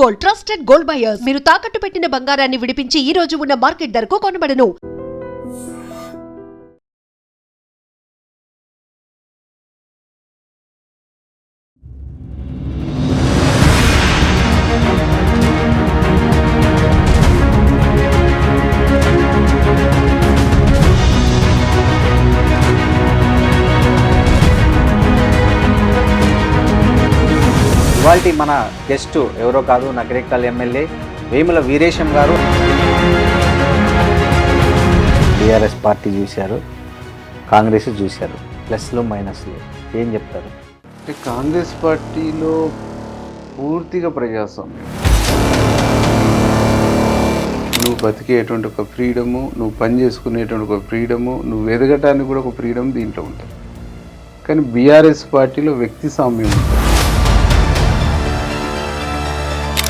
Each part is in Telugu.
Gold, trusted gold buyers. మీరు తాకట్టు పెట్టిన బంగారాన్ని విడిపించి ఈ రోజు ఉన్న మార్కెట్ ధరకు కొనబడను. ఇవాల్టి మన గెస్ట్ ఎవరో కాదు, నగరేకల్ ఎమ్మెల్యే వేముల వీరేశం గారు. టీఆర్ఎస్ పార్టీ చూశారు, కాంగ్రెస్ చూశారు, ప్లస్లు మైనస్లు ఏం చెప్తారు? అంటే కాంగ్రెస్ పార్టీలో పూర్తిగా ప్రజాస్వామ్యం, నువ్వు బతికేటువంటి ఒక ఫ్రీడము, నువ్వు పని చేసుకునేటువంటి ఒక ఫ్రీడము, నువ్వు ఎదగటానికి కూడా ఒక ఫ్రీడమ్ దీంట్లో ఉంటుంది. కానీ బీఆర్ఎస్ పార్టీలో వ్యక్తి సామ్యం ఉంటుంది.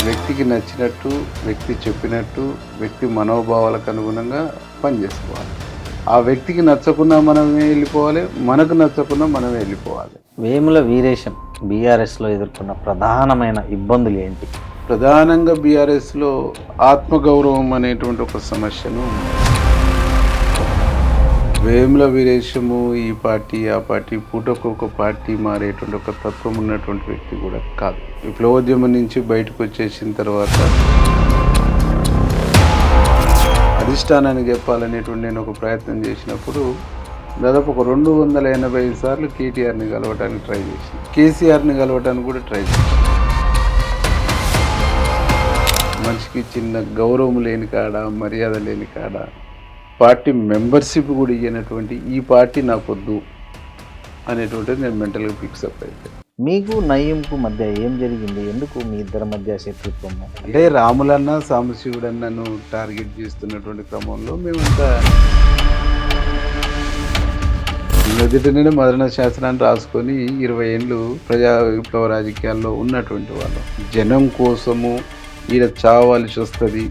వ్యక్తికి నచ్చినట్టు, వ్యక్తి చెప్పినట్టు, వ్యక్తి మనోభావాలకు అనుగుణంగా పనిచేసుకోవాలి. ఆ వ్యక్తికి నచ్చకుండా మనమే వెళ్ళిపోవాలి, మనకు నచ్చకుండా మనమే వెళ్ళిపోవాలి. వేముల వీరేశం బీఆర్ఎస్లో ఎదుర్కొన్న ప్రధానమైన ఇబ్బందులు ఏంటి? ప్రధానంగా బీఆర్ఎస్లో ఆత్మగౌరవం అనేటువంటి ఒక సమస్యను, వేముల వీరేశము ఈ పార్టీ ఆ పార్టీ పూటకు ఒక పార్టీ మారేటువంటి ఒక తత్వం ఉన్నటువంటి వ్యక్తి కూడా కాదు. విప్లవోద్యమం నుంచి బయటకు వచ్చేసిన తర్వాత అధిష్టానానికి చెప్పాలనేటువంటి నేను ఒక ప్రయత్నం చేసినప్పుడు దాదాపు ఒక 285 సార్లు కేటీఆర్ని కలవటానికి ట్రై చేసిన, కేసీఆర్ని కలవటానికి కూడా ట్రై చేసిన. మనిషికి చిన్న గౌరవం లేని కాడ, మర్యాద లేని కాడ, పార్టీ మెంబర్షిప్ కూడా ఇయ్యనటువంటి ఈ పార్టీ నాకొద్దు అనేటువంటిది నేను మెంటల్గా ఫిక్సప్ అయిపోయాను. మీకు నయ్యంకు మధ్య ఏం జరిగింది? ఎందుకు మీ ఇద్దరి మధ్య శత్రుత్వము? అంటే రాములన్న సాంబశివుడన్నను టార్గెట్ చేస్తున్నటువంటి క్రమంలో మేమంతా మొదటినే మరణ శాసనాన్ని రాసుకొని 20 ఏళ్ళు ప్రజా విప్లవ రాజకీయాల్లో ఉన్నటువంటి వాళ్ళం. జనం కోసము ఈడ చావాల్సి వస్తుంది,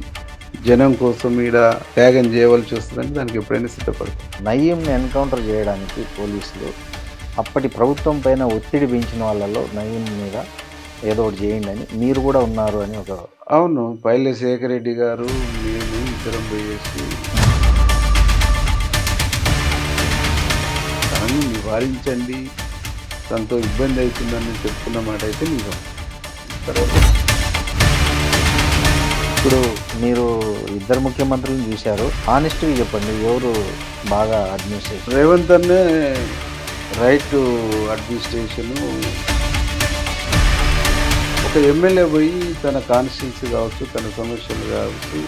జనం కోసం ఈడ త్యాగం చేయవలసి వస్తుందని దానికి ఎప్పుడైనా సిద్ధపడతాం. నయ్యంని ఎన్కౌంటర్ చేయడానికి పోలీసులు అప్పటి ప్రభుత్వం పైన ఒత్తిడి పెంచిన వాళ్ళలో నయ్యం మీద ఏదో ఒకటి చేయండి అని మీరు కూడా ఉన్నారు అని ఒక... అవును, పైలే శేఖర్ రెడ్డి గారు మేము ఇద్దరం పోయేసి తనని నివారించండి, తనతో ఇబ్బంది అవుతుందని చెప్పుకున్న మాట అయితే నిజం. తర్వాత ఇప్పుడు మీరు ఇద్దరు ముఖ్యమంత్రులను చూశారు, ఆనెస్ట్గా చెప్పండి, ఎవరు బాగా అడ్మినిస్ట్రేషన్? రేవంత్ అన్నే రైట్ అడ్మినిస్ట్రేషను. ఒక ఎమ్మెల్యే పోయి తన కాన్స్టిట్యున్సీ కావచ్చు, తన సమస్యలు కావచ్చు,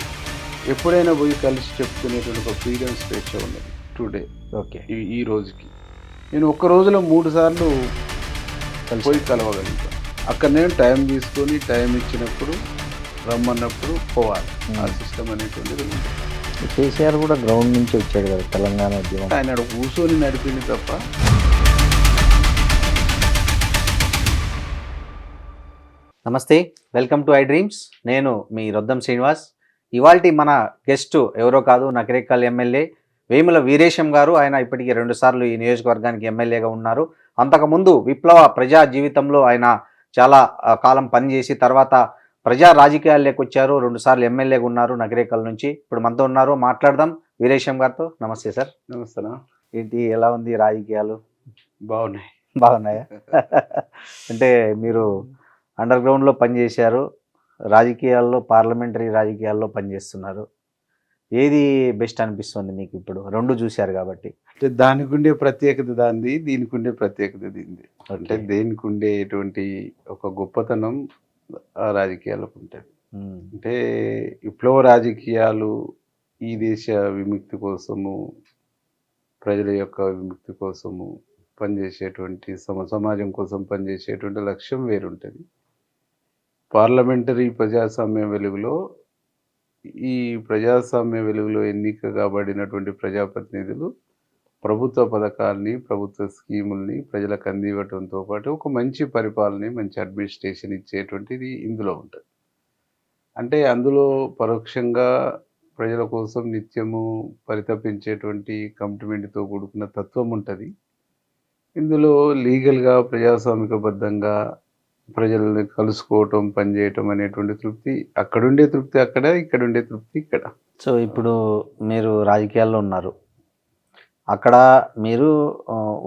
ఎప్పుడైనా పోయి కలిసి చెప్పుకునేటువంటి ఒక ఫ్రీడమ్ స్వేచ్ఛ ఉన్నది టుడే. ఓకే, ఈ రోజుకి నేను ఒక్క రోజులో 3 సార్లు పోయి కలవగలుగుతాను. అక్కడ నేను టైం తీసుకొని, టైం ఇచ్చినప్పుడు రమ్మన్నప్పుడు పోవాలి. ఆ సిస్టమ్ అనేటువంటిది ఉంది. కేసీఆర్ కూడా గ్రౌండ్ నుంచి వచ్చాడు కదా తెలంగాణ ఉద్యమం, ఆయన కూర్చొని నడిపింది తప్ప. నమస్తే, వెల్కమ్ టు ఐ డ్రీమ్స్. నేను మీ రొద్దం శ్రీనివాస్. ఇవాల్టి మన గెస్ట్ ఎవరో కాదు, నగరేకల్ ఎమ్మెల్యే వేముల వీరేశం గారు. ఆయన ఇప్పటికీ 2 సార్లు ఈ నియోజకవర్గానికి ఎమ్మెల్యేగా ఉన్నారు. అంతకుముందు విప్లవ ప్రజా జీవితంలో ఆయన చాలా కాలం పనిచేసి తర్వాత ప్రజా రాజకీయాల్లోకి వచ్చారు. 2 సార్లు ఎమ్మెల్యేగా ఉన్నారు నగరేకల్ నుంచి. ఇప్పుడు మనతో ఉన్నారు, మాట్లాడదాం వీరేశం గారితో. నమస్తే సార్. నమస్తే. ఏంటి, ఎలా ఉంది రాజకీయాలు? బాగున్నాయా? అంటే మీరు అండర్ గ్రౌండ్లో పనిచేశారు, రాజకీయాల్లో పార్లమెంటరీ రాజకీయాల్లో పనిచేస్తున్నారు. ఏది బెస్ట్ అనిపిస్తుంది మీకు ఇప్పుడు? 2 చూశారు కాబట్టి. అంటే దానికి ఉండే ప్రత్యేకత దానిది, దీనికి ఉండే ప్రత్యేకత దీనిది. అంటే దేనికి ఉండేటువంటి ఒక గొప్పతనం ఆ రాజకీయాలకు ఉంటుంది. అంటే విప్లవ రాజకీయాలు ఈ దేశ విముక్తి కోసము, ప్రజల యొక్క విముక్తి కోసము పనిచేసేటువంటి, సమాజం కోసం పనిచేసేటువంటి లక్ష్యం వేరుంటుంది. పార్లమెంటరీ ప్రజాస్వామ్య వెలుగులో, ఈ ప్రజాస్వామ్య వెలుగులో ఎన్నిక కాబడినటువంటి ప్రజాప్రతినిధులు ప్రభుత్వ పథకాలని, ప్రభుత్వ స్కీముల్ని ప్రజలకు అందివ్వడంతో పాటు ఒక మంచి పరిపాలన, మంచి అడ్మినిస్ట్రేషన్ ఇచ్చేటువంటిది ఇందులో ఉంటుంది. అంటే అందులో పరోక్షంగా ప్రజల కోసం నిత్యము పరితపించేటువంటి కమిట్మెంట్తో కూడుకున్న తత్వం ఉంటుంది. ఇందులో లీగల్గా ప్రజాస్వామికబద్ధంగా ప్రజల్ని కలుసుకోవటం, పనిచేయటం అనేటువంటి తృప్తి అక్కడుండే తృప్తి అక్కడ, ఇక్కడుండే తృప్తి ఇక్కడ. సో ఇప్పుడు మీరు రాజకీయాల్లో ఉన్నారు, అక్కడ మీరు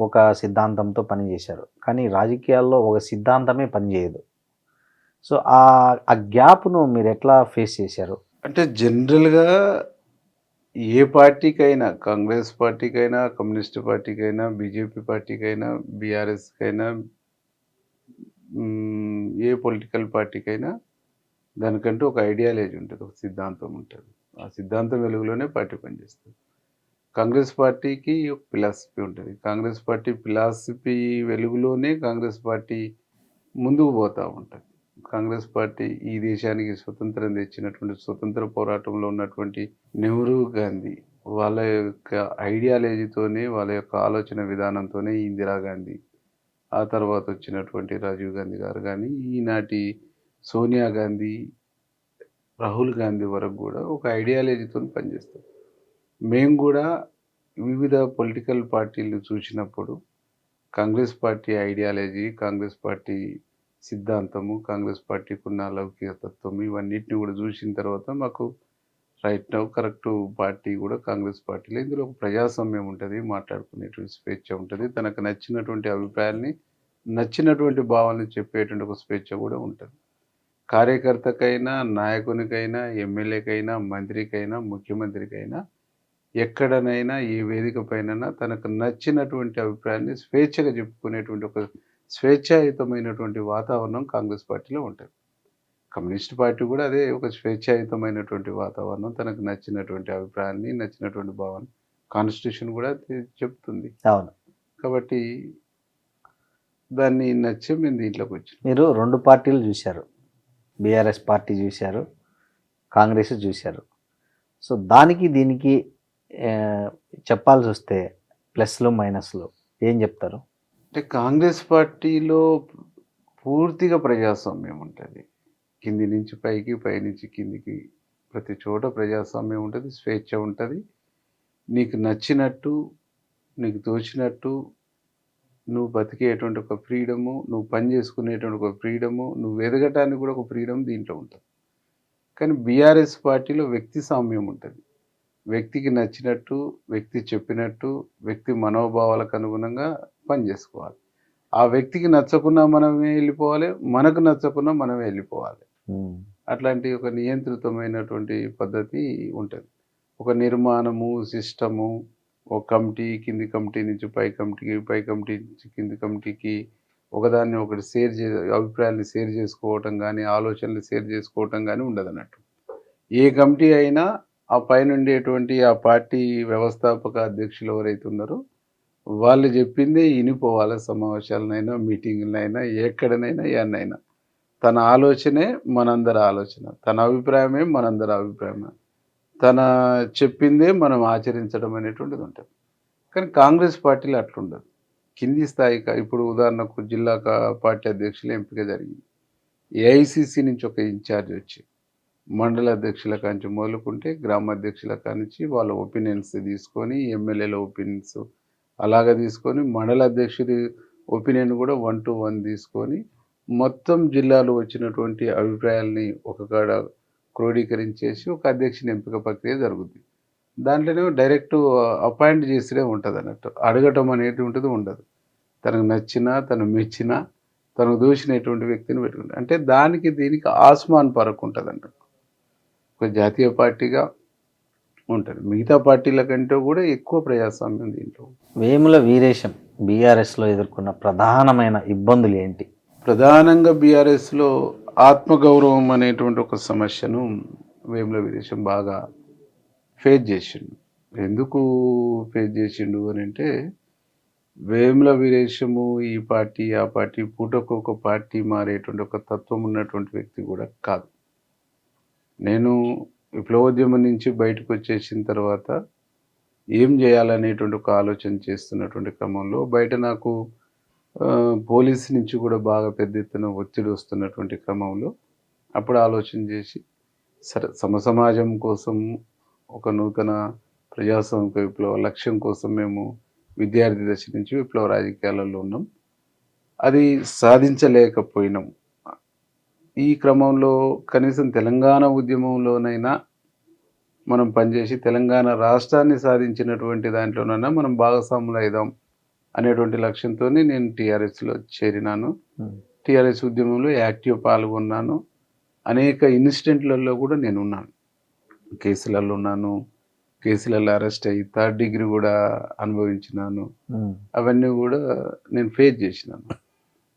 ఒక సిద్ధాంతంతో పనిచేశారు, కానీ రాజకీయాల్లో ఒక సిద్ధాంతమే పనిచేయదు. సో ఆ గ్యాప్ను మీరు ఎట్లా ఫేస్ చేశారు? అంటే జనరల్గా ఏ పార్టీకైనా, కాంగ్రెస్ పార్టీకైనా, కమ్యూనిస్ట్ పార్టీకైనా, బీజేపీ పార్టీకైనా, బీఆర్ఎస్కైనా, ఏ పొలిటికల్ పార్టీకైనా దానికంటూ ఒక ఐడియాలజీ ఉంటుంది, ఒక సిద్ధాంతం ఉంటుంది. ఆ సిద్ధాంతం వెలుగులోనే పార్టీ పనిచేస్తుంది. కాంగ్రెస్ పార్టీకి ఒక ఫిలాసఫీ ఉంటుంది. కాంగ్రెస్ పార్టీ ఫిలాసఫీ వెలుగులోనే కాంగ్రెస్ పార్టీ ముందుకు పోతూ ఉంటుంది. కాంగ్రెస్ పార్టీ ఈ దేశానికి స్వతంత్రం తెచ్చినటువంటి, స్వతంత్ర పోరాటంలో ఉన్నటువంటి నెహ్రూ, గాంధీ వాళ్ళ యొక్క ఐడియాలజీతోనే, వాళ్ళ యొక్క ఆలోచన విధానంతోనే ఇందిరాగాంధీ, ఆ తర్వాత వచ్చినటువంటి రాజీవ్ గాంధీ గారు కానీ, ఈనాటి సోనియా గాంధీ, రాహుల్ గాంధీ వరకు కూడా ఒక ఐడియాలజీతో పనిచేస్తారు. మేము కూడా వివిధ పొలిటికల్ పార్టీలను చూసినప్పుడు Congress party ideology, Congress party సిద్ధాంతము, కాంగ్రెస్ పార్టీకి ఉన్న లౌకిక తత్వం, ఇవన్నిటిని కూడా చూసిన తర్వాత మాకు రైట్ నౌ కరెక్ట్ పార్టీ కూడా కాంగ్రెస్ పార్టీలో. ఇందులో ఒక ప్రజాస్వామ్యం ఉంటుంది, మాట్లాడుకునేటువంటి స్వేచ్ఛ ఉంటుంది, తనకు నచ్చినటువంటి అభిప్రాయాల్ని, నచ్చినటువంటి భావాలను చెప్పేటువంటి ఒక స్వేచ్ఛ కూడా ఉంటుంది. కార్యకర్తకైనా, నాయకునికైనా, ఎమ్మెల్యేకైనా, మంత్రికైనా, ముఖ్యమంత్రికైనా, ఎక్కడనైనా ఏ వేదిక పైన తనకు నచ్చినటువంటి అభిప్రాయాన్ని స్వేచ్ఛగా చెప్పుకునేటువంటి ఒక స్వేచ్ఛాయుతమైనటువంటి వాతావరణం కాంగ్రెస్ పార్టీలో ఉంటుంది. కమ్యూనిస్ట్ పార్టీ కూడా అదే, ఒక స్వేచ్ఛాయుతమైనటువంటి వాతావరణం, తనకు నచ్చినటువంటి అభిప్రాయాన్ని, నచ్చినటువంటి భావాన్ని కాన్స్టిట్యూషన్ కూడా చెప్తుంది. అవును. కాబట్టి దాన్ని నచ్చే మేము దీంట్లోకి వచ్చాం. మీరు రెండు పార్టీలు చూశారు, బీఆర్ఎస్ పార్టీ చూశారు, కాంగ్రెస్ చూశారు. సో దానికి దీనికి చెప్పాల్సి వస్తే ప్లస్లు మైనస్లు ఏం చెప్తారు? అంటే కాంగ్రెస్ పార్టీలో పూర్తిగా ప్రజాస్వామ్యం ఉంటుంది. కింది నుంచి పైకి, పైనుంచి కిందికి ప్రతి చోట ప్రజాస్వామ్యం ఉంటుంది, స్వేచ్ఛ ఉంటుంది. నీకు నచ్చినట్టు, నీకు తోచినట్టు నువ్వు బతికేటువంటి ఒక ఫ్రీడము, నువ్వు పని చేసుకునేటువంటి ఒక ఫ్రీడము, నువ్వు ఎదగటానికి కూడా ఒక ఫ్రీడమ్ దీంట్లో ఉంటుంది. కానీ బీఆర్ఎస్ పార్టీలో వ్యక్తి సామ్యం ఉంటుంది. వ్యక్తికి నచ్చినట్టు, వ్యక్తి చెప్పినట్టు, వ్యక్తి మనోభావాలకు అనుగుణంగా పని చేసుకోవాలి. ఆ వ్యక్తికి నచ్చకున్నా మనమే వెళ్ళిపోవాలి, మనకు నచ్చకున్నా మనమే వెళ్ళిపోవాలి. అట్లాంటి ఒక నియంత్రితమైనటువంటి పద్ధతి ఉంటుంది. ఒక నిర్మాణము, సిస్టము, ఒక కమిటీ, కింది కమిటీ నుంచి పై కమిటీకి, పై కమిటీ నుంచి కింది కమిటీకి ఒకదాన్ని ఒకటి అభిప్రాయాన్ని షేర్ చేసుకోవటం కానీ, ఆలోచనలు షేర్ చేసుకోవటం కానీ ఉండదు అన్నట్టు. ఏ కమిటీ అయినా ఆ పైన ఉండేటువంటి ఆ పార్టీ వ్యవస్థాపక అధ్యక్షులు ఎవరైతే ఉన్నారో వాళ్ళు చెప్పిందే వినిపోవాలి. సమావేశాలనైనా, మీటింగులనైనా, ఎక్కడనైనా, ఎన్నైనా తన ఆలోచనే మనందరి ఆలోచన, తన అభిప్రాయమే మనందరి అభిప్రాయమే, తన చెప్పిందే మనం ఆచరించడం అనేటువంటిది ఉంటుంది. కానీ కాంగ్రెస్ పార్టీలో అట్లుండదు. కింది స్థాయి, ఇప్పుడు ఉదాహరణకు జిల్లా పార్టీ అధ్యక్షులు ఎంపిక జరిగింది. ఏఐసిసి నుంచి ఒక ఇన్ఛార్జ్ వచ్చి మండల అధ్యక్షుల కాంచి మొదలుకుంటే గ్రామ అధ్యక్షుల కానించి వాళ్ళ ఒపీనియన్స్ తీసుకొని, ఎమ్మెల్యేల ఒపీనియన్స్ అలాగా తీసుకొని, మండల అధ్యక్షుడి ఒపీనియన్ కూడా 1 to 1 తీసుకొని, మొత్తం జిల్లాలో వచ్చినటువంటి అభిప్రాయాల్ని ఒక కాడ క్రోడీకరించేసి ఒక అధ్యక్షుని ఎంపిక ప్రక్రియ జరుగుతుంది. దాంట్లోనే డైరెక్ట్ అపాయింట్ చేసినే ఉంటుంది అన్నట్టు, అడగటం అనేది ఉంటుంది ఉండదు. తనకు నచ్చినా, తను మెచ్చినా, తనకు దోషినటువంటి వ్యక్తిని పెట్టుకుంటారు. అంటే దానికి దీనికి ఆస్మాన్ పరకు ఉంటుంది అన్నట్టు. ఒక జాతీయ పార్టీగా ఉంటుంది. మిగతా పార్టీల కంటే కూడా ఎక్కువ ప్రజాస్వామ్యం దీంట్లో. వేముల వీరేశం బీఆర్ఎస్లో ఎదుర్కొన్న ప్రధానమైన ఇబ్బందులు ఏంటి? ప్రధానంగా బీఆర్ఎస్లో ఆత్మగౌరవం అనేటువంటి ఒక సమస్యను వేముల వీరేశం బాగా ఫేస్ చేసిండు. ఎందుకు ఫేస్ చేసిండు అని అంటే, వేముల వీరేశము ఈ పార్టీ ఆ పార్టీ పూటకు ఒక పార్టీ మారేటువంటి ఒక తత్వం ఉన్నటువంటి వ్యక్తి కూడా కాదు. నేను విప్లవోద్యమం నుంచి బయటకు వచ్చేసిన తర్వాత ఏం చేయాలనేటువంటి ఒక ఆలోచన చేస్తున్నటువంటి క్రమంలో బయట నాకు పోలీసు నుంచి కూడా బాగా పెద్ద ఎత్తున ఒత్తిడి వస్తున్నటువంటి క్రమంలో అప్పుడు ఆలోచన చేసి, సరే సమసమాజం కోసం, ఒక నూతన ప్రజాస్వామిక విప్లవ లక్ష్యం కోసం మేము విద్యార్థి దశ నుంచి విప్లవ రాజకీయాలలో ఉన్నాం. అది సాధించలేకపోయినాం. ఈ క్రమంలో కనీసం తెలంగాణ ఉద్యమంలోనైనా మనం పనిచేసి తెలంగాణ రాష్ట్రాన్ని సాధించినటువంటి దాంట్లోనైనా మనం భాగస్వాములు అయిదాం అనేటువంటి లక్ష్యంతో నేను టీఆర్ఎస్లో చేరినాను. టీఆర్ఎస్ ఉద్యమంలో యాక్టివ్ పాల్గొన్నాను. అనేక ఇన్సిడెంట్లలో కూడా నేను ఉన్నాను. కేసులలో ఉన్నాను, కేసులలో అరెస్ట్ అయ్యి 3rd డిగ్రీ కూడా అనుభవించినాను. అవన్నీ కూడా నేను ఫేస్ చేసినాను.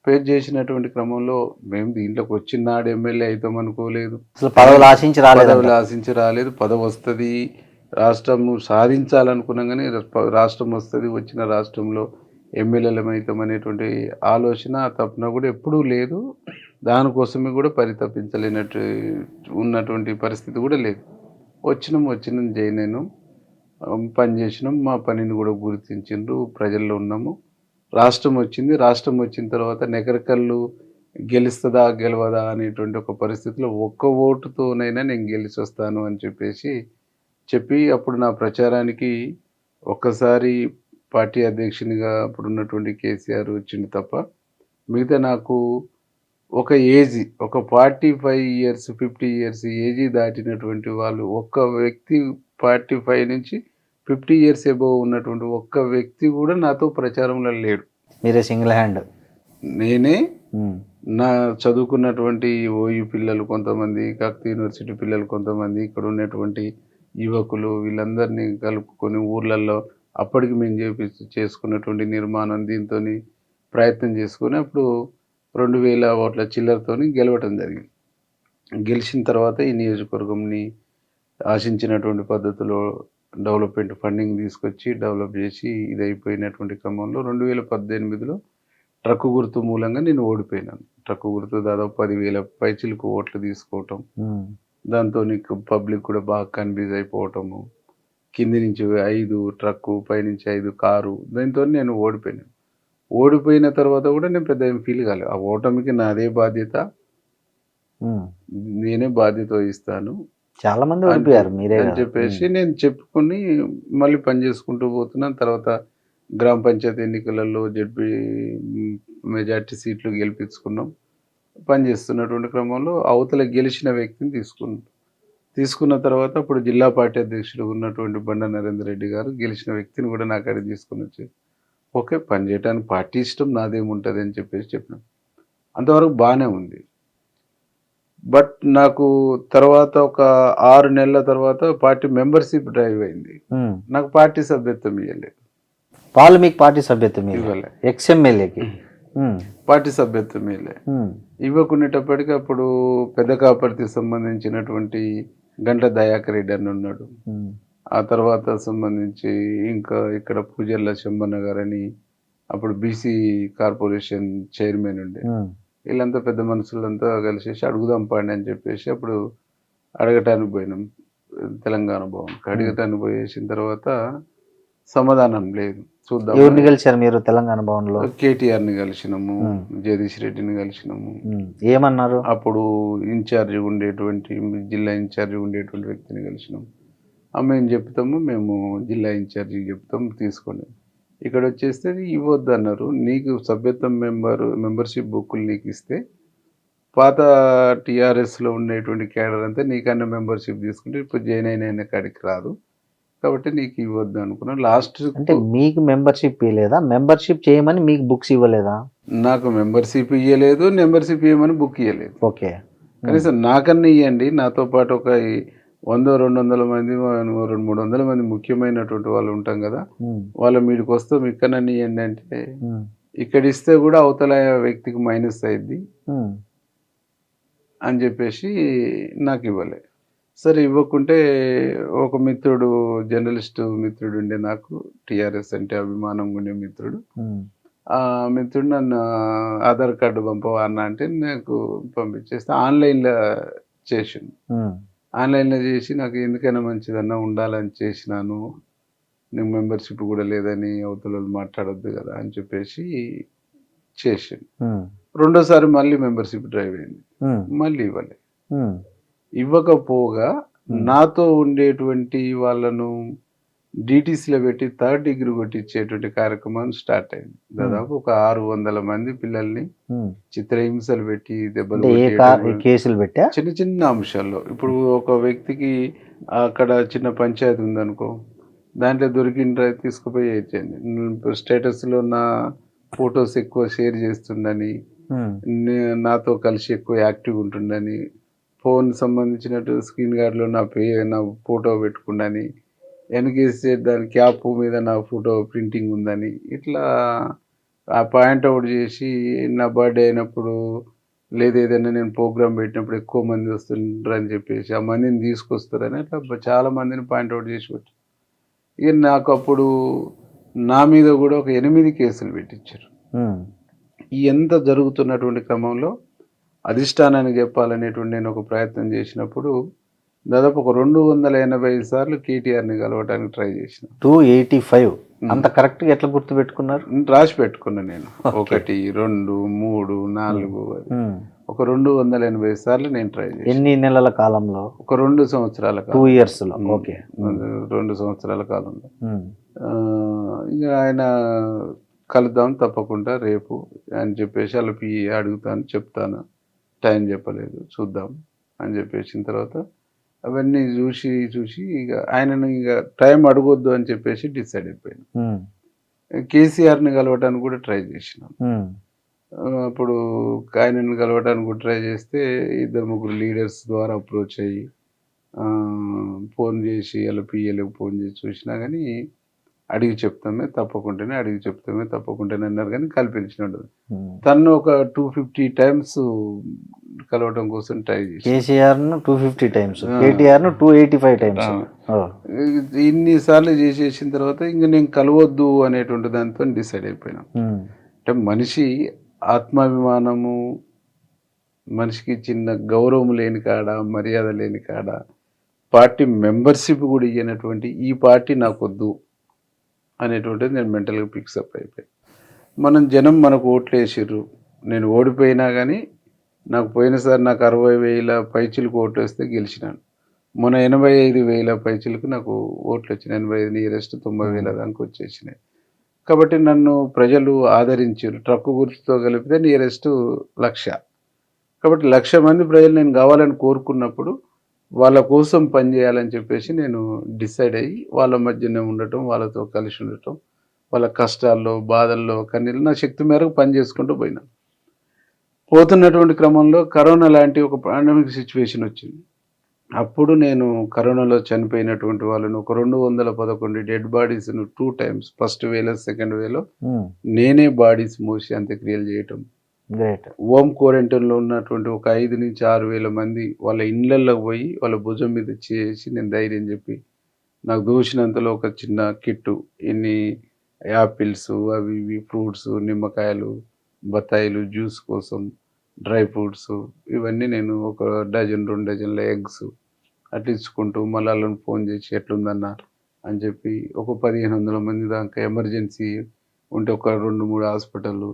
ఫేస్ చేసినటువంటి క్రమంలో మేము దీంట్లోకి వచ్చిన నాడు ఎమ్మెల్యే అవుతాం అనుకోలేదు. అసలు పదవులు ఆశించి రాలేదు. పదవులు ఆశించి రాలేదు. పదవి వస్తుంది, రాష్ట్రం సాధించాలనుకున్నాం కానీ రాష్ట్రం వస్తుంది, వచ్చిన రాష్ట్రంలో ఎమ్మెల్యేలం అవుతాం అనేటువంటి ఆలోచన తప్పున కూడా ఎప్పుడూ లేదు. దానికోసమే కూడా పరితపించలేనట్టు ఉన్నటువంటి పరిస్థితి కూడా లేదు. వచ్చినాం జైన్ పని చేసినాం, మా పనిని కూడా గుర్తించిండ్రు, ప్రజల్లో ఉన్నాము. రాష్ట్రం వచ్చింది. రాష్ట్రం వచ్చిన తర్వాత నెకరకల్లు గెలుస్తుందా గెలవదా అనేటువంటి ఒక పరిస్థితిలో ఒక్క ఓటుతోనైనా నేను గెలిచి వస్తాను అని చెప్పి అప్పుడు నా ప్రచారానికి ఒక్కసారి పార్టీ అధ్యక్షునిగా అప్పుడు ఉన్నటువంటి కేసీఆర్ వచ్చింది తప్ప మిగతా నాకు ఒక ఏజ్, ఒక 45 years 50 years ఏజీ దాటినటువంటి వాళ్ళు ఒక్క వ్యక్తి 45 నుంచి 50 years అబోవ్ ఉన్నటువంటి ఒక్క వ్యక్తి కూడా నాతో ప్రచారంలో లేడు. మీరే సింగిల్ హ్యాండ్. నేనే నా చదువుకున్నటువంటి ఓయూ పిల్లలు కొంతమంది, కాకతీయ యూనివర్సిటీ పిల్లలు కొంతమంది, ఇక్కడ ఉన్నటువంటి యువకులు వీళ్ళందరినీ కలుపుకొని ఊర్లలో అప్పటికి మేము చేసుకున్నటువంటి నిర్మాణం దీంతో ప్రయత్నం చేసుకొని అప్పుడు 2000 ఓట్ల చిల్లరతో గెలవటం జరిగింది. గెలిచిన తర్వాత ఈ నియోజకవర్గంని ఆశించినటువంటి పద్ధతిలో డెవలప్మెంట్ ఫండింగ్ తీసుకొచ్చి డెవలప్ చేసి ఇది అయిపోయినటువంటి క్రమంలో 2018లో ట్రక్కు గుర్తు మూలంగా నేను ఓడిపోయినాను. ట్రక్కు గుర్తు దాదాపు 10,000 పైచిలకు ఓట్లు తీసుకోవటం, దాంతో నీకు పబ్లిక్ కూడా బాగా కన్ఫ్యూజ్ అయిపోవటము, కింది నుంచి 5 ట్రక్కు, పైనుంచి 5 కారు, దాంతో నేను ఓడిపోయినాను. ఓడిపోయిన తర్వాత కూడా నేను పెద్ద ఏం ఫీల్ కాలేదు. ఆ ఓటమికి నాదే బాధ్యత, నేనే బాధ్యత వహిస్తాను చాలా మంది ఓడిపోయారు మీరే అని చెప్పేసి నేను చెప్పుకొని మళ్ళీ పని చేసుకుంటూ పోతున్నాను. తర్వాత గ్రామ పంచాయతీ ఎన్నికలలో జడ్పీ మెజార్టీ సీట్లు గెలిపించుకున్నాం. పనిచేస్తున్నటువంటి క్రమంలో అవతల గెలిచిన వ్యక్తిని తీసుకున్న తర్వాత అప్పుడు జిల్లా పార్టీ అధ్యక్షుడు ఉన్నటువంటి బండ నరేందర్ రెడ్డి గారు గెలిచిన వ్యక్తిని కూడా నా కాడికి తీసుకుని వచ్చి ఓకే పని చేయడానికి పార్టీ ఇష్టం నాదేముంటుంది అని చెప్పినాం. అంతవరకు బాగానే ఉంది. బట్ నాకు తర్వాత ఒక 6 నెలల తర్వాత పార్టీ మెంబర్షిప్ డ్రైవ్ అయింది. నాకు పార్టీ సభ్యత్వం ఇవ్వలేదు. వాళ్ళు మీకు పార్టీ సభ్యత్వం ఇవ్వలే. ఎక్స్ఎమ్మెల్యేకి పార్టీ సభ్యత్వం ఇవ్వకునేటప్పటికీ అప్పుడు పెద్ద కాపర్తికి సంబంధించినటువంటి గంట దయాకర్ రెడ్డి అని ఉన్నాడు. ఆ తర్వాత సంబంధించి ఇంకా ఇక్కడ పూజర్ల శంబన్న గారని అప్పుడు బీసీ కార్పొరేషన్ చైర్మన్ ఉండే, వీళ్ళంతా పెద్ద మనుషులంతా కలిసేసి అడుగుదాం పాండి అని చెప్పేసి అప్పుడు అడగటానికి పోయినాం తెలంగాణ భవన్కి. అడగటానికి పోయేసిన తర్వాత సమాధానం లేదు. చూద్దాం. ఎవరిని కలిశారు మీరు తెలంగాణ భవన్ లో? కేటీఆర్ని కలిసినాము, జగదీష్ రెడ్డిని కలిసినాము. ఏమన్నారు? అప్పుడు ఇన్ఛార్జ్ ఉండేటువంటి జిల్లా ఇన్ఛార్జ్ ఉండేటువంటి వ్యక్తిని కలిసినాము. మేము చెప్తాము, మేము జిల్లా ఇన్ఛార్జికి చెప్తాము తీసుకోండి. ఇక్కడ వచ్చేస్తే ఇవ్వద్దు అన్నారు. నీకు సభ్యత్వం మెంబర్షిప్ బుక్కులు నీకు ఇస్తే పాత టీఆర్ఎస్లో ఉండేటువంటి క్యాడర్ అంతా నీకన్నా మెంబర్షిప్ తీసుకుంటే ఇప్పుడు జాయిన్ అయిన కాడికి రాదు కాబట్టి నీకు ఇవ్వద్దు అనుకున్నాను. లాస్ట్ అంటే మీకు మెంబర్షిప్ ఇవ్వలేదా? మెంబర్షిప్ చేయమని మీకు బుక్స్ ఇవ్వలేదా? నాకు మెంబర్షిప్ ఇవ్వలేదు, మెంబర్షిప్ ఇవ్వమని బుక్ ఇవ్వలేదు. ఓకే, కనీసం నాకన్నా ఇవ్వండి. నాతో పాటు ఒక 100-200 మంది 200-300 మంది ముఖ్యమైనటువంటి వాళ్ళు ఉంటాం కదా, వాళ్ళ మీడికి వస్తే ఇక్కడన్నా ఇవ్వండి అంటే ఇక్కడ ఇస్తే కూడా అవతల వ్యక్తికి మైనస్ అయింది అని చెప్పేసి నాకు ఇవ్వలే. సరే ఇవ్వకుంటే ఒక మిత్రుడు, జర్నలిస్టు మిత్రుడు ఉండే నాకు, టీఆర్ఎస్ అంటే అభిమానం ఉండే మిత్రుడు, ఆ మిత్రుడు నన్ను ఆధార్ కార్డు పంపవా అన్న అంటే నాకు పంపించేస్తే ఆన్లైన్లో చేసిండు. ఆన్లైన్లో చేసి నాకు ఎందుకైనా మంచిదన్నా ఉండాలని చేసినాను, నీకు మెంబర్షిప్ కూడా లేదని అవతల మాట్లాడొద్దు కదా అని చెప్పేసి చేసిండు. రెండోసారి మళ్ళీ మెంబర్షిప్ డ్రైవ్ అయింది, మళ్ళీ ఇవ్వలే. ఇవ్వకపోగా నాతో ఉండేటువంటి వాళ్ళను డిటీసీలో పెట్టి 3rd డిగ్రీ కొట్టించేటువంటి కార్యక్రమం స్టార్ట్ అయింది. దాదాపు ఒక 600 మంది పిల్లల్ని చిత్రహింసలు పెట్టి దెబ్బలు అంటే కొట్టేయడం, కేసులు పెట్టా? చిన్న చిన్న అంశాల్లో. ఇప్పుడు ఒక వ్యక్తికి అక్కడ చిన్న పంచాయతీ ఉందనుకో, దాంట్లో దొరికిన తీసుకుపోయి వేయండి. స్టేటస్లో నా ఫొటోస్ ఎక్కువ షేర్ చేస్తుండని, నాతో కలిసి ఎక్కువ యాక్టివ్ ఉంటుండని, ఫోన్ సంబంధించినట్టు స్క్రీన్ గార్డ్లో నా ఫోటో పెట్టుకుండని, వెనకేస్తే దాని క్యాప్ మీద నా ఫోటో ప్రింటింగ్ ఉందని, ఇట్లా ఆ పాయింట్అవుట్ చేసి నా బర్త్డే అయినప్పుడు లేదు ఏదైనా నేను ప్రోగ్రామ్ పెట్టినప్పుడు ఎక్కువ మంది వస్తుంటారు అని చెప్పేసి ఆ మందిని తీసుకొస్తారని అట్లా చాలా మందిని పాయింట్అవుట్ చేసి పెట్టారు. ఇక నాకు అప్పుడు నా మీద కూడా ఒక 8 కేసులు పెట్టించారు. ఈ ఎంత జరుగుతున్నటువంటి క్రమంలో అధిష్టానానికి చెప్పాలనేటువంటి నేను ఒక ప్రయత్నం చేసినప్పుడు దాదాపు ఒక 285 సార్లు కేటీఆర్ని కలవడానికి ట్రై చేసిన. 285 అంత కరెక్ట్గా ఎట్లా గుర్తు పెట్టుకున్నారు? రాసి పెట్టుకున్నా నేను. 1 2 3 4 ఒక 280 సార్లు నేను ట్రై చేసిన. ఎన్ని నెలల కాలంలో? ఒక 2 సంవత్సరాల 2 yearsలో. ఓకే, 2 సంవత్సరాల కాలంలో. ఇంకా ఆయన కలుద్దాం తప్పకుండా రేపు అని చెప్పేసి అలా అడుగుతాను, చెప్తాను, టైం చెప్పలేదు, చూద్దాం అని చెప్పేసిన తర్వాత అవన్నీ చూసి ఇక ఆయనను ఇక టైం అడగొద్దు అని చెప్పేసి డిసైడ్ అయిపోయాను. కేసీఆర్ని కలవటానికి కూడా ట్రై చేసినాం. అప్పుడు ఆయనను కలవటానికి కూడా ట్రై చేస్తే 2-3 లీడర్స్ ద్వారా అప్రోచ్ అయ్యి ఫోన్ చేసి అలా పిఎల్కి ఫోన్ చేసి చూసినా కానీ అడిగి చెప్తామే తప్పకుండానే అన్నారు కానీ కల్పించినట్టు. తను ఒక 250 times కలవటం కోసం ట్రై చేసి, కేసీఆర్ను 250 times, కేటీఆర్ను 285 times. ఇన్నిసార్లు చేసేసిన తర్వాత ఇంక నేను కలవద్దు అనేటువంటి దాంతో డిసైడ్ అయిపోయినా. అంటే మనిషి ఆత్మాభిమానము, మనిషికి చిన్న గౌరవం లేని కాడ, మర్యాద లేని కాడ పార్టీ మెంబర్షిప్ కూడా ఇయ్యనటువంటి ఈ పార్టీ నాకొద్దు అనేటువంటిది నేను మెంటల్గా ఫిక్సప్ అయిపోయాను. జనం మనకు ఓట్లు వేసిర్రు, నేను ఓడిపోయినా కానీ నాకు పోయినసారి నాకు 60,000 పైచిలకు ఓట్లు వేస్తే గెలిచినాను. మొన్న 85,000 పైచిలకు నాకు ఓట్లు వచ్చినాయి. 85 నియరెస్ట్ 90,000 దాకా వచ్చేసినాయి. కాబట్టి నన్ను ప్రజలు ఆదరించారు. ట్రక్కు గుర్తుతో కలిపితే నియరెస్ట్ 1,00,000. కాబట్టి 1,00,000 మంది ప్రజలు నేను కావాలని కోరుకున్నప్పుడు వాళ్ళ కోసం పనిచేయాలని చెప్పేసి నేను డిసైడ్ అయ్యి వాళ్ళ మధ్యనే ఉండటం, వాళ్ళతో కలిసి ఉండటం, వాళ్ళ కష్టాల్లో బాధల్లో కన్నీళ్ళు నా శక్తి మేరకు పని చేసుకుంటూ పోయినా. పోతున్నటువంటి క్రమంలో కరోనా లాంటి ఒక పాండమిక్ సిచ్యువేషన్ వచ్చింది. అప్పుడు నేను కరోనాలో చనిపోయినటువంటి వాళ్ళను ఒక 211 డెడ్ బాడీస్ను 2 times, ఫస్ట్ వేలో సెకండ్ వేలో నేనే బాడీస్ మోసి అంత్యక్రియలు చేయటం. హోమ్ క్వారంటైన్లో ఉన్నటువంటి ఒక 5 నుంచి 6 వేల మంది వాళ్ళ ఇళ్ళల్లోకి పోయి వాళ్ళ భుజం మీద చేసి నేను ధైర్యం చెప్పి నాకు దోచినంతలో ఒక చిన్న కిట్టు, ఇన్ని యాపిల్స్, అవి ఇవి ఫ్రూట్స్, నిమ్మకాయలు, బత్తాయిలు, జ్యూస్ కోసం, డ్రై ఫ్రూట్స్, ఇవన్నీ నేను ఒక 1-2 డజన్ల ఎగ్స్ అట్లా ఇచ్చుకుంటూ మళ్ళీ వాళ్ళని ఫోన్ చేసి ఎట్లుందన్న అని చెప్పి ఒక 1,500 మంది దాకా ఎమర్జెన్సీ ఉంటే ఒక 2-3 హాస్పిటళ్ళు,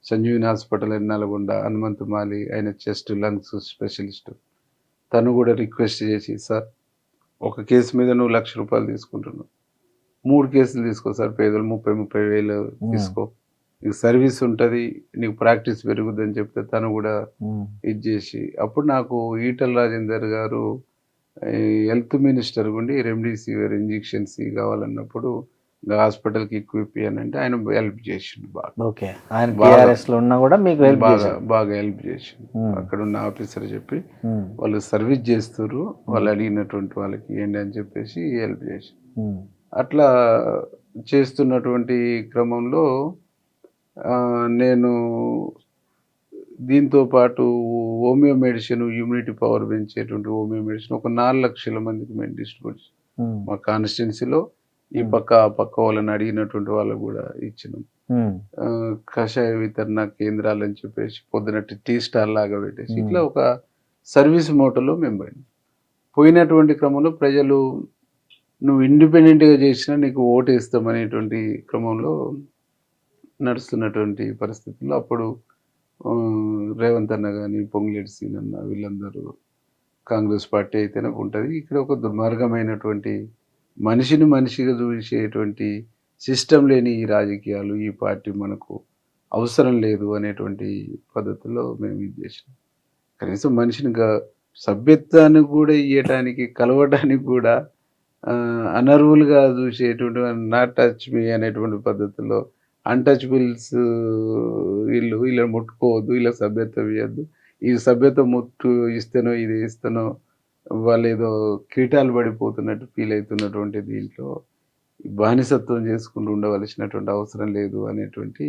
సంజీవిని హాస్పిటల్ నల్గొండ, హనుమంతుమాలి ఆయన చెస్ట్ లంగ్స్ స్పెషలిస్ట్, తను కూడా రిక్వెస్ట్ చేసి సార్ ఒక కేసు మీద నువ్వు ₹1,00,000 తీసుకుంటున్నావు, 3 కేసులు తీసుకో సార్, పేదలు 30,000 తీసుకో, నీకు సర్వీస్ ఉంటుంది, నీకు ప్రాక్టీస్ పెరుగుద్ది అని చెప్తే తను కూడా ఇది చేసి, అప్పుడు నాకు ఈటల రాజేందర్ గారు హెల్త్ మినిస్టర్ ఉండి రెమ్డెసివిర్ ఇంజెక్షన్స్ కావాలన్నప్పుడు హాస్పిటల్కి ఎక్విప్ అంటే ఆయన హెల్ప్ చేసిండు బాగా. ఓకే, ఆయన టీఆర్ఎస్ లో ఉన్నా కూడా మీకు బాగా హెల్ప్ చేసిండు. అక్కడ ఉన్న ఆఫీసర్ చెప్పి వాళ్ళు సర్వీస్ చేస్తారు, వాళ్ళు అడిగినటువంటి వాళ్ళకి ఏంటి అని చెప్పేసి హెల్ప్ చేసి, అట్లా చేస్తున్నటువంటి క్రమంలో నేను దీంతో పాటు హోమియో మెడిసిన్, ఇమ్యూనిటీ పవర్ పెంచేటువంటి హోమియో మెడిసిన్ ఒక 4 లక్షల మందికి మేము డిస్ట్రిబ్యూట్ మా కాన్స్టిట్యున్సీలో ఈ పక్క వాళ్ళని అడిగినటువంటి వాళ్ళకు కూడా ఇచ్చినాం. కషాయ వితరణ కేంద్రాలు అని చెప్పేసి పొద్దున టీ స్టాల్ లాగా పెట్టేసి ఇట్లా ఒక సర్వీస్ మోటలో మేము పోయినటువంటి క్రమంలో ప్రజలు నువ్వు ఇండిపెండెంట్గా చేసినా నీకు ఓటు వేస్తామనేటువంటి క్రమంలో నడుస్తున్నటువంటి పరిస్థితుల్లో అప్పుడు రేవంత్ అన్న కానీ, పొంగులేటి సీనన్న, వీళ్ళందరూ కాంగ్రెస్ పార్టీ అయితేనే ఉంటుంది, ఇక్కడ ఒక దుర్మార్గమైనటువంటి మనిషిని మనిషిగా చూసేటువంటి సిస్టమ్ లేని ఈ రాజకీయాలు, ఈ పార్టీ మనకు అవసరం లేదు అనేటువంటి పద్ధతిలో మేము ఇది చేసినాం. కనీసం మనిషిని సభ్యత్వాన్ని కూడా ఇయ్యటానికి, కలవడానికి కూడా అనర్వులుగా చూసేటువంటి నాట్ టచ్ మీ అనేటువంటి పద్ధతిలో అన్టచబుల్స్ వీళ్ళని ముట్టుకోవద్దు, వీళ్ళ సభ్యత్వం ఇవ్వద్దు, ఈ సభ్యత్వం ముట్టు ఇస్తేనో ఇది ఇస్తేనో వాళ్ళు ఏదో కిరీటాలు పడిపోతున్నట్టు ఫీల్ అవుతున్నటువంటి దీంట్లో బానిసత్వం చేసుకుంటూ ఉండవలసినటువంటి అవసరం లేదు అనేటువంటి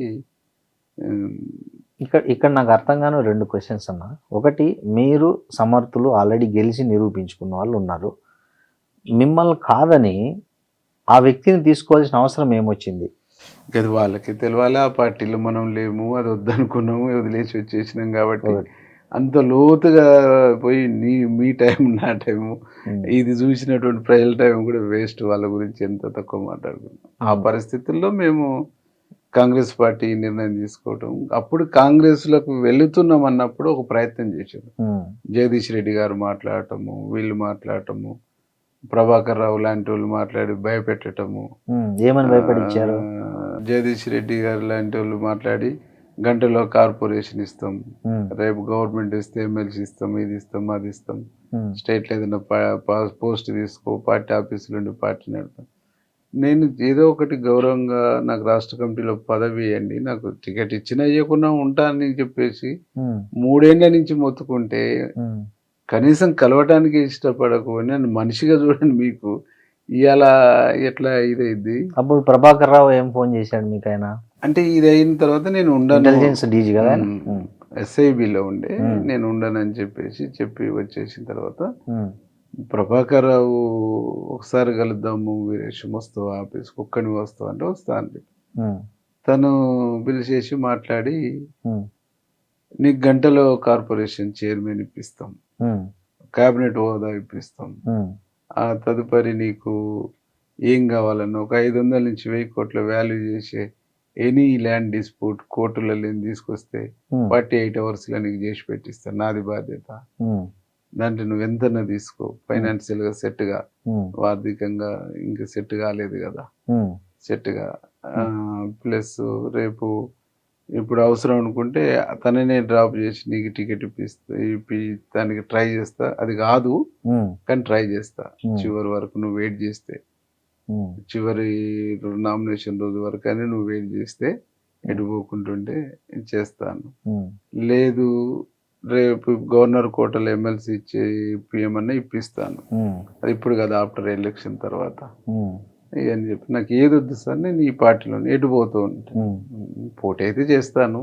ఇక్కడ నాకు అర్థం కాని 2 క్వశ్చన్స్ అన్న. ఒకటి, మీరు సమర్థులు, ఆల్రెడీ గెలిచి నిరూపించుకున్న వాళ్ళు ఉన్నారు. మిమ్మల్ని కాదని ఆ వ్యక్తిని తీసుకోవాల్సిన అవసరం ఏమొచ్చింది? అది వాళ్ళకి తెలియాలి. ఆ పార్టీలో మనం లేము, అది వద్దనుకున్నాము, వదిలేసి వచ్చేసినాం. కాబట్టి అంత లోతుగా పోయి మీ టైం నా టైము ఇది చూసినటువంటి ప్రజల టైం కూడా వేస్ట్. వాళ్ళ గురించి ఎంత తక్కువ మాట్లాడుకున్నాం. ఆ పరిస్థితుల్లో మేము కాంగ్రెస్ పార్టీ నిర్ణయం తీసుకోవటం, అప్పుడు కాంగ్రెస్లకు వెళుతున్నాం అన్నప్పుడు ఒక ప్రయత్నం చేశారు. జగదీష్ రెడ్డి గారు మాట్లాడటము, వీళ్ళు మాట్లాడటము, ప్రభాకర్ రావు లాంటి వాళ్ళు మాట్లాడి భయపెట్టటము. ఏమని భయపడించారు? జగదీష్ రెడ్డి గారు లాంటి వాళ్ళు మాట్లాడి గంటలో కార్పొరేషన్ ఇస్తాం, రేపు గవర్నమెంట్ ఇస్తే ఎమ్మెల్సీ ఇస్తాం, ఇది ఇస్తాం, అది ఇస్తాం, స్టేట్లో ఏదైనా పోస్ట్ తీసుకో, పార్టీ ఆఫీసులో ఉండి పార్టీ నడతాం. నేను ఏదో ఒకటి గౌరవంగా నాకు రాష్ట్ర కమిటీలో పదవి ఇవ్వండి, నాకు టికెట్ ఇచ్చినా ఇవ్వకుండా ఉంటానని చెప్పేసి 3 ఏళ్ల నుంచి మొత్తుకుంటే కనీసం కలవటానికి ఇష్టపడకపోయినా మనిషిగా చూడండి మీకు ఇవాళ ఎట్లా ఇదైంది. అప్పుడు ప్రభాకర్ రావు ఏం ఫోన్ చేశాడు మీకు? ఆయన అంటే ఇది అయిన తర్వాత నేను ఉండను, ఇంటెలిజెన్స్ డీజీ కదా, ఎస్ఐబిలో ఉండే, నేను ఉండనని చెప్పి వచ్చేసిన తర్వాత ప్రభాకర్ రావు ఒకసారి కలుద్దాము వీరేష్, వస్తావు ఆఫీస్కి, ఒక్కని వస్తావు అంటే వస్తా అని చెప్పి తను పిలిచేసి మాట్లాడి, నీకు గంటలో కార్పొరేషన్ చైర్మన్ ఇప్పిస్తాం, క్యాబినెట్ హోదా ఇప్పిస్తాం, ఆ తదుపరి నీకు ఏం కావాలన్నా ఒక 500 నుంచి 1000 కోట్ల వాల్యూ చేసే ఎనీ ల్యాండ్ డిస్ప్యూట్ కోర్టులలో తీసుకొస్తే 48 అవర్స్లో నీకు చేసి పెట్టిస్తాను, నాది బాధ్యత. దాంట్లో నువ్వు ఎంతన్నా తీసుకో, ఫైనాన్షియల్గా సెట్గా, ఆర్థికంగా ఇంకా సెట్ కాలేదు కదా, సెట్గా, ప్లస్ రేపు ఇప్పుడు అవసరం అనుకుంటే తననే డ్రాప్ చేసి నీకు టికెట్ దానికి ట్రై చేస్తా, అది కాదు కానీ ట్రై చేస్తా, చివరి వరకు నువ్వు వెయిట్ చేస్తే, చివరి నామినేషన్ రోజు వరకు అని నువ్వు వెయిట్ చేస్తే, ఎటు పోకుంటుంటే చేస్తాను. లేదు రేపు గవర్నర్ కోటలో ఎమ్మెల్సీ ఇచ్చే ఇప్పియమన్నా ఇప్పిస్తాను, అది ఇప్పుడు కదా ఆఫ్టర్ ఎలక్షన్ తర్వాత అని చెప్పి, నాకు ఏది వద్దు సార్, నేను ఈ పార్టీలో ఎటు పోతూ ఉంటాను, పోటీ అయితే చేస్తాను,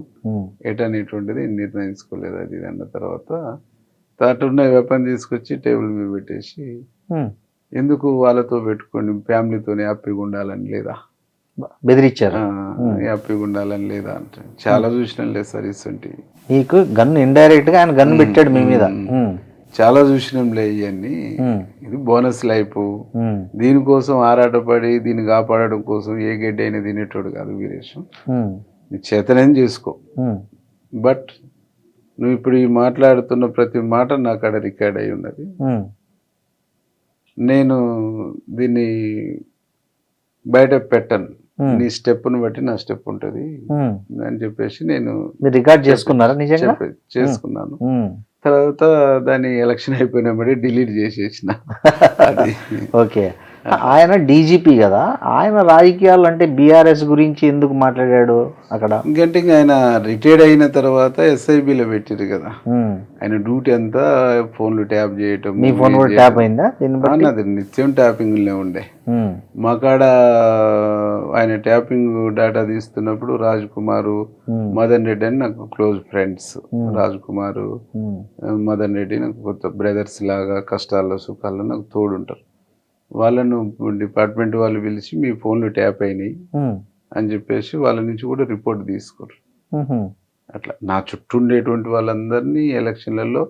ఎటనేటువంటిది నిర్ణయించుకోలేదు. అది అన్న తర్వాత తాటున్న వెపన్ తీసుకొచ్చి టేబుల్ మీద పెట్టేసి, ఎందుకు వాళ్ళతో పెట్టుకొని ఫ్యామిలీతోనే హ్యాపీగా ఉండాలని లేదా, బెదిరించారు, హ్యాపీగా ఉండాలని లేదా అంటే చాలా చూసినాం లేదు సార్. ఇసంటి నీకు గన్ ఇండైరెక్ట్ గా ఆయన గన్ పెట్టాడు మీ మీద, చాలా చూసినాంలే ఇవన్నీ. ఇది బోనస్ లైఫ్, దీనికోసం ఆరాటపడి దీన్ని కాపాడడం కోసం ఏ గడ్డి అయినా తినేటోడు కాదు వీరేశం. నీ చేతనేం చేసుకో, బట్ నువ్వు ఇప్పుడు ఈ మాట్లాడుతున్న ప్రతి మాట నా కాడ రికార్డ్ అయి ఉన్నది. నేను దీన్ని బయట పెట్టను, నీ స్టెప్ను బట్టి నా స్టెప్ ఉంటుంది అని చెప్పేసి నేను రికార్డ్ చేసుకున్నారా? నిజంగా చేసుకున్నాను. తర్వాత దాన్ని ఎలక్షన్ అయిపోయినా బట్టి డిలీట్ చేసేసిన. అది ఓకే. ఆయన డీజీపీ కదా, ఆయన రాజకీయాలు అంటే బీఆర్ఎస్ గురించి ఎందుకు మాట్లాడాడు అక్కడ? ఎందుకంటే ఆయన రిటైర్డ్ అయిన తర్వాత ఎస్ఐబిలో పెట్టారు కదా, ఆయన డ్యూటీ అంతా ఫోన్లు ట్యాప్ చేయటం. మీ ఫోన్ కూడా ట్యాప్ అయిందా? అది నిత్యం ట్యాపింగ్లో ఉండే. మా కాడ ఆయన ట్యాపింగ్ డేటా తీస్తున్నప్పుడు రాజ్ కుమార్, మదన్ రెడ్డి అని నాకు క్లోజ్ ఫ్రెండ్స్. రాజ్ కుమార్, మదన్ రెడ్డి నాకు కొత్త బ్రదర్స్ లాగా, కష్టాల్లో సుఖాల్లో నాకు తోడుంటారు. వాళ్ళను డిపార్ట్మెంట్ వాళ్ళు పిలిచి మీ ఫోన్లు ట్యాప్ అయినాయి అని చెప్పేసి వాళ్ళ నుంచి కూడా రిపోర్ట్ తీసుకోరు. అట్లా నా చుట్టూ ఉండేటువంటి వాళ్ళందరినీ ఎలక్షన్లలో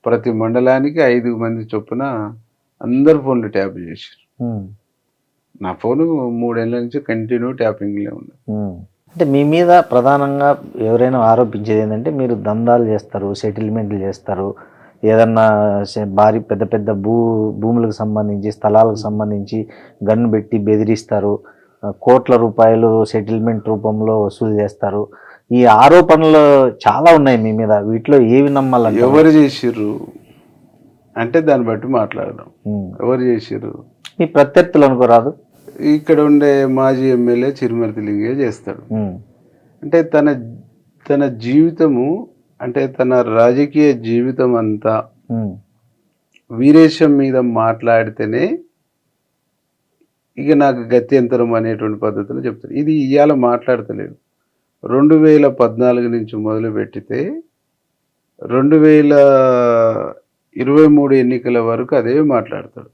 ప్రతి మండలానికి 5 మంది చొప్పున అందరు ఫోన్లు ట్యాప్ చేశారు. నా ఫోను 3 ఏళ్ళ నుంచి కంటిన్యూ ట్యాపింగ్లే ఉంది. అంటే మీ మీద ప్రధానంగా ఎవరైనా ఆరోపించేది ఏంటంటే మీరు దందాలు చేస్తారు, సెటిల్మెంట్లు చేస్తారు, ఏదన్నా భారీ పెద్ద పెద్ద భూములకు సంబంధించి స్థలాలకు సంబంధించి గన్ను పెట్టి బెదిరిస్తారు, కోట్ల రూపాయలు సెటిల్మెంట్ రూపంలో వసూలు చేస్తారు. ఈ ఆరోపణలు చాలా ఉన్నాయి మీ మీద. వీటిలో ఏవి నమ్మాలంటే ఎవరు చేసిర్రు అంటే దాన్ని బట్టి మాట్లాడదాం. ఎవరు చేసిర్రు? మీ ప్రత్యర్థులు అనుకోరాదు. ఇక్కడ ఉండే మాజీ ఎమ్మెల్యే చిరుమర్తి లింగయ్య చేస్తాడు. అంటే తన జీవితము, అంటే తన రాజకీయ జీవితం అంతా వీరేశం మీద మాట్లాడితేనే ఇక నాకు గత్యంతరం అనేటువంటి పద్ధతిలో చెప్తారు. ఇది ఇవాళ మాట్లాడతలేదు. 2014 నుంచి మొదలు పెట్టితే 2023 ఎన్నికల వరకు అదే మాట్లాడతాడు.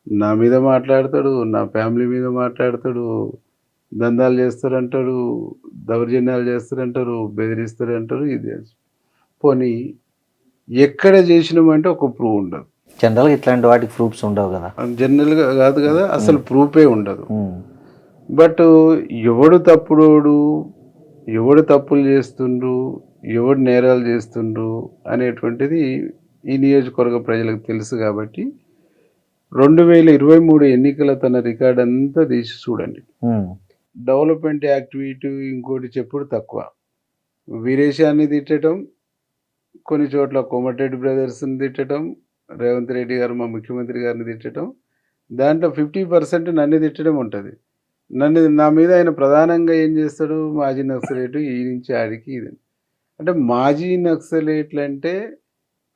నా మీద మాట్లాడతాడు, నా ఫ్యామిలీ మీద మాట్లాడతాడు, దందాలు చేస్తారంటాడు, దౌర్జన్యాలు చేస్తారంటారు, బెదిరిస్తారంటారు. ఇది పోనీ ఎక్కడ చేసినామంటే ఒక ప్రూఫ్ ఉండదు. జనరల్గా ఇట్లాంటి వాటికి ప్రూఫ్స్ ఉండవు కదా. జనరల్గా కాదు కదా, అసలు ప్రూఫే ఉండదు. బట్ ఎవడు తప్పుడోడు, ఎవడు తప్పులు చేస్తుండ్రు, ఎవడు నేరాలు చేస్తుండ్రు అనేటువంటిది ఈ నియోజకవర్గ ప్రజలకు తెలుసు. కాబట్టి 2023 ఎన్నికల తన రికార్డ్ అంతా తీసి చూడండి. డెవలప్మెంట్ యాక్టివిటీ ఇంకోటి చెప్పుడు తక్కువ. వీరేశాన్ని తిట్టడం, కొన్ని చోట్ల కోమటిరెడ్డి బ్రదర్స్ని తిట్టడం, రేవంత్ రెడ్డి గారు మా ముఖ్యమంత్రి గారిని తిట్టడం, దాంట్లో 50% నన్ను తిట్టడం ఉంటుంది. నా మీద ఆయన ప్రధానంగా ఏం చేస్తాడు, మాజీ నక్సలేటు ఈ నుంచి ఆడికి ఇది. అంటే మాజీ నక్సలేట్లు అంటే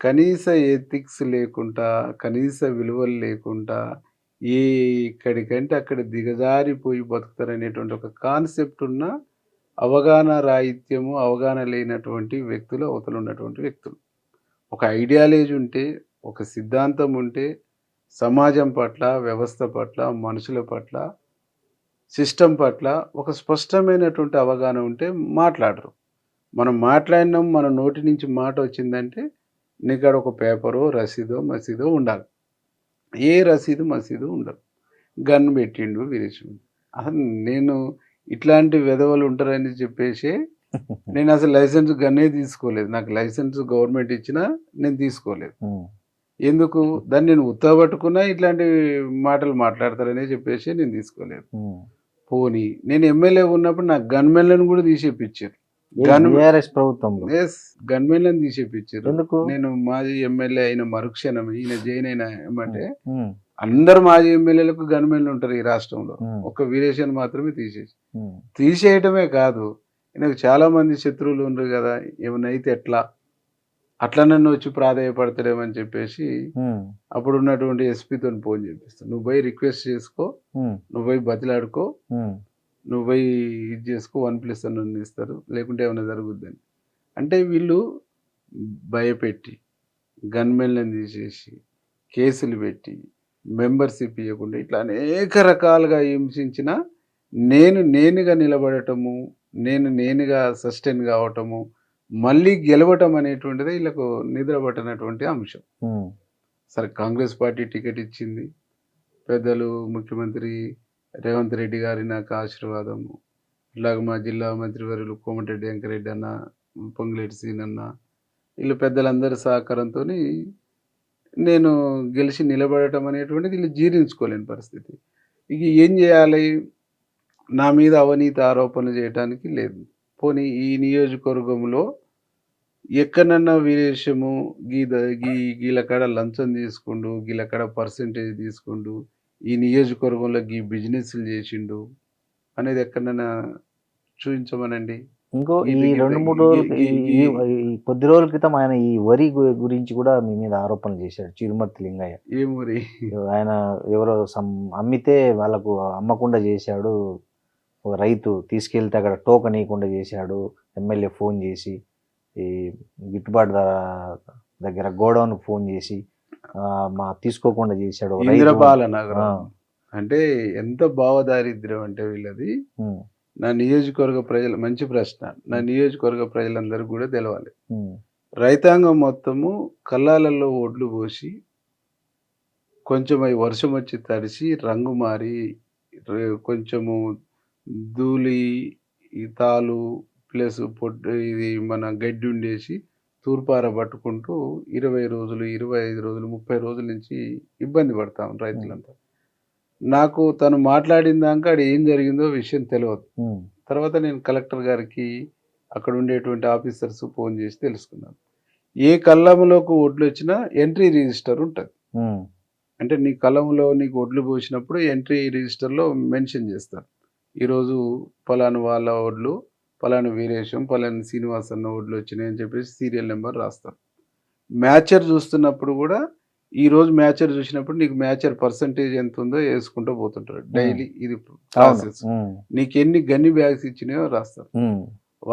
కనీస ఎథిక్స్ లేకుండా, కనీస విలువలు లేకుండా ఎక్కడికంటే అక్కడ దిగజారిపోయి బతుకుతారనేటువంటి ఒక కాన్సెప్ట్ ఉన్న, అవగాహన రాహిత్యము, అవగాహన లేనటువంటి వ్యక్తులు, అవతల ఉన్నటువంటి వ్యక్తులు. ఒక ఐడియాలజీ ఉంటే, ఒక సిద్ధాంతం ఉంటే, సమాజం పట్ల, వ్యవస్థ పట్ల, మనుషుల పట్ల, సిస్టమ్ పట్ల ఒక స్పష్టమైనటువంటి అవగాహన ఉంటే మాట్లాడరు. మనం మాట్లాడినాం, మన నోటి నుంచి మాట వచ్చిందంటే నీకాడ ఒక పేపరో రసీదో మసీదో ఉండాలి. ఏ రసీదు మసీదు ఉండదు. గన్ పెట్టిండు వీరేశం. అసలు నేను ఇట్లాంటి వెధవలు ఉంటారని చెప్పేసి నేను అసలు లైసెన్స్ గన్నే తీసుకోలేదు. నాకు లైసెన్స్ గవర్నమెంట్ ఇచ్చినా నేను తీసుకోలేదు. ఎందుకు? దాన్ని నేను ఉత్తపట్టుకున్నా ఇట్లాంటి మాటలు మాట్లాడతారనే చెప్పేసి నేను తీసుకోలేదు. పోనీ నేను ఎమ్మెల్యే ఉన్నప్పుడు నాకు గన్మెన్లను కూడా తీసేపించారు. ప్రభుత్వంలో గన్మెన్లను తీసేపించారు. నేను మాజీ ఎమ్మెల్యే అయిన మరుక్షణం ఈయన జైన్ అయిన ఏమంటే అందరు మాజీ ఎమ్మెల్యేలకు గన్మెన్లు ఉంటారు ఈ రాష్ట్రంలో. ఒక్క వీరేశాన్ని మాత్రమే తీసేయటమే కాదు, ఈయనకు చాలా మంది శత్రువులు ఉన్నారు కదా, ఏమన్నా అయితే అట్లా నన్ను వచ్చి ప్రాధాయపడతాడేమని చెప్పేసి అప్పుడు ఉన్నటువంటి ఎస్పీతో ఫోన్ చేపిస్తాను. నువ్వు పోయి రిక్వెస్ట్ చేసుకో, నువ్వు పోయి బతిలాడుకో, నువ్వు పోయి ఇది చేసుకో, 1+ నన్ను ఇస్తారు, లేకుంటే ఏమైనా జరుగుద్దని. అంటే వీళ్ళు భయపెట్టి గన్మెన్లను తీసేసి కేసులు పెట్టి మెంబర్షిప్ ఇవ్వకుండా ఇట్లా అనేక రకాలుగా హింసించిన నేనుగా నిలబడటము, నేనుగా సస్టైన్ కావటము, మళ్ళీ గెలవటం అనేటువంటిది వీళ్ళకు నిద్రపట్టనటువంటి అంశం. సరే, కాంగ్రెస్ పార్టీ టికెట్ ఇచ్చింది, పెద్దలు ముఖ్యమంత్రి రేవంత్ రెడ్డి గారి నాకు ఆశీర్వాదము, ఇట్లాగ మా జిల్లా మంత్రివర్యులు కోమటిరెడ్డి వెంకరెడ్డి అన్న, పొంగులేటి సీనన్న, వీళ్ళు పెద్దలందరి సహకారంతో నేను గెలిచి నిలబడటం అనేటువంటిది వీళ్ళు జీర్ణించుకోలేని పరిస్థితి. ఇక ఏం చేయాలి? నా మీద అవినీతి ఆరోపణలు చేయడానికి లేదు. పోనీ ఈ నియోజకవర్గంలో ఎక్కడన్నా వీరేశము గీలకాడ లంచం తీసుకుండు, గీలకాడ పర్సెంటేజ్ తీసుకుండు, ఈ నియోజకవర్గంలో ఈ బిజినెస్లు చేసిండు అనేది ఎక్కడన్నా చూపించమనండి. ఇంకో ఈ 2-3 రోజులు కొద్ది రోజుల క్రితం ఆయన ఈ వరి గురించి కూడా మీ మీద ఆరోపణలు చేశాడు చిరుమర్తి లింగయ్య. ఏం వరి? ఆయన ఎవరో అమ్మితే వాళ్ళకు అమ్మకుండా చేశాడు, రైతు తీసుకెళ్తే అక్కడ టోకన్ ఇవ్వకుండా చేశాడు, ఎమ్మెల్యే ఫోన్ చేసి ఈ గిట్టుబాటు ధర దగ్గర గోడౌన్ ఫోన్ చేసి తీసుకోకుండా చేశాడు. ఇంద్రపాలన అంటే ఎంత భావదారిద్ర్యం అంటే వీళ్ళది. నా నియోజకవర్గ ప్రజలు, మంచి ప్రశ్న, నా నియోజకవర్గ ప్రజలందరూ కూడా తెలవాలి. రైతాంగం మొత్తము కల్లాలలో ఒడ్లు పోసి కొంచెం అవి వర్షం వచ్చి తడిసి రంగు మారి కొంచెము ధూళి, ఈ తాలు ప్లస్ పొట్టు, ఇది మన గడ్డి ఉండేసి తూర్పార పట్టుకుంటూ 20 రోజులు 25 రోజులు 30 రోజుల నుంచి ఇబ్బంది పడతాం రైతులంతా. నాకు తను మాట్లాడిన దాకా అక్కడ ఏం జరిగిందో విషయం తెలియదు. తర్వాత నేను కలెక్టర్ గారికి అక్కడ ఉండేటువంటి ఆఫీసర్స్ ఫోన్ చేసి తెలుసుకున్నాను. ఏ కళ్ళంలోకి ఒడ్లు వచ్చినా ఎంట్రీ రిజిస్టర్ ఉంటుంది. అంటే నీ కలంలో నీకు ఒడ్లు పోసినప్పుడు ఎంట్రీ రిజిస్టర్లో మెన్షన్ చేస్తారు. ఈరోజు పలాను వాళ్ళ ఒడ్లు, పలాను వీరేశం, పలాను శ్రీనివాస్ అన్న ఒడ్లు వచ్చినాయి అని చెప్పేసి సీరియల్ నెంబర్ రాస్తారు. మ్యాచర్ చూస్తున్నప్పుడు కూడా ఈరోజు మ్యాచర్ చూసినప్పుడు నీకు మ్యాచర్ పర్సంటేజ్ ఎంత ఉందో వేసుకుంటూ పోతుంటారు. డైలీ ఇది ప్రాసెస్. నీకు ఎన్ని గన్ని బ్యాగ్స్ ఇచ్చినాయో రాస్తారు.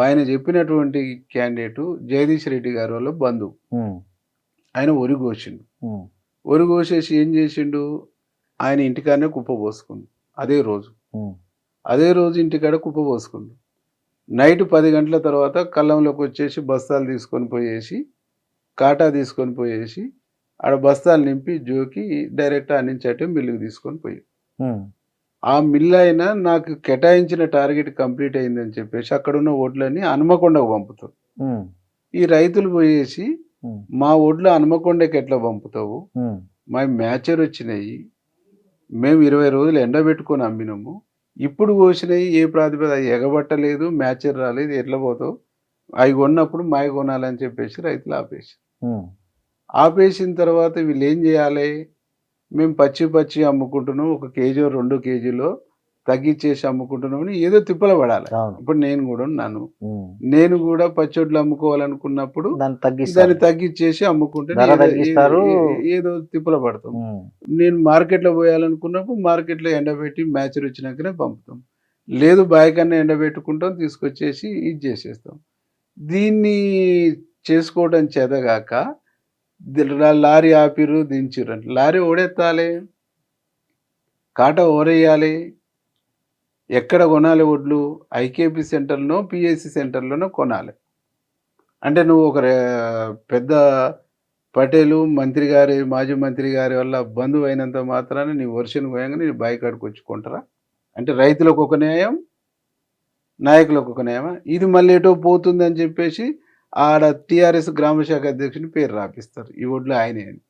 ఆయన చెప్పినటువంటి క్యాండిడేట్ జగదీష్ రెడ్డి గారి వల్ల బంధువు. ఆయన ఒరి కోసిండు. ఒరి కోసేసి ఏం చేసిండు, ఆయన ఇంటికాడనే కుప్ప పోసుకుండు. అదే రోజు ఇంటికాడ కుప్ప పోసుకుండు. నైట్ 10 గంటల తర్వాత కళ్ళంలోకి వచ్చేసి బస్తాలు తీసుకొని పోయేసి, కాటా తీసుకొని పోయేసి ఆడ బస్తాలు నింపి జోకి డైరెక్ట్ ఆనించటే మిల్లుకి తీసుకొని పోయి, ఆ మిల్లు అయినా నాకు కేటాయించిన టార్గెట్ కంప్లీట్ అయిందని చెప్పేసి అక్కడున్న ఓట్లని హనుమకొండకు పంపుతారు. ఈ రైతులు పోయేసి మా ఓట్లు హనుమకొండకి ఎట్లా పంపుతావు, మా మ్యాచర్ వచ్చినాయి, మేము 20 రోజులు ఎండబెట్టుకొని అమ్మినాము, ఇప్పుడు కోసినాయి ఏ ప్రాతిపద ఎగబట్టలేదు, మ్యాచర్ రాలేదు, ఎట్లా పోతావు, అవి కొన్నప్పుడు మాయ కొనాలని చెప్పేసి రైతులు ఆపేసిన తర్వాత వీళ్ళు ఏం చేయాలి, మేము పచ్చి అమ్ముకుంటున్నాం, 1 కేజీ 2 కేజీలో తగ్గించేసి అమ్ముకుంటున్నాం అని ఏదో తిప్పల పడాలి. ఇప్పుడు నేను కూడా ఉన్నాను, నేను కూడా పచ్చొడ్లు అమ్ముకోవాలనుకున్నప్పుడు దాన్ని తగ్గించేసి అమ్ముకుంటే ఏదో తిప్పల పడతాం. నేను మార్కెట్లో పోయాలనుకున్నప్పుడు మార్కెట్లో ఎండబెట్టి మ్యాచర్ వచ్చినాకనే పంపుతాం, లేదు బాయికన్నా ఎండబెట్టుకుంటాం తీసుకొచ్చేసి ఇది చేసేస్తాం. దీన్ని చేసుకోవడం చేతగాక లారీ ఆపిరు దించిరు అంటే లారీ ఓడెత్తాలి, కాట ఓరేయాలి, ఎక్కడ కొనాలి ఒడ్లు, ఐకేపీ సెంటర్లో పిఎస్సి సెంటర్లోనో కొనాలి. అంటే నువ్వు ఒక పెద్ద పటేలు మంత్రి గారి మాజీ మంత్రి గారి వల్ల బంధువు అయినంత మాత్రాన నీ వర్షన్ పోయంగానే నీ బాయి కాడికి వచ్చి కొంటారా? అంటే రైతులకు ఒక న్యాయం, నాయకులకు ఒక న్యాయం. ఇది మళ్ళీ ఎటో పోతుంది అని చెప్పేసి ఆడ టిఆర్ఎస్ గ్రామశాఖ అధ్యక్షుని పేరు రాపిస్తారు. ఈ ఒడ్లు ఆయనే అని.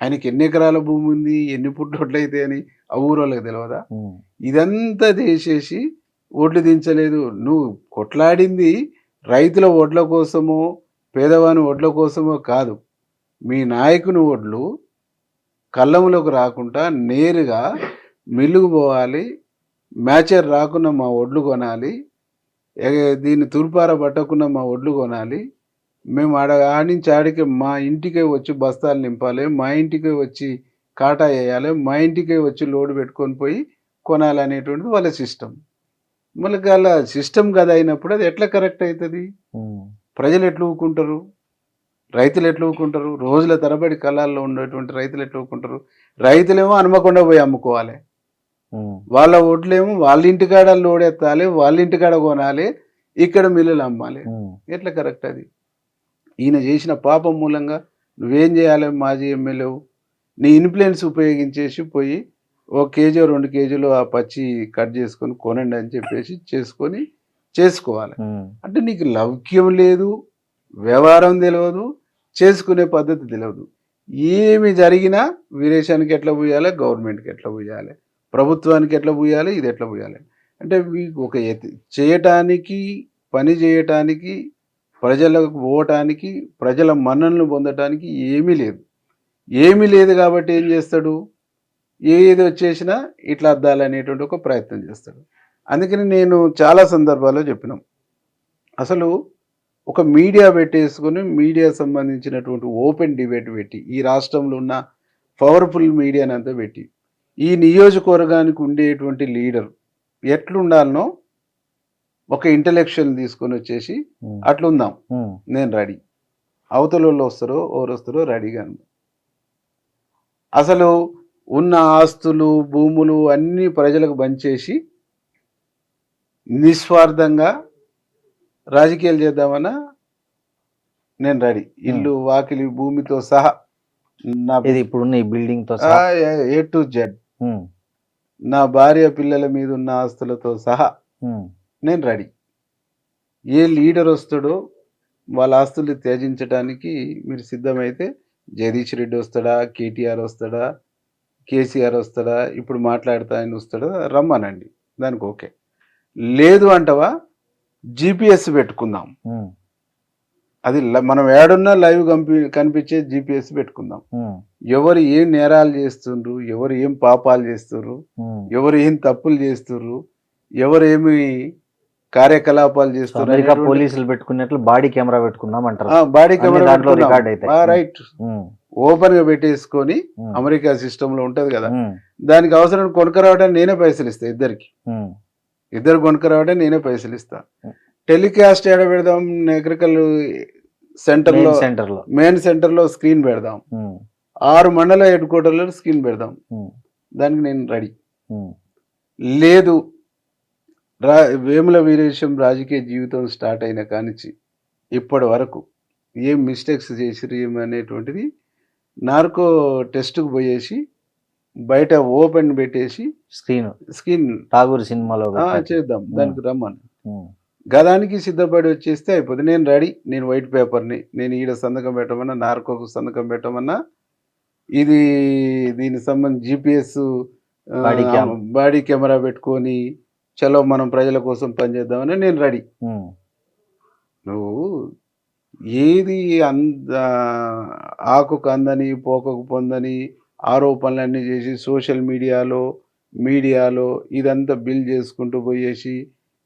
ఆయనకి ఎన్ని ఎకరాల భూమి ఉంది, ఎన్ని పుట్టొడ్లు అయితే అని ఆ ఊరోళ్ళకి తెలియదా? ఇదంతా చేసేసి ఓట్లు దించలేదు. నువ్వు కొట్లాడింది రైతుల ఓట్ల కోసమో పేదవాని ఓట్ల కోసమో కాదు. మీ నాయకుని ఓట్లు కళ్ళంలోకి రాకుండా నేరుగా మిల్లుకు పోవాలి, మ్యాచర్ రాకుండా మా ఒడ్లు కొనాలి, దీన్ని తూర్పార పట్టకుండా మా ఒడ్లు కొనాలి, మేము ఆడించి ఆడికి మా ఇంటికే వచ్చి బస్తాలు నింపాలి, మా ఇంటికే వచ్చి కాటా వేయాలి, మా ఇంటికే వచ్చి లోడ్ పెట్టుకొని పోయి కొనాలి అనేటువంటిది వాళ్ళ సిస్టమ్. మళ్ళీ వాళ్ళ సిస్టమ్ కదా అయినప్పుడు అది ఎట్లా కరెక్ట్ అవుతుంది? ప్రజలు ఎట్లా ఊకుంటారు, రైతులు ఎట్లా ఊకుంటారు, రోజుల తరబడి కళాల్లో ఉండేటువంటి రైతులు ఎట్లా ఊకుంటారు? రైతులేమో హనుమకొండ పోయి అమ్ముకోవాలి, వాళ్ళ ఓట్లేమో వాళ్ళ ఇంటికాడ లోడ్ ఎత్తాలి, వాళ్ళ ఇంటికాడ కొనాలి, ఇక్కడ మిల్లులు అమ్మాలి. ఎట్లా కరెక్ట్ అది? ఈయన చేసిన పాపం మూలంగా నువ్వేం చేయాలి, మాజీ ఎమ్మెల్యే నీ ఇన్ఫ్లుయెన్స్ ఉపయోగించేసి పోయి 1 కేజీ 2 కేజీలు ఆ పచ్చి కట్ చేసుకొని కొనండి అని చెప్పేసి చేసుకోవాలి. అంటే నీకు లౌక్యం లేదు, వ్యవహారం తెలియదు, చేసుకునే పద్ధతి తెలియదు. ఏమి జరిగినా వీరేశానికి ఎట్లా పోయాలి, గవర్నమెంట్కి ఎట్లా పోయాలి, ప్రభుత్వానికి ఎట్లా పోయాలి, ఇది ఎట్లా పోయాలి అంటే ఒక చేయటానికి, పని చేయటానికి, ప్రజలకు పోవటానికి, ప్రజల మన్ననలు పొందటానికి ఏమీ లేదు కాబట్టి ఏం చేస్తాడు, ఏది వచ్చేసినా ఇట్లా అద్దాలనేటువంటి ఒక ప్రయత్నం చేస్తాడు. అందుకని నేను చాలా సందర్భాల్లో చెప్పినాం, అసలు ఒక మీడియా పెట్టేసుకొని మీడియా సంబంధించినటువంటి ఓపెన్ డిబేట్ పెట్టి, ఈ రాష్ట్రంలో ఉన్న పవర్ఫుల్ మీడియాని అంతా పెట్టి, ఈ నియోజకవర్గానికి ఉండేటువంటి లీడర్ ఎట్లుండాలనో ఒక ఇంటలెక్చువల్ తీసుకొని వచ్చేసి అట్లుందాం, నేను రెడీ, అవతల వాళ్ళు వస్తారో ఎవరు వస్తారో రెడీగా. అసలు ఉన్న ఆస్తులు భూములు అన్నీ ప్రజలకు పంచేసి నిస్వార్థంగా రాజకీయాలు చేద్దామన్నా నేను రెడీ. ఇల్లు వాకిలి భూమితో సహా, ఇప్పుడున్న ఈ బిల్డింగ్ తో A to Z, నా భార్య పిల్లల మీద ఉన్న ఆస్తులతో సహా నేను రెడీ. ఏ లీడర్ వస్తాడో వాళ్ళ ఆస్తులు త్యజించడానికి మీరు సిద్ధమైతే జగదీష్ రెడ్డి వస్తాడా, కేటీఆర్ వస్తాడా, కేసీఆర్ వస్తాడా, ఇప్పుడు మాట్లాడతా ఆయన వస్తాడా, రమ్మనండి, దానికి ఓకే. లేదు అంటవా జీపీఎస్ పెట్టుకుందాం, అది మనం ఏడున్నా లైవ్ కనిపించే జీపీఎస్ పెట్టుకుందాం. ఎవరు ఏం నేరాలు చేస్తుండ్రు, ఎవరు ఏం పాపాలు చేస్తుర్రు, ఎవరు ఏం తప్పులు చేస్తుర్రు, ఎవరు ఏమి కార్యకలాపాలు చేస్తున్నారు, అమెరికా పోలీసులు పెట్టుకున్నట్లు బాడీ కెమెరా పెట్టుకుందాం అంటారు. బాడీ దాంట్లో రికార్డ్ కెమెరా అయితే రైట్ ఓపెన్ గా పెట్టేసుకొని అమెరికా సిస్టమ్ లో ఉంటది కదా, దానికి అవసరం కొనుక్క రావడానికి నేనే పైసలు ఇస్తా, ఇద్దరు కొనుక్క రావడానికి నేనే పైసలు ఇస్తా. టెలికాస్ట్ ఏడ పెడదాం, ఎకరికల్ సెంటర్ లో మెయిన్ సెంటర్ లో స్క్రీన్ పెడదాం, 6 మండల హెడ్ క్వార్టర్లో స్క్రీన్ పెడదాం, దానికి నేను రెడీ. లేదు వేముల వీరేశం రాజకీయ జీవితం స్టార్ట్ అయిన కానించి ఇప్పటి వరకు ఏం మిస్టేక్స్ చేసిరు ఏమనేటువంటిది నార్కో టెస్ట్కు పోయేసి బయట ఓపెన్ పెట్టేసి స్క్రీన్ ఠాగూర్ సినిమాలో చేద్దాం, దానికి రమ్మని గదానికి సిద్ధపడి వచ్చేస్తే అయిపోతుంది. నేను రెడీ, నేను వైట్ పేపర్ని, నేను ఈడ సంతకం పెట్టమన్నా, నార్కోకు సంతకం పెట్టమన్నా, ఇది దీనికి సంబంధించి జీపీఎస్ బాడీ కెమెరా పెట్టుకొని చలో మనం ప్రజల కోసం పనిచేద్దామని నేను రెడీ. నువ్వు ఏది ఆకుకు అందని పోకకు పొందని ఆరోపణలన్నీ చేసి సోషల్ మీడియాలో ఇదంతా బిల్ చేసుకుంటూ పోయేసి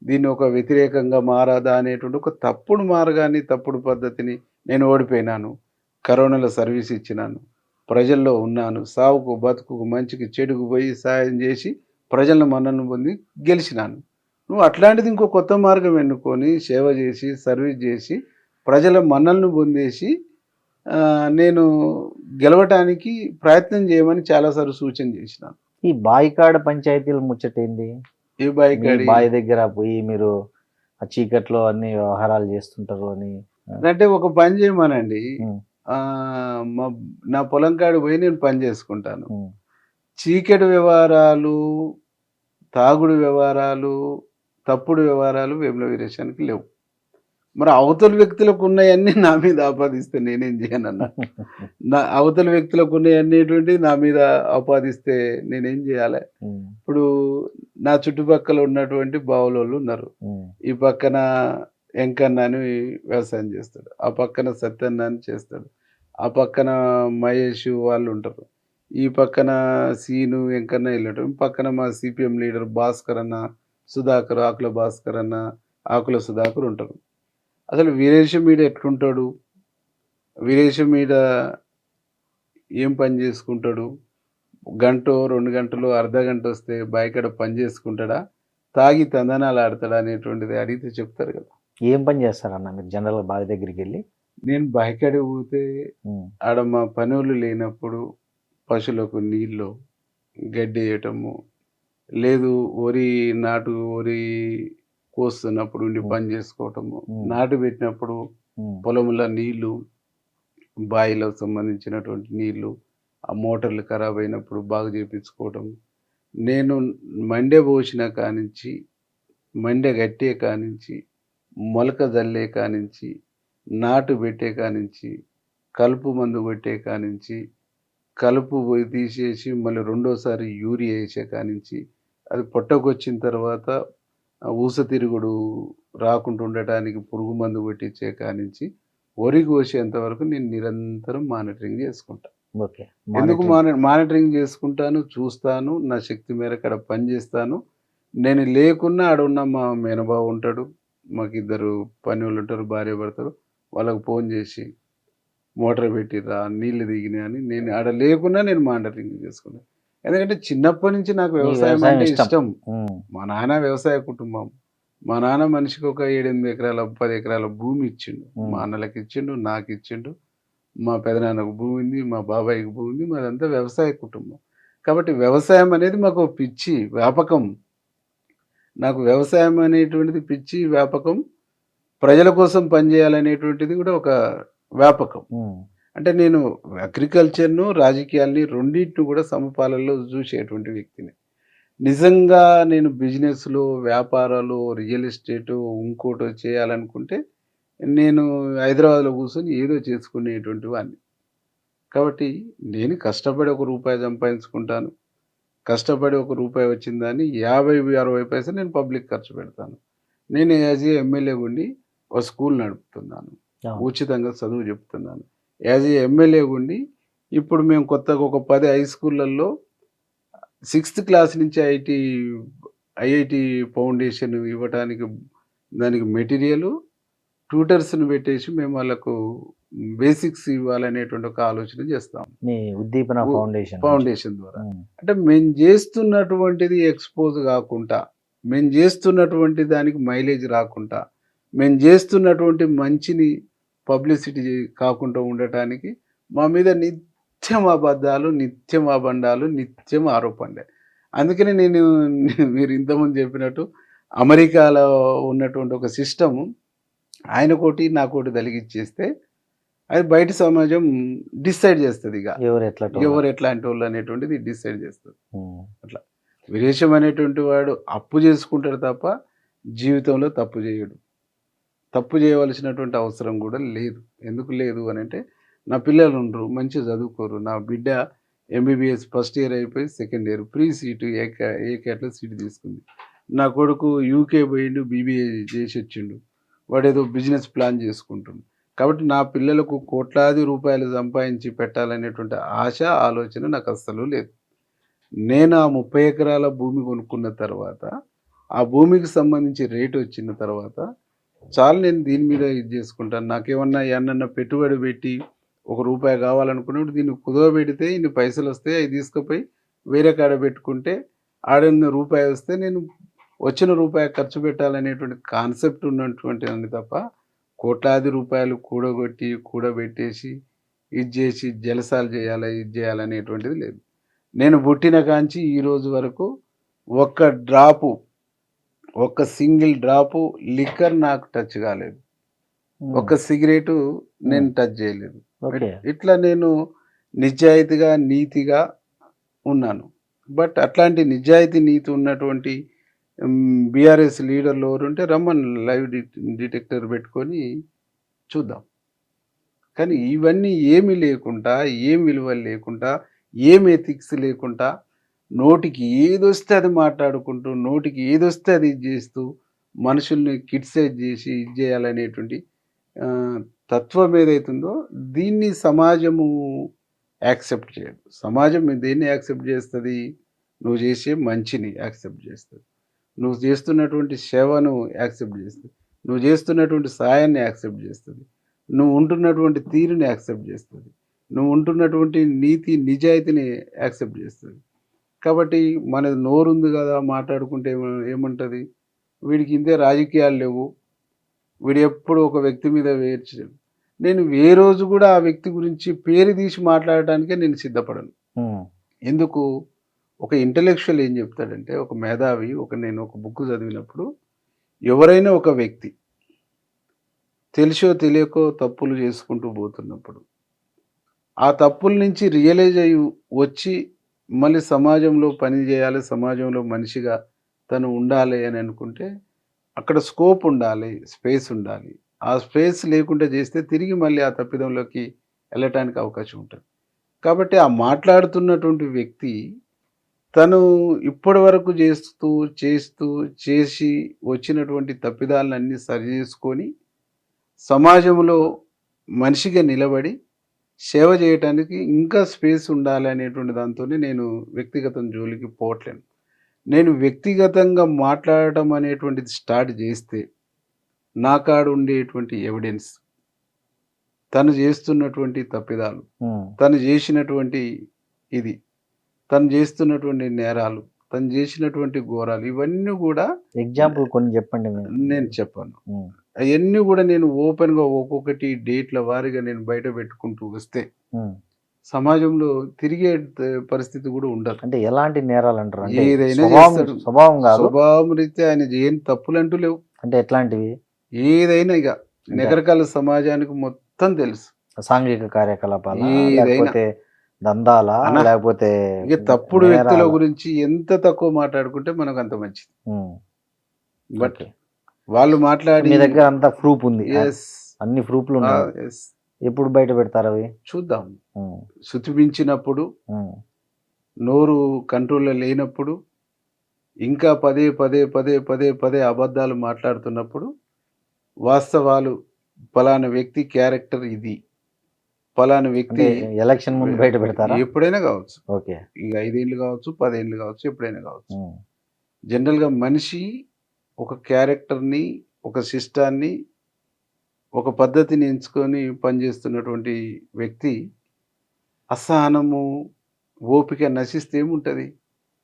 దీన్ని ఒక వ్యతిరేకంగా మారాదా అనేటువంటి ఒక తప్పుడు మార్గాన్ని, తప్పుడు పద్ధతిని, నేను ఓడిపోయినాను, కరోనాలో సర్వీస్ ఇచ్చినాను, ప్రజల్లో ఉన్నాను, సావుకు బతుకుకు మంచికి చెడుకు పోయి సాయం చేసి ప్రజలను మన్ననలు పొంది గెలిచినాను. నువ్వు అట్లాంటిది ఇంకో కొత్త మార్గం ఎన్నుకొని సేవ చేసి సర్వీస్ చేసి ప్రజల మన్నలను పొందేసి నేను గెలవటానికి ప్రయత్నం చేయమని చాలాసార్లు సూచన చేసినాను. ఈ బాయికాడ పంచాయతీల ముచ్చటేంది? ఏ బాయికాడి బావి దగ్గర పోయి మీరు ఆ చీకట్లో అన్ని వ్యవహారాలు చేస్తుంటారు అని అంటే ఒక పని చేయమనండి, నా పొలం కాడి పోయి నేను పని చేసుకుంటాను. చీకటి వ్యవహారాలు, తాగుడు వ్యవహారాలు, తప్పుడు వ్యవహారాలు వేముల వీరేశానికి లేవు. మరి అవతల వ్యక్తులకు ఉన్నాయన్నీ నా మీద ఆపాదిస్తే నేనేం చేయనన్నా, నా అవతల వ్యక్తులకు ఉన్నాయనేటువంటి నా మీద ఆపాదిస్తే నేనేం చేయాలి? ఇప్పుడు నా చుట్టుపక్కల ఉన్నటువంటి బావులోళ్ళు ఉన్నారు, ఈ పక్కన వెంకన్న అని వ్యవసాయం చేస్తాడు, ఆ పక్కన సత్యన్న అని చేస్తాడు, ఆ పక్కన మహేష్ వాళ్ళు ఉంటారు, ఈ పక్కన సీను వెంకన్న వెళ్ళటం, పక్కన మా సిపిఎం లీడర్ భాస్కర్ అన్న, సుధాకర్, ఆకుల భాస్కర్ అన్న, ఆకుల సుధాకర్ ఉంటారు. అసలు వీరేశం మీద ఎట్లుంటాడు, వీరేశం మీద ఏం పని చేసుకుంటాడు, గంట 2 గంటలు అర్ధ గంట వస్తే బాయికాడ పని చేసుకుంటాడా, తాగి తందనాలు ఆడతాడా అనేటువంటిది అడిగితే చెప్తారు కదా. ఏం పని చేస్తారన్న మీరు జనరల్గా బావి దగ్గరికి వెళ్ళి? నేను బాయికాడ పోతే ఆడ మా పనులు లేనప్పుడు పశువులకు నీళ్ళు గడ్డి వేయటము, లేదు వరి కోస్తున్నప్పుడు ఉండి పని చేసుకోవటము, నాటు పెట్టినప్పుడు పొలంలో నీళ్లు, బావిలో సంబంధించినటువంటి నీళ్లు, ఆ మోటార్లు ఖరాబ్ అయినప్పుడు బాగు చేయించుకోవటం, నేను మండే పోసిన కానించి, మండే కట్టే కానించి, మొలక జల్లే కానించి, నాటు పెట్టే కానించి, కలుపు మందు పెట్టే కానించి, కలుపు పోయి తీసేసి మళ్ళీ రెండోసారి యూరియా వేసే కానించి, అది పొట్టకొచ్చిన తర్వాత ఊస తిరుగుడు రాకుండా ఉండటానికి పురుగు మందు పెట్టించే కానించి వరి కోసేంత వరకు నేను నిరంతరం మానిటరింగ్ చేసుకుంటాను. ఓకే, ఎందుకు మానిటరింగ్ చేసుకుంటాను, చూస్తాను, నా శక్తి మేరకు అక్కడ పని చేస్తాను. నేను లేకున్నా ఆడ ఉన్న మా మేనబాబు ఉంటాడు, మాకు 2 పని వాళ్ళు ఉంటారు, భార్య భర్తలు, వాళ్ళకు ఫోన్ చేసి మోటార్ పెట్టిరా నీళ్ళు దిగినాయి అని, నేను ఆడ లేకున్నా నేను మానిటరింగ్ చేసుకున్నాను. ఎందుకంటే చిన్నప్పటి నుంచి నాకు వ్యవసాయం అంటే ఇష్టం. మా నాన్న వ్యవసాయ కుటుంబం, మా నాన్న మనిషికి ఒక 7-8 ఎకరాల 10 ఎకరాల భూమి ఇచ్చిండు, మా అన్నలకు ఇచ్చిండు, నాకు ఇచ్చిండు, మా పెదనాన్నకు భూమి ఉంది, మా బాబాయికి భూమి ఉంది, మాదంతా వ్యవసాయ కుటుంబం. కాబట్టి వ్యవసాయం అనేది మాకు పిచ్చి వ్యాపకం, నాకు వ్యవసాయం అనేటువంటిది పిచ్చి వ్యాపకం, ప్రజల కోసం పనిచేయాలనేటువంటిది కూడా ఒక వ్యాపకం. అంటే నేను అగ్రికల్చర్ను రాజకీయాల్ని రెండింటిని కూడా సమపాలలో చూసేటువంటి వ్యక్తిని. నిజంగా నేను బిజినెస్లో, వ్యాపారాలు, రియల్ ఎస్టేటు ఇంకోటో చేయాలనుకుంటే నేను హైదరాబాద్లో కూర్చొని ఏదో చేసుకునేటువంటి వాడిని. కాబట్టి నేను కష్టపడి ఒక రూపాయి సంపాదించుకుంటాను. కష్టపడి ఒక రూపాయి వచ్చిందని 50-60 పైసలు నేను పబ్లిక్ ఖర్చు పెడతాను. నేను యాజ్ ఏ ఎమ్మెల్యే ఉండి ఒక స్కూల్ నడుపుతున్నాను. ఉచితంగా చదువు చెప్తున్నాను. యాజ్ ఏ ఎమ్మెల్యే ఉండి ఇప్పుడు మేము కొత్తగా ఒక 10 హై స్కూళ్ళల్లో 6th క్లాస్ నుంచి ఐఐటి ఫౌండేషన్ ఇవ్వటానికి దానికి మెటీరియల్ ట్యూటర్స్ని పెట్టేసి మేము వాళ్ళకు బేసిక్స్ ఇవ్వాలనేటువంటి ఒక ఆలోచన చేస్తాం మీ ఉద్దీపన ఫౌండేషన్ ద్వారా. అంటే మేము చేస్తున్నటువంటిది ఎక్స్పోజ్ కాకుండా, మేము చేస్తున్నటువంటి దానికి మైలేజ్ రాకుండా, మేము చేస్తున్నటువంటి మంచిని పబ్లిసిటీ కాకుండా ఉండటానికి మా మీద నిత్యం అబద్ధాలు, నిత్యం అబండాలు, నిత్యం ఆరోపణలే. అందుకనే మీరు ఇంతకుముందు చెప్పినట్టు అమెరికాలో ఉన్నటువంటి ఒక సిస్టమ్ ఆయనకోటి నాకోటి తలిగిచ్చేస్తే అది బయట సమాజం డిసైడ్ చేస్తుంది. ఇక ఎవరు ఎట్లాంటి వాళ్ళు అనేటువంటిది డిసైడ్ చేస్తుంది. అట్లా విదేశం అనేటువంటి వాడు అప్పు చేసుకుంటాడు తప్ప జీవితంలో తప్పు చేయడు. తప్పు చేయవలసినటువంటి అవసరం కూడా లేదు. ఎందుకు లేదు అని అంటే, నా పిల్లలు ఉండరు, మంచిగా చదువుకోరు. నా బిడ్డ ఎంబీబీఎస్ ఫస్ట్ ఇయర్ అయిపోయి సెకండ్ ఇయర్ ఫ్రీ సీటు ఏ కేటలో సీటు తీసుకుంది. నా కొడుకు యూకే పోయిండు, బీబీఏ చేసి వచ్చిండు, వాడు ఏదో బిజినెస్ ప్లాన్ చేసుకుంటుండు. కాబట్టి నా పిల్లలకు కోట్లాది రూపాయలు సంపాదించి పెట్టాలనేటువంటి ఆశ, ఆలోచన నాకు అస్సలు లేదు. నేను ఆ 30 ఎకరాల భూమి కొనుక్కున్న తర్వాత, ఆ భూమికి సంబంధించి రేటు వచ్చిన తర్వాత చాలా నేను దీని మీద ఇది చేసుకుంటాను. నాకేమన్నా ఏమన్నా పెట్టుబడి పెట్టి ₹1 కావాలనుకున్నప్పుడు దీన్ని కుదవబెడితే ఇన్ని పైసలు వస్తాయి, అవి తీసుకుపోయి వేరే కాడ పెట్టుకుంటే ఆడన్న రూపాయి వస్తే నేను వచ్చిన రూపాయి ఖర్చు పెట్టాలనేటువంటి కాన్సెప్ట్ ఉన్నటువంటి అంది తప్ప కోట్లాది రూపాయలు కూడబెట్టేసి ఇది చేసి జలసాలు చేయాలి, ఇది చేయాలనేటువంటిది లేదు. నేను పుట్టిన కాంచి ఈ రోజు వరకు ఒక్క సింగిల్ డ్రాపు లిక్కర్ నాకు టచ్ కాలేదు. ఒక్క సిగరెటు నేను టచ్ చేయలేదు. ఇట్లా నేను నిజాయితీగా, నీతిగా ఉన్నాను. బట్ అట్లాంటి నిజాయితీ, నీతి ఉన్నటువంటి బీఆర్ఎస్ లీడర్లు ఎవరు ఉంటే రమ్మని లైవ్ డిటెక్టర్ పెట్టుకొని చూద్దాం. కానీ ఇవన్నీ ఏమీ లేకుండా, ఏం విలువలు లేకుండా, ఏం ఎథిక్స్ లేకుండా, నోటికి ఏదొస్తే అది మాట్లాడుకుంటూ, నోటికి ఏదొస్తే అది ఇది చేస్తూ, మనుషుల్ని క్రిటిసైజ్ చేసి ఇది చేయాలనేటువంటి తత్వం ఏదైతుందో దీన్ని సమాజము యాక్సెప్ట్ చేయదు. సమాజం దేన్ని యాక్సెప్ట్ చేస్తుంది? నువ్వు చేసే మంచిని యాక్సెప్ట్ చేస్తుంది, నువ్వు చేస్తున్నటువంటి సేవను యాక్సెప్ట్ చేస్తుంది, నువ్వు చేస్తున్నటువంటి సాయాన్ని యాక్సెప్ట్ చేస్తుంది, నువ్వు ఉంటున్నటువంటి తీరుని యాక్సెప్ట్ చేస్తుంది, నువ్వు ఉంటున్నటువంటి నీతి నిజాయితీని యాక్సెప్ట్ చేస్తుంది. కాబట్టి మనది నోరుంది కదా, మాట్లాడుకుంటే ఏముంటుంది? వీడికి ఇంతే రాజకీయాలు లేవు, వీడు ఎప్పుడు ఒక వ్యక్తి మీద వేర్చు. నేను ఏ రోజు కూడా ఆ వ్యక్తి గురించి పేరు తీసి మాట్లాడటానికే నేను సిద్ధపడను. ఎందుకు? ఒక ఇంటలెక్చువల్ ఏం చెప్తాడంటే, ఒక మేధావి, నేను ఒక బుక్ చదివినప్పుడు, ఎవరైనా ఒక వ్యక్తి తెలిసో తెలియకో తప్పులు చేసుకుంటూ పోతున్నప్పుడు ఆ తప్పుల నుంచి రియలైజ్ అయ్యి వచ్చి మళ్ళీ సమాజంలో పని చేయాలి, సమాజంలో మనిషిగా తను ఉండాలి అని అనుకుంటే అక్కడ స్కోప్ ఉండాలి, స్పేస్ ఉండాలి. ఆ స్పేస్ లేకుండా చేస్తే తిరిగి మళ్ళీ ఆ తప్పిదంలోకి వెళ్ళటానికి అవకాశం ఉంటుంది. కాబట్టి ఆ మాట్లాడుతున్నటువంటి వ్యక్తి తను ఇప్పటి వరకు చేసి వచ్చినటువంటి తప్పిదాలన్నీ సరి చేసుకొని సమాజంలో మనిషిగా నిలబడి సేవ చేయటానికి ఇంకా స్పేస్ ఉండాలి అనేటువంటి దాంతోనే నేను వ్యక్తిగతం జోలికి పోవట్లేను. నేను వ్యక్తిగతంగా మాట్లాడటం అనేటువంటిది స్టార్ట్ చేస్తే నా కాడ ఉండేటువంటి ఎవిడెన్స్, తను చేస్తున్నటువంటి తప్పిదాలు, తను చేసినటువంటి ఇది, తను చేస్తున్నటువంటి నేరాలు, తను చేసినటువంటి ఘోరాలు, ఇవన్నీ కూడా ఎగ్జాంపుల్ కొన్ని చెప్పండి. నేను చెప్పాను. అవన్నీ కూడా నేను ఓపెన్గా ఒక్కొక్కటి డేట్ల వారీగా నేను బయట పెట్టుకుంటూ వస్తే సమాజంలో తిరిగే పరిస్థితి కూడా ఉండదు. అంటే ఎలాంటి నేరాలు అంటారు? ఏదైనా స్వభావం రీత్యా ఆయన ఏం తప్పులు అంటూ లేవు. అంటే ఎట్లాంటివి? ఏదైనా ఇక నగరకాల సమాజానికి మొత్తం తెలుసు. సాంఘిక కార్యకలాపాలు, లేకపోతే దందాల, లేకపోతే ఇక తప్పుడు వ్యక్తుల గురించి ఎంత తక్కువ మాట్లాడుకుంటే మనకు అంత మంచిది. బట్ వాళ్ళు మాట్లాడి మీ దగ్గర అంతా ప్రూఫ్ ఉంది. అన్ని ప్రూఫ్లు ఉన్నాయి. yes. ఎప్పుడు బయట పెడతారు అవి? చూద్దాం. ఉమ్, శుతిమించినప్పుడు, ఉమ్, నోరు కంట్రోల్లో లేనప్పుడు, ఇంకా పదే పదే పదే పదే పదే అబద్ధాలు మాట్లాడుతున్నప్పుడు, వాస్తవాలు పలానా వ్యక్తి క్యారెక్టర్ ఇది, పలానా వ్యక్తి అంటే ఎలక్షన్ ముందు బయట పెడతారా? ఎప్పుడైనా కావచ్చు. ఓకే. ఇక 5 ఏళ్ళు కావచ్చు, 10 ఏళ్ళు కావచ్చు, ఎప్పుడైనా కావచ్చు. ఉమ్, జనరల్గా మనిషి ఒక క్యారెక్టర్ని, ఒక శిష్టాన్ని, ఒక పద్ధతిని ఎంచుకొని పనిచేస్తున్నటువంటి వ్యక్తి అసహనము, ఓపిక నశిస్తే ఏముంటుంది?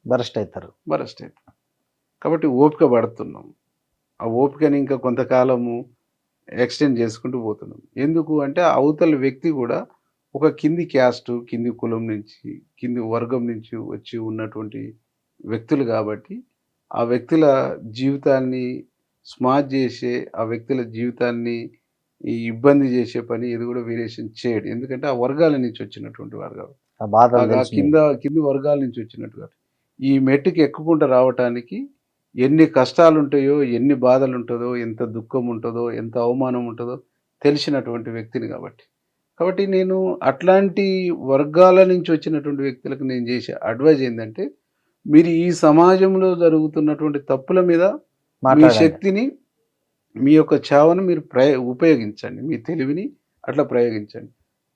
బరస్ట్ అవుతారు. బరస్ట్ అవుతుంది. కాబట్టి ఓపిక పడుతున్నాం. ఆ ఓపికని ఇంకా కొంతకాలము ఎక్స్టెండ్ చేసుకుంటూ పోతున్నాం. ఎందుకు అంటే అవతల వ్యక్తి కూడా ఒక కింది క్యాస్ట్, కింది కులం నుంచి, కింది వర్గం నుంచి వచ్చి ఉన్నటువంటి వ్యక్తులు కాబట్టి ఆ వ్యక్తుల జీవితాన్ని స్మార్ట్ చేసే, ఆ వ్యక్తుల జీవితాన్ని ఈ ఇబ్బంది చేసే పని ఇది కూడా వేరియేషన్ చేయడు. ఎందుకంటే ఆ వర్గాల నుంచి వచ్చినటువంటి వారు కాబట్టి, ఆ బాధలు ఆ తెలుసు కింది వర్గాల నుంచి వచ్చినట్టు కాబట్టి ఈ మెట్టుకి ఎక్కుకుంటూ రావటానికి ఎన్ని కష్టాలు ఉంటాయో, ఎన్ని బాధలు ఉంటుందో, ఎంత దుఃఖం ఉంటుందో, ఎంత అవమానం ఉంటుందో తెలిసినటువంటి వ్యక్తిని కాబట్టి నేను అట్లాంటి వర్గాల నుంచి వచ్చినటువంటి వ్యక్తులకు నేను చేసే అడ్వైజ్ ఏంటంటే, మీరు ఈ సమాజంలో జరుగుతున్నటువంటి తప్పుల మీద మీ మాట్లాడండి. శక్తిని, మీ యొక్క చావను మీరు ఉపయోగించండి. మీ తెలివిని అట్లా ప్రయోగించండి.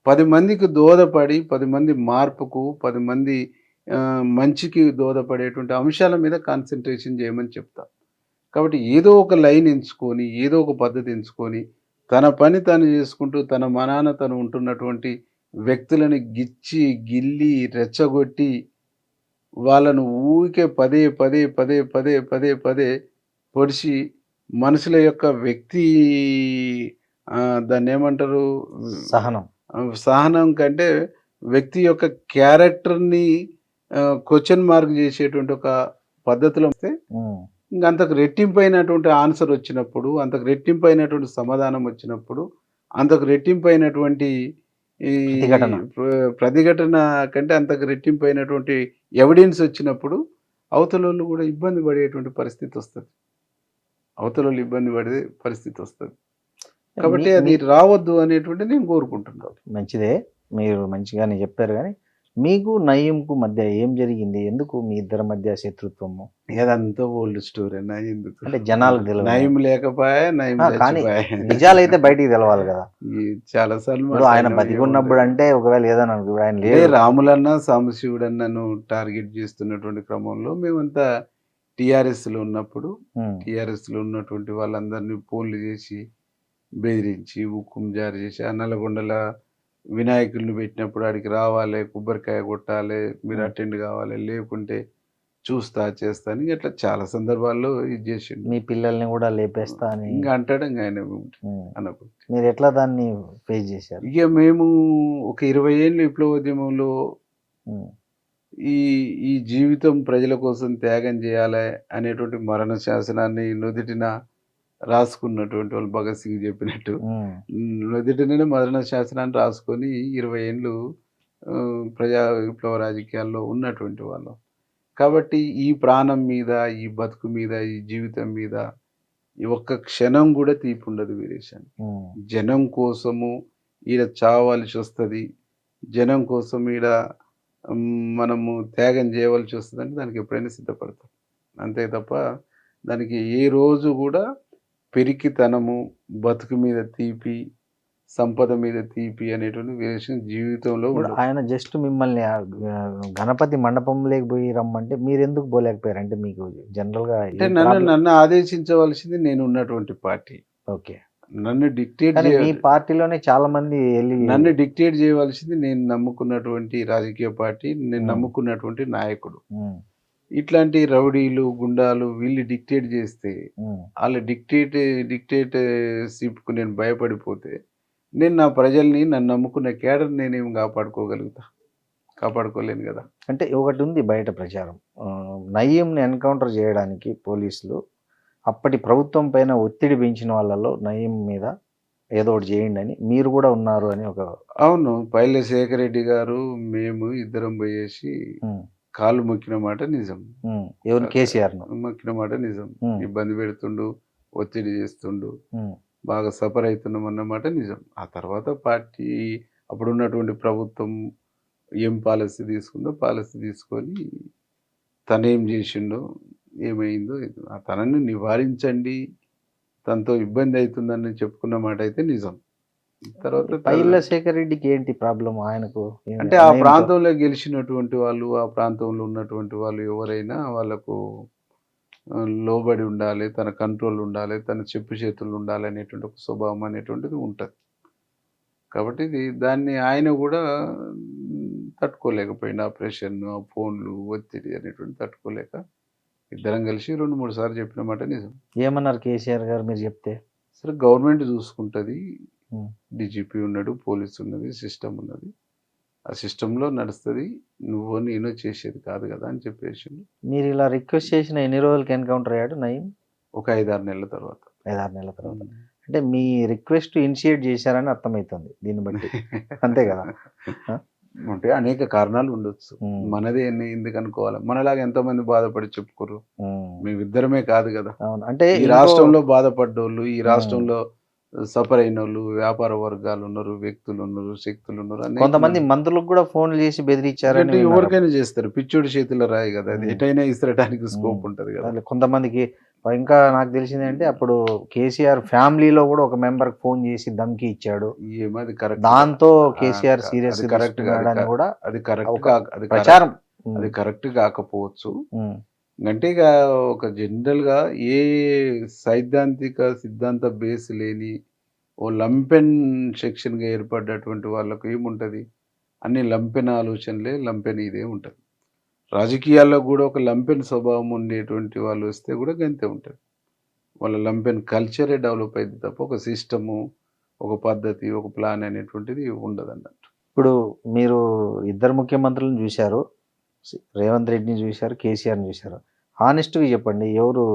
10 మందికి దోహదపడి, 10 మంది మార్పుకు, 10 మంది మంచికి దోహదపడేటువంటి అంశాల మీద కాన్సన్ట్రేషన్ చేయమని చెప్తా. కాబట్టి ఏదో ఒక లైన్ ఎంచుకొని, ఏదో ఒక పద్ధతి ఎంచుకొని, తన పని తను చేసుకుంటూ, తన మనాన తను ఉంటున్నటువంటి వ్యక్తులని గిచ్చి, గిల్లి, రెచ్చగొట్టి, వాళ్ళను ఊరికే పదే పదే పదే పదే పదే పదే పొడిచి మనుషుల యొక్క వ్యక్తి దాన్ని ఏమంటారు, సహనం. సహనం కంటే వ్యక్తి యొక్క క్యారెక్టర్ని క్వశ్చన్ మార్క్ చేసేటువంటి ఒక పద్ధతిలో వస్తే ఉమ్, ఇంకా అంతకు రెట్టింపైనటువంటి ఆన్సర్ వచ్చినప్పుడు, అంతకు రెట్టింపైనటువంటి సమాధానం వచ్చినప్పుడు, అంతకు రెట్టింపైనటువంటి ఈ ప్రతిఘటన. ప్రతిఘటన కంటే అంతకు రెట్టింపైనటువంటి ఎవిడెన్స్ వచ్చినప్పుడు అవతలోళ్ళు కూడా ఇబ్బంది పడేటువంటి పరిస్థితి వస్తుంది. అవతలోళ్ళు ఇబ్బంది పడే పరిస్థితి వస్తుంది. కాబట్టి మీ- అది రావద్దు అనేటువంటి నేను కోరుకుంటున్నాను. మంచిదే, మీరు మంచిగానే చెప్పారు. కానీ మీకు నయీంకు మధ్య ఏం జరిగింది? ఎందుకు మీ ఇద్దరి మధ్య శత్రుత్వము? ఏదంతా ఓల్డ్ స్టోరీ అన్నా, ఎందుకు అంటే జనాలకు తెలియదు. నయం లేకపోయా, నయం కానీ చచ్చిపోయా. నిజాలైతే బయటికి తెలవాలి కదా. చాలా సార్లు ఇప్పుడు ఆయన బతికున్నప్పుడు అంటే ఒకవేళ ఏదైనా అనుకో, ఆయన లేదు. రాములన్న, సాంబశివుడన్నను టార్గెట్ చేస్తున్నటువంటి క్రమంలో మేమంతా టీఆర్ఎస్లో ఉన్నప్పుడు, ఉమ్, టీఆర్ఎస్లో ఉన్నటువంటి వాళ్ళందరినీ ఫోన్లు చేసి బెదిరించి, హుకుం జారీ చేసి, ఆ నల్లగొండల వినాయకుడిని పెట్టినప్పుడు ఆడికి రావాలి, కొబ్బరికాయ కొట్టాలి, మీరు అటెండ్ కావాలి, లేకుంటే చూస్తా చేస్తా అని ఇట్లా చాలా సందర్భాల్లో ఇది చేసిండు. మీ పిల్లల్ని కూడా లేపేస్తా అని ఇంకా అంటాడు ఇంకా ఆయన ఉమ్. అన్నప్పుడు. మీరు ఎట్లా దాన్ని ఫేస్ చేశారు? ఇక మేము ఒక 20 ఏళ్ళు విప్లవోద్యమంలో ఉమ్, ఈ ఈ జీవితం ప్రజల కోసం త్యాగం చేయాలి అనేటువంటి మరణ శాసనాన్ని నుదిటిన రాసుకున్నటువంటి వాళ్ళు భగత్ సింగ్ చెప్పినట్టు ఉమ్, నుదిటినే మరణ శాసనాన్ని రాసుకొని 20 ఏళ్ళు ప్రజా విప్లవ రాజకీయాల్లో ఉన్నటువంటి వాళ్ళం. కాబట్టి ఈ ప్రాణం మీద, ఈ బతుకు మీద, ఈ జీవితం మీద ఈ ఒక్క క్షణం కూడా తీపి ఉండదు వీరేశాన్ని. ఉమ్, జనం కోసము ఈడ చావాల్సి వస్తుంది, జనం కోసం ఈడ మనము త్యాగం చేయవలసి వస్తుందంటే దానికి ఎప్పుడైనా సిద్ధపడతాం. అంతే తప్ప దానికి ఏ రోజు కూడా పెరికితనము, బతుకు మీద తీపి, సంపద మీద తీపి అనేటువంటి వీరేశం జీవితంలో ఇప్పుడు ఉండదు. ఆయన జస్ట్ మిమ్మల్ని గణపతి మండపంలోకి పోయి రమ్మంటే మీరు ఎందుకు పోలేకపోయారు? అంటే మీకు జనరల్ గా అంటే నన్ను ఆదేశించవలసింది నేను ఉన్నటువంటి పార్టీ. ఓకే. నన్ను డిక్టేట్ కానీ మీ పార్టీలోనే చాలా మంది వెళ్ళి నన్ను డిక్టేట్ చేయవలసింది నేను నమ్ముకున్నటువంటి రాజకీయ పార్టీ, నేను నమ్ముకున్నటువంటి నాయకుడు. ఉమ్, ఇట్లాంటి రౌడీలు, గుండాలు వీళ్ళు డిక్టేట్ చేస్తే, ఉమ్, వాళ్ళ డిక్టేటర్షిప్కు నేను భయపడిపోతే నేను నా ప్రజల్ని, నన్ను నమ్ముకున్న కేడర్ని నేనేం కాపాడుకోగలుగుతా? కాపాడుకోలేను కదా. అంటే ఒకటి ఉంది బయట ప్రచారం, నయీంని ఎన్కౌంటర్ చేయడానికి పోలీసులు అప్పటి ప్రభుత్వం పైన ఒత్తిడి పెంచిన వాళ్ళలో నయీం మీద ఏదో ఒకటి చేయండి అని మీరు కూడా ఉన్నారు అని ఒక అవును, పైల శేఖర్ రెడ్డి గారు మేము ఇద్దరం పోయేసి ఉమ్, కాళ్ళు మొక్కిన మాట నిజం. ఎవరు? కేసీఆర్ మొక్కిన మాట నిజం. ఇబ్బంది పెడుతుండు, ఒత్తిడి చేస్తుండు. బాగా సఫర్ అవుతున్నాం అన్నమాట నిజం. ఆ తర్వాత పార్టీ అప్పుడున్నటువంటి ప్రభుత్వం ఏం పాలసీ తీసుకుందో పాలసీ తీసుకొని తనేం చేసిండో ఏమైందో తనని నివారించండి, తనతో ఇబ్బంది అవుతుందని చెప్పుకున్న మాట అయితే నిజం. తర్వాత పైల శేఖర్ రెడ్డికి ఏంటి ప్రాబ్లం ఆయనకు? అంటే ఆ ప్రాంతంలో గెలిచినటువంటి వాళ్ళు, ఆ ప్రాంతంలో ఉన్నటువంటి వాళ్ళు ఎవరైనా వాళ్ళకు లోబడి ఉండాలి, తన కంట్రోల్ ఉండాలి, తన చెప్పు చేతులు ఉండాలి అనేటువంటి ఒక స్వభావం అనేటువంటిది ఉంటుంది. కాబట్టి దాన్ని ఆయన కూడా తట్టుకోలేకపోయింది. ఆ ప్రెషర్, ఆ ఫోన్లు, ఒత్తిడి అనేటువంటి తట్టుకోలేక ఇద్దరం కలిసి 2-3 సార్లు చెప్పిన మాట నిజం. ఏమన్నారు కేసీఆర్ గారు మీరు చెప్తే? సరే గవర్నమెంట్ చూసుకుంటుంది, ఉం. డీజీపీ ఉన్నాడు, పోలీసు ఉన్నది, సిస్టమ్ ఉన్నది, ఆ సిస్టంలో నడుస్తుంది, నువ్వు నేను చేసేది కాదు కదా అని చెప్పేసి మీరు ఇలా రిక్వెస్ట్ చేసిన ఎన్ని రోజులకి ఎన్కౌంటర్ అయ్యాడు నయీం? ఒక 5-6 నెలల తర్వాత. 5-6 నెలల తర్వాత. అంటే మీ రిక్వెస్ట్ ఇనిషియేట్ చేశారని అర్థమవుతుంది దీన్ని బట్టి, అంతే కదా? అంటే అనేక కారణాలు ఉండొచ్చు. ఉం. మనదే ఎందుకు అనుకోవాలి? మనలాగా ఎంతోమంది బాధపడి చెప్పుకోరు, ఉం. మేమిద్దరమే కాదు కదా. అవును. అంటే ఈ రాష్ట్రంలో బాధపడ్డోళ్ళు, ఈ రాష్ట్రంలో సఫర్ అయిన వాళ్ళు, వ్యాపార వర్గాలు ఉన్నారు, వ్యక్తులు ఉన్నారు, శక్తులు ఉన్నారు. కొంతమంది మంత్రులకు కూడా ఫోన్లు చేసి బెదిరించారని అంటే ఎవరికైనా చేస్తారు, పిచ్చోడి చేతిలో రాయి కదా, అది ఎటైనా ఇసరడానికి స్కోప్ ఉంటది కదా. కొంతమందికి ఇంకా నాకు తెలిసింది అంటే అప్పుడు కేసీఆర్ ఫ్యామిలీలో కూడా ఒక మెంబర్ ఫోన్ చేసి ధమ్కి ఇచ్చాడు. ఏమది కరెక్ట్? దాంతో కేసీఆర్ సీరియస్ కరెక్ట్ కూడా అది కరెక్ట్ ఒక ప్రచారం. అది కరెక్ట్ కాకపోవచ్చు. ఉం. అంటే ఇక ఒక జనరల్గా ఏ సిద్ధాంత బేస్ లేని ఓ లంపెన్ సెక్షన్గా ఏర్పడ్డటువంటి వాళ్ళకు ఏముంటుంది? అన్ని లంపెన్ ఆలోచనలే, లంపెన్ ఇదే ఉంటుంది. రాజకీయాల్లో కూడా ఒక లంపెన్ స్వభావం ఉండేటువంటి వాళ్ళు వస్తే కూడా గంతే ఉంటుంది. వాళ్ళ లంపెన్ కల్చరే డెవలప్ అయింది తప్ప ఒక సిస్టము, ఒక పద్ధతి, ఒక ప్లాన్ అనేటువంటిది ఉండదు అన్నట్టు. ఇప్పుడు మీరు ఇద్దరు ముఖ్యమంత్రులను చూశారు, రేవంత్ రెడ్డిని చూశారు, కేసీఆర్ని చూశారు. హానెస్ట్గా చెప్పండి, ఎవరు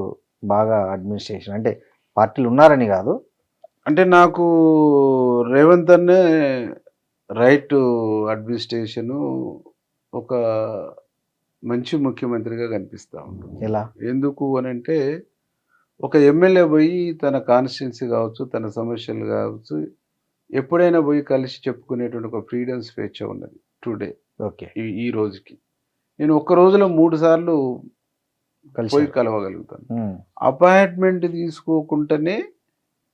బాగా అడ్మినిస్ట్రేషన్, అంటే పార్టీలు ఉన్నారని కాదు, అంటే నాకు రేవంత్ అన్నే రైట్ అడ్మినిస్ట్రేషను, ఒక మంచి ముఖ్యమంత్రిగా కనిపిస్తూ ఉంటుంది. ఎలా? ఎందుకు అని అంటే ఒక ఎమ్మెల్యే పోయి తన కాన్స్టిట్యున్సీ కావచ్చు, తన సమస్యలు కావచ్చు, ఎప్పుడైనా పోయి కలిసి చెప్పుకునేటువంటి ఒక ఫ్రీడమ్, స్వేచ్ఛ ఉన్నది టుడే. ఓకే. ఈ రోజుకి నేను ఒక్క రోజులో 3 సార్లు పోయి కలవగలుగుతాను. అపాయింట్మెంట్ తీసుకోకుండానే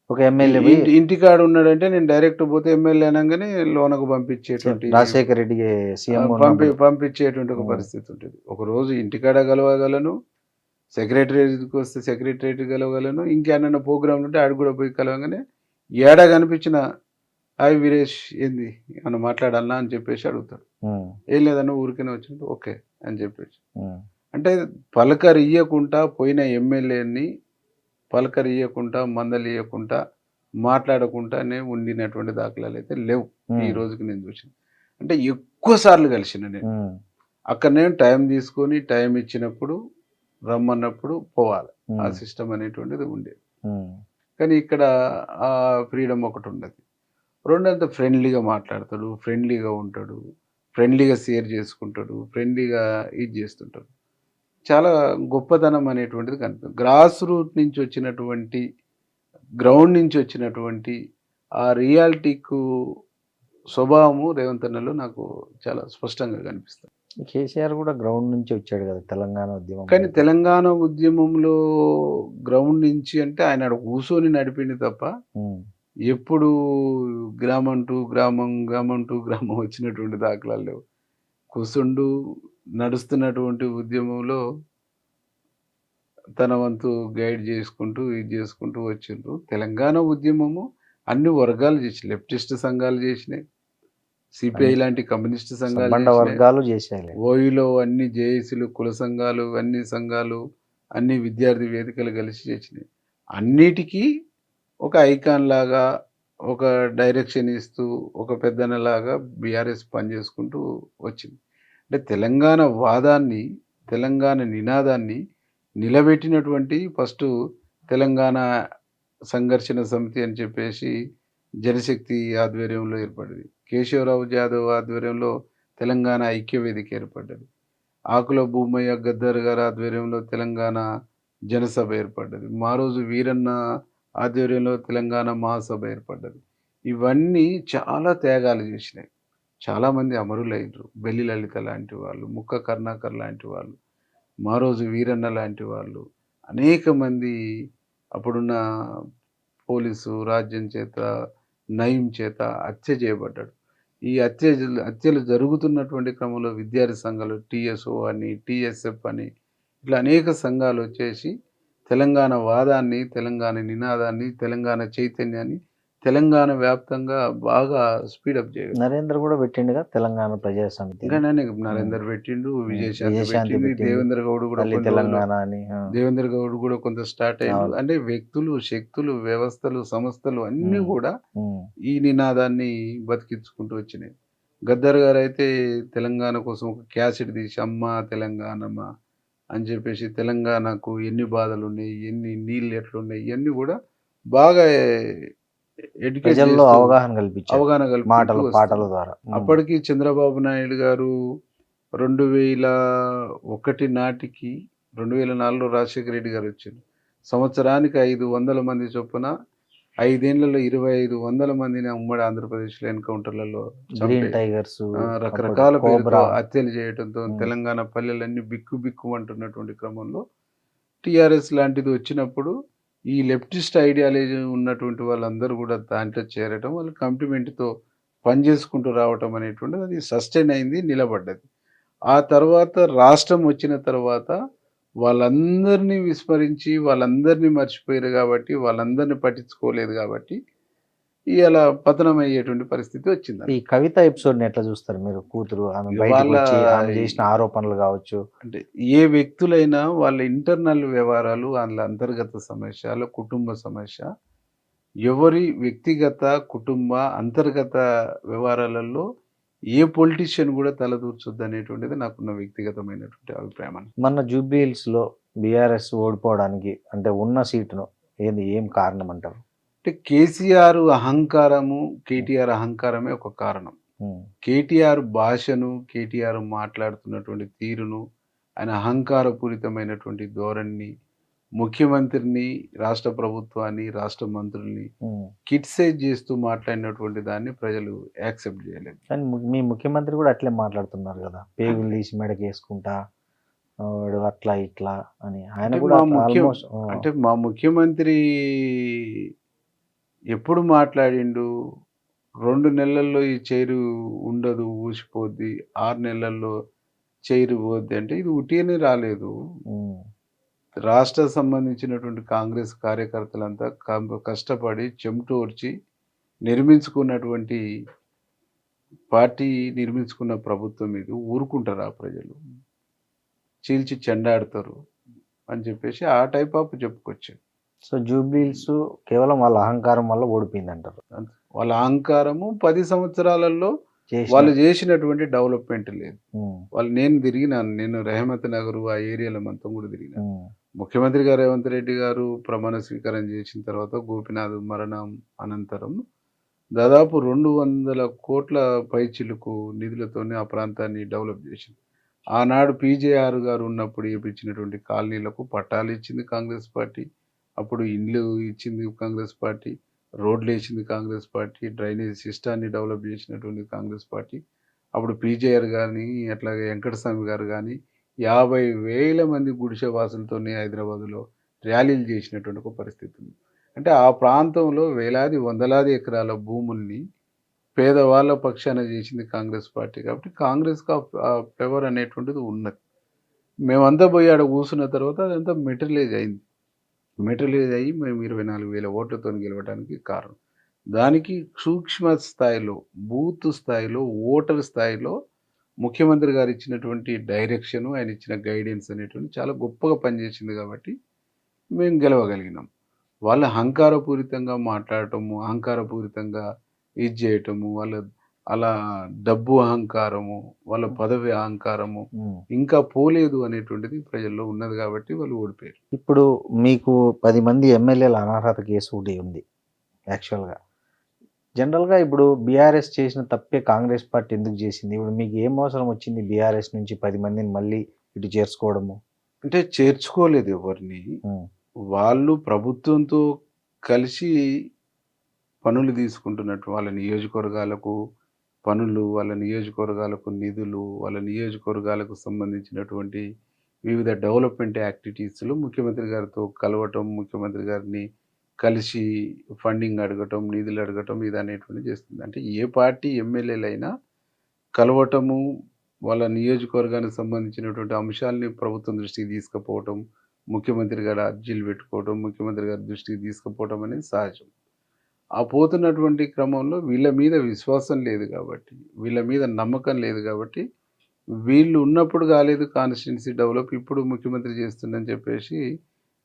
ఒక ఎమ్మెల్యే ఇంటికాడ ఉన్నాడంటే నేను డైరెక్ట్ పోతే ఎమ్మెల్యే అనగానే లోనకు పంపించేటువంటి, రాజశేఖర రెడ్డికి సీఎం పంపించేటువంటి ఒక పరిస్థితి ఉంటుంది. ఒక రోజు ఇంటికాడ కలవగలను, సెక్రటరేట్కి వస్తే సెక్రటరేట్ కలవగలను, ఇంకేమన్నా ప్రోగ్రాంలు ఉంటే ఆడ కూడా పోయి కలవగానే ఏడా కనిపించిన హాయ్ వీరేష్ ఏంది ఏమన్నా మాట్లాడాలన్నా అని చెప్పేసి అడుగుతాడు. ఏం లేదన్నా ఊరికనే వచ్చినట్టు ఓకే అని చెప్పేసి. అంటే పలకరియ్యకుండా పోయిన ఎమ్మెల్యేని పలకరియ్యకుండా, మందలియకుండా, మాట్లాడకుండానే ఉండినటువంటి దాఖలాలు అయితే లేవు ఈ రోజుకి నేను చూసిన. అంటే ఎక్కువ సార్లు కలిసిన నేను అక్కడ, నేను టైం తీసుకొని టైం ఇచ్చినప్పుడు రమ్మన్నప్పుడు పోవాలి, ఆ సిస్టమ్ అనేటువంటిది ఉండేది. కానీ ఇక్కడ ఆ ఫ్రీడమ్ ఒకటి ఉండదు. రెండంత ఫ్రెండ్లీగా మాట్లాడతాడు, ఫ్రెండ్లీగా ఉంటాడు, ఫ్రెండ్లీగా షేర్ చేసుకుంటాడు, ఫ్రెండ్లీగా ఇది చేస్తుంటాడు. చాలా గొప్పతనం అనేటువంటిది కనిపిస్తుంది. గ్రాస్ రూట్ నుంచి వచ్చినటువంటి, గ్రౌండ్ నుంచి వచ్చినటువంటి ఆ రియాలిటీకు స్వభావము రేవంత్ అన్నలో నాకు చాలా స్పష్టంగా కనిపిస్తుంది. కేసీఆర్ కూడా గ్రౌండ్ నుంచి వచ్చాడు కదా తెలంగాణ ఉద్యమం. కానీ తెలంగాణ ఉద్యమంలో గ్రౌండ్ నుంచి అంటే ఆయన కూర్చొని నడిపింది తప్ప ఎప్పుడు గ్రామం టు గ్రామం, గ్రామం టు గ్రామం వచ్చినటువంటి దాఖలాలు లేవు. కూర్చుండు నడుస్తున్నటువంటి ఉద్యమంలో తన వంతు గైడ్ చేసుకుంటూ ఇది చేసుకుంటూ వచ్చిండ్రు. తెలంగాణ ఉద్యమము అన్ని వర్గాలు చేసి, లెఫ్టిస్ట్ సంఘాలు చేసినాయి, సిపిఐ లాంటి కమ్యూనిస్ట్ సంఘాలు చేశాయి, ఓయిలో అన్ని జేఏసీలు, కుల సంఘాలు, అన్ని సంఘాలు, అన్ని విద్యార్థి వేదికలు కలిసి చేసినాయి. అన్నిటికీ ఒక ఐకాన్ లాగా, ఒక డైరెక్షన్ ఇస్తూ, ఒక పెద్దనలాగా బీఆర్ఎస్ పనిచేసుకుంటూ వచ్చింది. అంటే తెలంగాణ వాదాన్ని, తెలంగాణ నినాదాన్ని నిలబెట్టినటువంటి ఫస్ట్ తెలంగాణ సంఘర్షణ సమితి అని చెప్పేసి జనశక్తి ఆధ్వర్యంలో ఏర్పడింది. కేశవరావు జాదవ్ ఆధ్వర్యంలో తెలంగాణ ఐక్య వేదిక ఏర్పడ్డది. ఆకుల భూమయ్య గద్దర్ గారి ఆధ్వర్యంలో తెలంగాణ జనసభ ఏర్పడ్డది. మారోజు వీరన్న ఆధ్వర్యంలో తెలంగాణ మహాసభ ఏర్పడ్డది. ఇవన్నీ చాలా త్యాగాలు చేసినాయి. చాలామంది అమరులైనరు. బెల్లి లలిత లాంటి వాళ్ళు, ముక్క కరుణాకర్ లాంటి వాళ్ళు, మారోజు వీరన్న లాంటి వాళ్ళు, అనేక మంది అప్పుడున్న పోలీసు రాజ్యం చేత, నయం చేత హత్య చేయబడ్డాడు. ఈ హత్యలు జరుగుతున్నటువంటి క్రమంలో విద్యార్థి సంఘాలు టీఎస్ఓ అని, టీఎస్ఎఫ్ అని ఇట్లా అనేక సంఘాలు వచ్చేసి తెలంగాణ వాదాన్ని, తెలంగాణ నినాదాన్ని, తెలంగాణ చైతన్యాన్ని తెలంగాణ వ్యాప్తంగా బాగా స్పీడప్ చేయగలరు. నరేంద్ర కూడా పెట్టిండుగా తెలంగాణ ప్రజా సమితి, ఇంకానే నరేందర్ పెట్టిండు, విజయశాంతి విజయశాంతి పెట్టింది, పెట్టింది, దేవేంద్ర గౌడ్ కూడా మళ్ళీ కొన్ని తెలంగాణ రోజులు- అని దేవేంద్ర గౌడ్ కూడా కొంత స్టార్ట్ అయ్యిండు. అవును. అంటే వ్యక్తులు, శక్తులు, వ్యవస్థలు, సంస్థలు అన్నీ కూడా ఉమ్, ఈ నినాదాన్ని బతికించుకుంటూ వచ్చినాయి. గద్దర్ గారు అయితే తెలంగాణ కోసం ఒక క్యాసెట్ తీసి అమ్మ తెలంగాణమ్మ అని చెప్పేసి తెలంగాణకు ఎన్ని బాధలు ఉన్నాయి, ఎన్ని నీళ్ళు ఎట్లున్నాయి, ఇవన్నీ కూడా బాగా ఎడ్యుకేట్ ప్రజల్లో చేస్తూ, అవగాహన కల్పించారు అవగాహన కల్పిస్తూ మాటలు వస్తున్నారు. పాటల ద్వారా. అప్పటికి చంద్రబాబు నాయుడు గారు 2001 నాటికి 2004లో రాజశేఖర రెడ్డి గారు వచ్చారు. సంవత్సరానికి 500 మంది చొప్పున 5 ఏళ్లలో 2500 మందిని ఉమ్మడి ఆంధ్రప్రదేశ్లో ఎన్కౌంటర్లలో గ్రీన్ టైగర్స్, రకరకాల పేరుతో కోబ్రా. హత్యలు చేయడంతో ఉమ్. తెలంగాణ పల్లెలన్నీ బిక్కు బిక్కుమంటున్నటువంటి క్రమంలో టిఆర్ఎస్ లాంటిది వచ్చినప్పుడు ఈ లెఫ్టిస్ట్ ఐడియాలజీ ఉన్నటువంటి వాళ్ళందరూ కూడా దాంట్లో చేరటం, వాళ్ళు కంప్లిమెంట్తో పనిచేసుకుంటూ రావటం అనేటువంటిది అది సస్టైన్ అయింది, నిలబడ్డది. ఆ తర్వాత రాష్ట్రం వచ్చిన తర్వాత వాళ్ళందరినీ విస్మరించి వాళ్ళందరినీ మర్చిపోయారు కాబట్టి, వాళ్ళందరినీ పట్టించుకోలేదు కాబట్టి ఇలా పతనం అయ్యేటువంటి పరిస్థితి వచ్చింది. ఈ కవిత ఎపిసోడ్ ని ఎట్లా చూస్తారు మీరు? కూతురు ఆమె ఇక బయటకు వాళ్ళ- వచ్చి ఆమె చేసిన ఆరోపణలు కావచ్చు. అంటే ఏ వ్యక్తులైనా వాళ్ళ ఇంటర్నల్ వ్యవహారాలు, వాళ్ళ అంతర్గత సమస్య, వాళ్ళ కుటుంబ సమస్య, ఎవరి వ్యక్తిగత కుటుంబ అంతర్గత వ్యవహారాలలో ఏ పొలిటీషియన్ కూడా తలదూర్చొద్దు అనేటువంటిది నాకున్న వ్యక్తిగతమైనటువంటి అభిప్రాయం. మొన్న జూబ్లీ హిల్స్ లో బీఆర్ఎస్ ఓడిపోవడానికి అంటే ఉన్న సీటును ఏం కారణం అంటారు? అంటే కేసీఆర్ అహంకారము, కేటీఆర్ అహంకారమే ఒక కారణం. ఉమ్, కేటీఆర్ భాషను, కేటీఆర్ మాట్లాడుతున్నటువంటి తీరును, ఆయన అహంకారపూరితమైనటువంటి ధోరణిని, ముఖ్యమంత్రిని, రాష్ట్ర ప్రభుత్వాన్ని, రాష్ట్ర మంత్రుల్ని ఉమ్. కిట్సైజ్ చేస్తూ మాట్లాడినటువంటి దాన్ని ప్రజలు యాక్సెప్ట్ చేయలేదు. కానీ మీ ముఖ్యమంత్రి కూడా అట్లే మాట్లాడుతున్నారు కదా, పేగులు తీసి మెడకి వేసుకుంటా వాడు అట్లా ఇట్లా అని. ఆయన అంటే కూడా మా ముఖ్య- ఆల్మోస్ట్ అంటే మా ముఖ్యమంత్రి ఎప్పుడు మాట్లాడిండు, 2 నెలల్లో ఈ చైరు ఉండదు, ఊసిపోద్ది, 6 నెలల్లో చైరు పోద్ది అంటే ఇది ఉట్టిగానే రాలేదు. రాష్ట్ర సంబంధించినటువంటి కాంగ్రెస్ కార్యకర్తలంతా కష్టపడి చెమటోర్చి నిర్మించుకున్నటువంటి పార్టీ, నిర్మించుకున్న ప్రభుత్వం మీద ఊరుకుంటారా ప్రజలు? చీల్చి చెండాడుతారు అని చెప్పేసి ఆ టైప్ ఆఫ్ చెప్పుకొచ్చారు. సో జూబ్లీ హిల్స్ కేవలం వాళ్ళ అహంకారం వల్ల ఓడిపోయింది అంటారు. వాళ్ళ అహంకారము 10 సంవత్సరాలలో చేసిన- వాళ్ళు చేసినటువంటి డెవలప్మెంట్ లేదు. ఉమ్, వాళ్ళు నేను రెహమత్ నగర్ ఆ ఏరియాలో మొత్తం కూడా తిరిగిన. ఉమ్, ముఖ్యమంత్రి గారు రేవంత్ రెడ్డి గారు ప్రమాణ స్వీకారం చేసిన తర్వాత గోపీనాథ్ మరణం అనంతరం దాదాపు 200 కోట్ల పైచిలుకు నిధులతోనే ఆ ప్రాంతాన్ని డెవలప్ చేసింది. ఆనాడు పీజేఆర్ గారు ఉన్నప్పుడు ఇప్పించినటువంటి కాలనీలకు పట్టాలు ఇచ్చింది కాంగ్రెస్ పార్టీ, అప్పుడు ఇండ్లు ఇచ్చింది కాంగ్రెస్ పార్టీ, రోడ్లు వేసింది కాంగ్రెస్ పార్టీ, డ్రైనేజ్ సిస్టాన్ని డెవలప్ చేసినటువంటి కాంగ్రెస్ పార్టీ. అప్పుడు పీజేఆర్ కానీ అట్లాగే వెంకటస్వామి గారు కానీ 50,000 మంది గుడిసె వాసులతోనే హైదరాబాద్లో ర్యాలీలు చేసినటువంటి ఒక పరిస్థితి ఉంది. అంటే ఆ ప్రాంతంలో వేలాది వందలాది ఎకరాల భూముల్ని పేదవాళ్ళ పక్షాన చేసింది కాంగ్రెస్ పార్టీ. కాబట్టి కాంగ్రెస్కి ఆ పవర్ అనేటువంటిది ఉన్నది. మేమంతా పోయి ఆడ కూర్చున్న తర్వాత అదంతా మెటీరియలైజ్ అయింది. మెటీరియలైజ్ అయ్యి మేము 24,000 ఓట్లతో గెలవడానికి కారణం. దానికి సూక్ష్మ స్థాయిలో, బూత్ స్థాయిలో, ఓటర్ స్థాయిలో ముఖ్యమంత్రి గారు ఇచ్చినటువంటి డైరెక్షను, ఆయన ఇచ్చిన గైడెన్స్ అనేటువంటి చాలా గొప్పగా పనిచేసింది కాబట్టి మేము గెలవగలిగినాం. వాళ్ళు అహంకారపూరితంగా మాట్లాడటము, అహంకారపూరితంగా ఇది చేయటము, వాళ్ళ అలా డబ్బు అహంకారము, వాళ్ళ పదవి అహంకారము ఉమ్. ఇంకా పోలేదు అనేటువంటిది ప్రజల్లో ఉన్నది కాబట్టి వాళ్ళు ఓడిపోయారు. ఇప్పుడు మీకు 10 మంది ఎమ్మెల్యేల అనర్హత కేసు ఒకటి ఉంది యాక్చువల్గా. జనరల్గా ఇప్పుడు బీఆర్ఎస్ చేసిన తప్పే కాంగ్రెస్ పార్టీ ఎందుకు చేసింది? ఇప్పుడు మీకు ఏం అవసరం వచ్చింది బీఆర్ఎస్ నుంచి 10 మందిని మళ్ళీ ఇటు చేర్చుకోవడము? అంటే చేర్చుకోలేదు ఎవరిని. ఉమ్, వాళ్ళు ప్రభుత్వంతో కలిసి పనులు తీసుకుంటున్నట్టు వాళ్ళ నియోజకవర్గాలకు పనులు, వాళ్ళ నియోజకవర్గాలకు నిధులు, వాళ్ళ నియోజకవర్గాలకు సంబంధించినటువంటి వివిధ డెవలప్మెంట్ యాక్టివిటీస్‌లో ముఖ్యమంత్రి గారితో కలవటం, ముఖ్యమంత్రి గారిని కలిసి ఫండింగ్ అడగటం, నిధులు అడగటం ఇదనేటువంటిది చేస్తుంది. అంటే ఏ పార్టీ ఎమ్మెల్యేలైనా కలవటము, వాళ్ళ నియోజకవర్గానికి సంబంధించినటువంటి అంశాల్ని ప్రభుత్వం దృష్టికి తీసుకుపోవటం, ముఖ్యమంత్రి గారు అర్జీలు పెట్టుకోవటం, ముఖ్యమంత్రి గారి దృష్టికి తీసుకుపోవటం అనేది సహజం. ఆ పోతున్నటువంటి క్రమంలో వీళ్ళ మీద విశ్వాసం లేదు కాబట్టి, వీళ్ళ మీద నమ్మకం లేదు కాబట్టి, వీళ్ళు ఉన్నప్పుడు కాలేదు కాన్స్టిట్యున్సీ డెవలప్, ఇప్పుడు ముఖ్యమంత్రి చేస్తుండని చెప్పేసి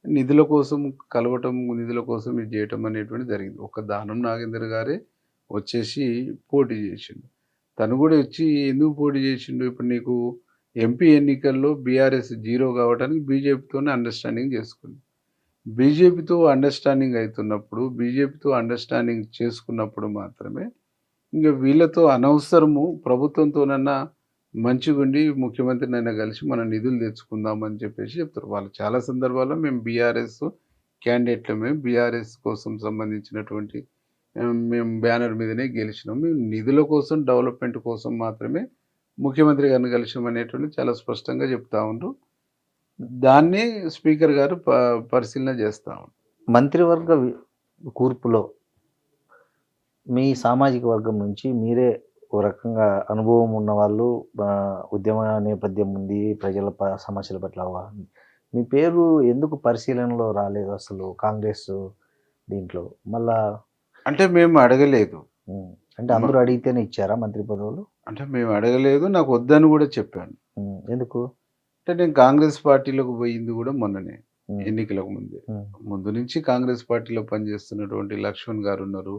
నిధుల కోసం కలవటం, నిధుల కోసం ఇది చేయటం అనేటువంటిది జరిగింది. ఒక దానం నాగేంద్ర గారే వచ్చేసి పోటీ చేసిండు. తను కూడా వచ్చి ఎందుకు పోటీ చేసిండు, ఇప్పుడు నీకు ఎంపీ ఎన్నికల్లో బీఆర్ఎస్ 0 కావడానికి బీజేపీతోనే అండర్‌స్టాండింగ్ చేసుకుంది. బీజేపీతో అండర్‌స్టాండింగ్ అయితున్నప్పుడు, బీజేపీతో అండర్‌స్టాండింగ్ చేసుకున్నప్పుడు మాత్రమే ఇంక వీళ్ళతో అనవసరము ప్రభుత్వంతోనన్నా మంచిగుండి ముఖ్యమంత్రినైనా కలిసి మనం నిధులు తెచ్చుకుందాం అని చెప్పేసి చెప్తారు. వాళ్ళు చాలా సందర్భాల్లో మేము బీఆర్ఎస్ క్యాండిడేట్లమే, బీఆర్ఎస్ కోసం సంబంధించినటువంటి మేము బ్యానర్ మీదనే గెలిచినాం. మేము నిధుల కోసం, డెవలప్‌మెంట్ కోసం మాత్రమే ముఖ్యమంత్రి గారిని కలిసాం అనేటువంటిది చాలా స్పష్టంగా చెప్తా ఉండ్రు. దాన్నే స్పీకర్ గారు పరిశీలన చేస్తా ఉన్నారు. మంత్రివర్గ కూర్పులో మీ సామాజిక వర్గం నుంచి మీరే ఓ రకంగా అనుభవం ఉన్న వాళ్ళు, ఉద్యమ నేపథ్యం ఉంది, ప్రజల సమస్యల పట్ల అవగాహన ఉంది. మీ పేరు ఎందుకు పరిశీలనలో రాలేదు అసలు కాంగ్రెస్ దీంట్లో? మళ్ళా అంటే మేము అడగలేదు. అంటే అందరూ అడిగితేనే ఇచ్చారా మంత్రి పదవులు? అంటే మేము అడగలేదు, నాకు వద్దని కూడా చెప్పాను. ఎందుకు? అంటే నేను కాంగ్రెస్ పార్టీలోకి పోయింది కూడా మొన్ననే, ఎన్నికలకు ముందే. ముందు నుంచి కాంగ్రెస్ పార్టీలో పనిచేస్తున్నటువంటి లక్ష్మణ్ గారు ఉన్నారు.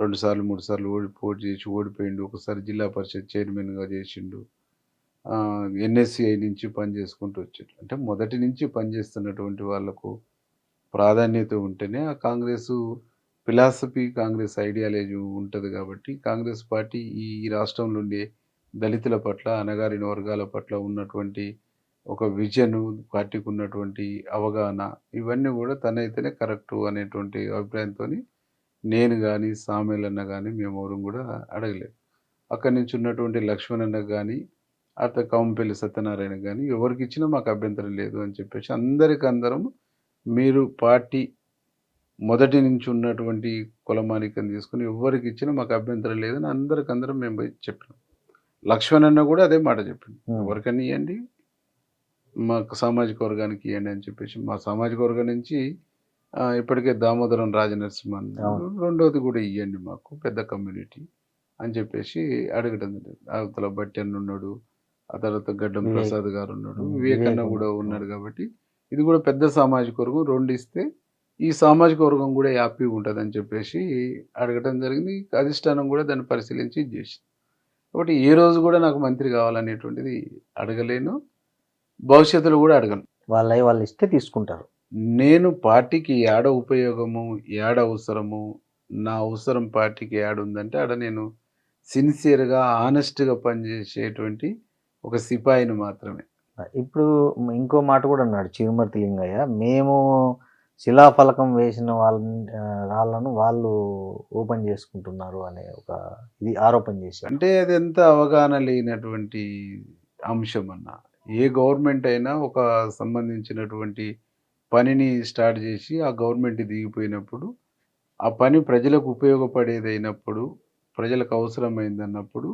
2 సార్లు 3 సార్లు పోటీ చేసి ఓడిపోయిండు. ఒకసారి జిల్లా పరిషత్ చైర్మన్గా చేసిండు. ఎన్ఎస్సిఐ నుంచి పనిచేసుకుంటూ వచ్చాడు. అంటే మొదటి నుంచి పనిచేస్తున్నటువంటి వాళ్ళకు ప్రాధాన్యత ఉంటేనే ఆ కాంగ్రెస్ ఫిలాసఫీ, కాంగ్రెస్ ఐడియాలజీ ఉంటుంది కాబట్టి, కాంగ్రెస్ పార్టీ ఈ రాష్ట్రంలో ఉండే దళితుల పట్ల, అణగారిన వర్గాల పట్ల ఉన్నటువంటి ఒక విజన్, పార్టీకి ఉన్నటువంటి అవగాహన, ఇవన్నీ కూడా తనైతేనే కరెక్టు అనేటువంటి అభిప్రాయంతో నేను కానీ, సామేలన్న కానీ మేమెవరం కూడా అడగలేదు. అక్కడి నుంచి ఉన్నటువంటి లక్ష్మణ్ కానీ, అట్లా కౌంపల్లి సత్యనారాయణ కానీ ఎవరికి ఇచ్చినా మాకు అభ్యంతరం లేదు అని చెప్పేసి అందరం మీరు పార్టీ మొదటి నుంచి ఉన్నటువంటి కులమానికం తీసుకుని ఎవరికి ఇచ్చినా మాకు అభ్యంతరం లేదని అందరం మేము పోయి చెప్పినాం. లక్ష్మణ్ అన్న కూడా అదే మాట చెప్పింది, ఎవరికన్నా ఇవ్వండి, మాకు సామాజిక వర్గానికి ఇవ్వండి అని చెప్పేసి. మా సామాజిక వర్గం నుంచి ఇప్పటికే దామోదరం రాజనరసింహన్ రెండోది కూడా ఇవ్వండి మాకు, పెద్ద కమ్యూనిటీ అని చెప్పేసి అడగడం. అవతల బట్టి అన్న ఉన్నాడు, ఆ తర్వాత గడ్డం ప్రసాద్ గారు ఉన్నాడు, వివేకన్న కూడా ఉన్నాడు. కాబట్టి ఇది కూడా పెద్ద సామాజిక వర్గం, 2 ఇస్తే ఈ సామాజిక వర్గం కూడా హ్యాపీగా ఉంటుంది అని చెప్పేసి అడగటం జరిగింది. అధిష్టానం కూడా దాన్ని పరిశీలించి చేసింది. కాబట్టి ఏ రోజు కూడా నాకు మంత్రి కావాలనేటువంటిది అడగలేను, భవిష్యత్తులో కూడా అడగను. వాళ్ళు ఇస్తే తీసుకుంటారు. నేను పార్టీకి ఏడ ఉపయోగము, ఏడ అవసరము, నా అవసరం పార్టీకి ఏడ ఉందంటే ఆడ నేను సిన్సియర్గా, ఆనెస్ట్గా పనిచేసేటువంటి ఒక సిపాయిని మాత్రమే. ఇప్పుడు ఇంకో మాట కూడా అన్నాడు చిరుమర్తి లింగయ్య, మేము శిలాఫలకం వేసిన వాళ్ళను వాళ్ళు ఓపెన్ చేసుకుంటున్నారు అనే ఒక ఇది ఆరోపణ చేశారు. అంటే అది ఎంత అవగాహన లేనటువంటి అంశం అన్న. ఏ గవర్నమెంట్ అయినా ఒక సంబంధించినటువంటి పనిని స్టార్ట్ చేసి ఆ గవర్నమెంట్ దిగిపోయినప్పుడు, ఆ పని ప్రజలకు ఉపయోగపడేదైనప్పుడు, ప్రజలకు అవసరమైందన్నప్పుడు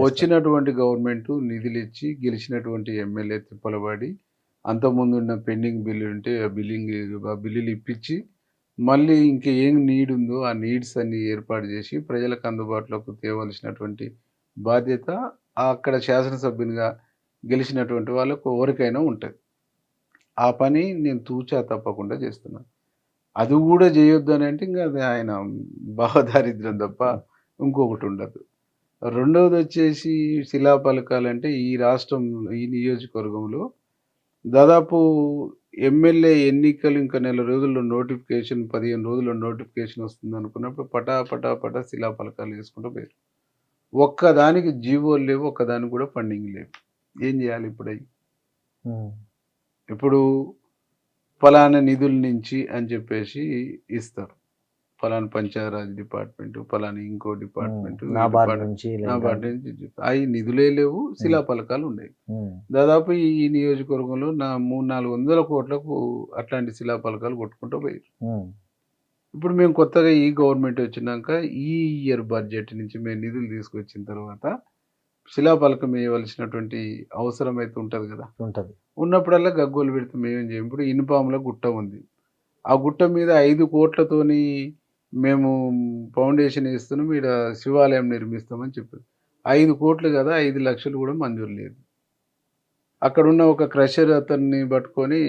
వచ్చినటువంటి గవర్నమెంట్ నిధులు ఇచ్చి గెలిచినటువంటి ఎమ్మెల్యే తిప్పలబడి అంతకుముందు ఉన్న పెండింగ్ బిల్లు ఉంటే ఆ బిల్లులు ఇప్పించి మళ్ళీ ఇంకా ఏం నీడ్ ఉందో ఆ నీడ్స్ అన్ని ఏర్పాటు చేసి ప్రజలకు అందుబాటులోకి తేవలసినటువంటి బాధ్యత అక్కడ శాసనసభ్యునిగా గెలిచినటువంటి వాళ్ళకు ఎవరికైనా ఉంటుంది. ఆ పని నేను తూచా తప్పకుండా చేస్తున్నాను. అది కూడా చేయొద్దు అని అంటే ఇంకా అది ఆయన భావదారిద్ర్యం తప్ప ఇంకొకటి ఉండదు. రెండవది వచ్చేసి శిలాఫలకాలంటే ఈ రాష్ట్రంలో, ఈ నియోజకవర్గంలో దాదాపు ఎమ్మెల్యే ఎన్నికలు ఇంకా నెల రోజుల్లో నోటిఫికేషన్, 15 రోజుల్లో నోటిఫికేషన్ వస్తుంది అనుకున్నప్పుడు పటా శిలాఫలకాలు వేసుకుంటూ పోయారు. ఒక్కదానికి జీవోలు లేవు, ఒక్కదానికి కూడా ఫండింగ్ లేవు. ఏం చేయాలి ఇప్పుడు? ఇప్పుడు ఫలానా నిధుల నుంచి అని చెప్పేసి ఇస్తారు. ఫలానా పంచాయరాజ్ డిపార్ట్మెంట్, ఫలానా ఇంకో డిపార్ట్మెంట్, నాబార్డ్ నుంచి నాబార్డ్ నుంచి అవి నిధులే లేవు, శిలాఫలకాలు ఉన్నాయి. దాదాపు ఈ నియోజకవర్గంలో 300-400 కోట్లకు అట్లాంటి శిలాఫలకాలు కొట్టుకుంటూ పోయారు. ఇప్పుడు మేము కొత్తగా ఈ గవర్నమెంట్ వచ్చినాక ఈ ఇయర్ బడ్జెట్ నుంచి మేము నిధులు తీసుకొచ్చిన తర్వాత శిలాఫలకం వేయవలసినటువంటి అవసరం అయితే ఉంటుంది కదా, ఉంటది. ఉన్నప్పుడల్లా గగ్గోలు పెడితే మేమేం చేయం. ఇప్పుడు ఇనుపాముల గుట్ట ఉంది, ఆ గుట్ట మీద 5 కోట్లతోని మేము ఫౌండేషన్ వేస్తున్నాం, ఇక్కడ శివాలయం నిర్మిస్తామని చెప్పారు. 5 కోట్లు కదా, 5 లక్షలు కూడా మంజూరు లేదు. అక్కడున్న ఒక క్రషర్ అతన్ని పట్టుకొని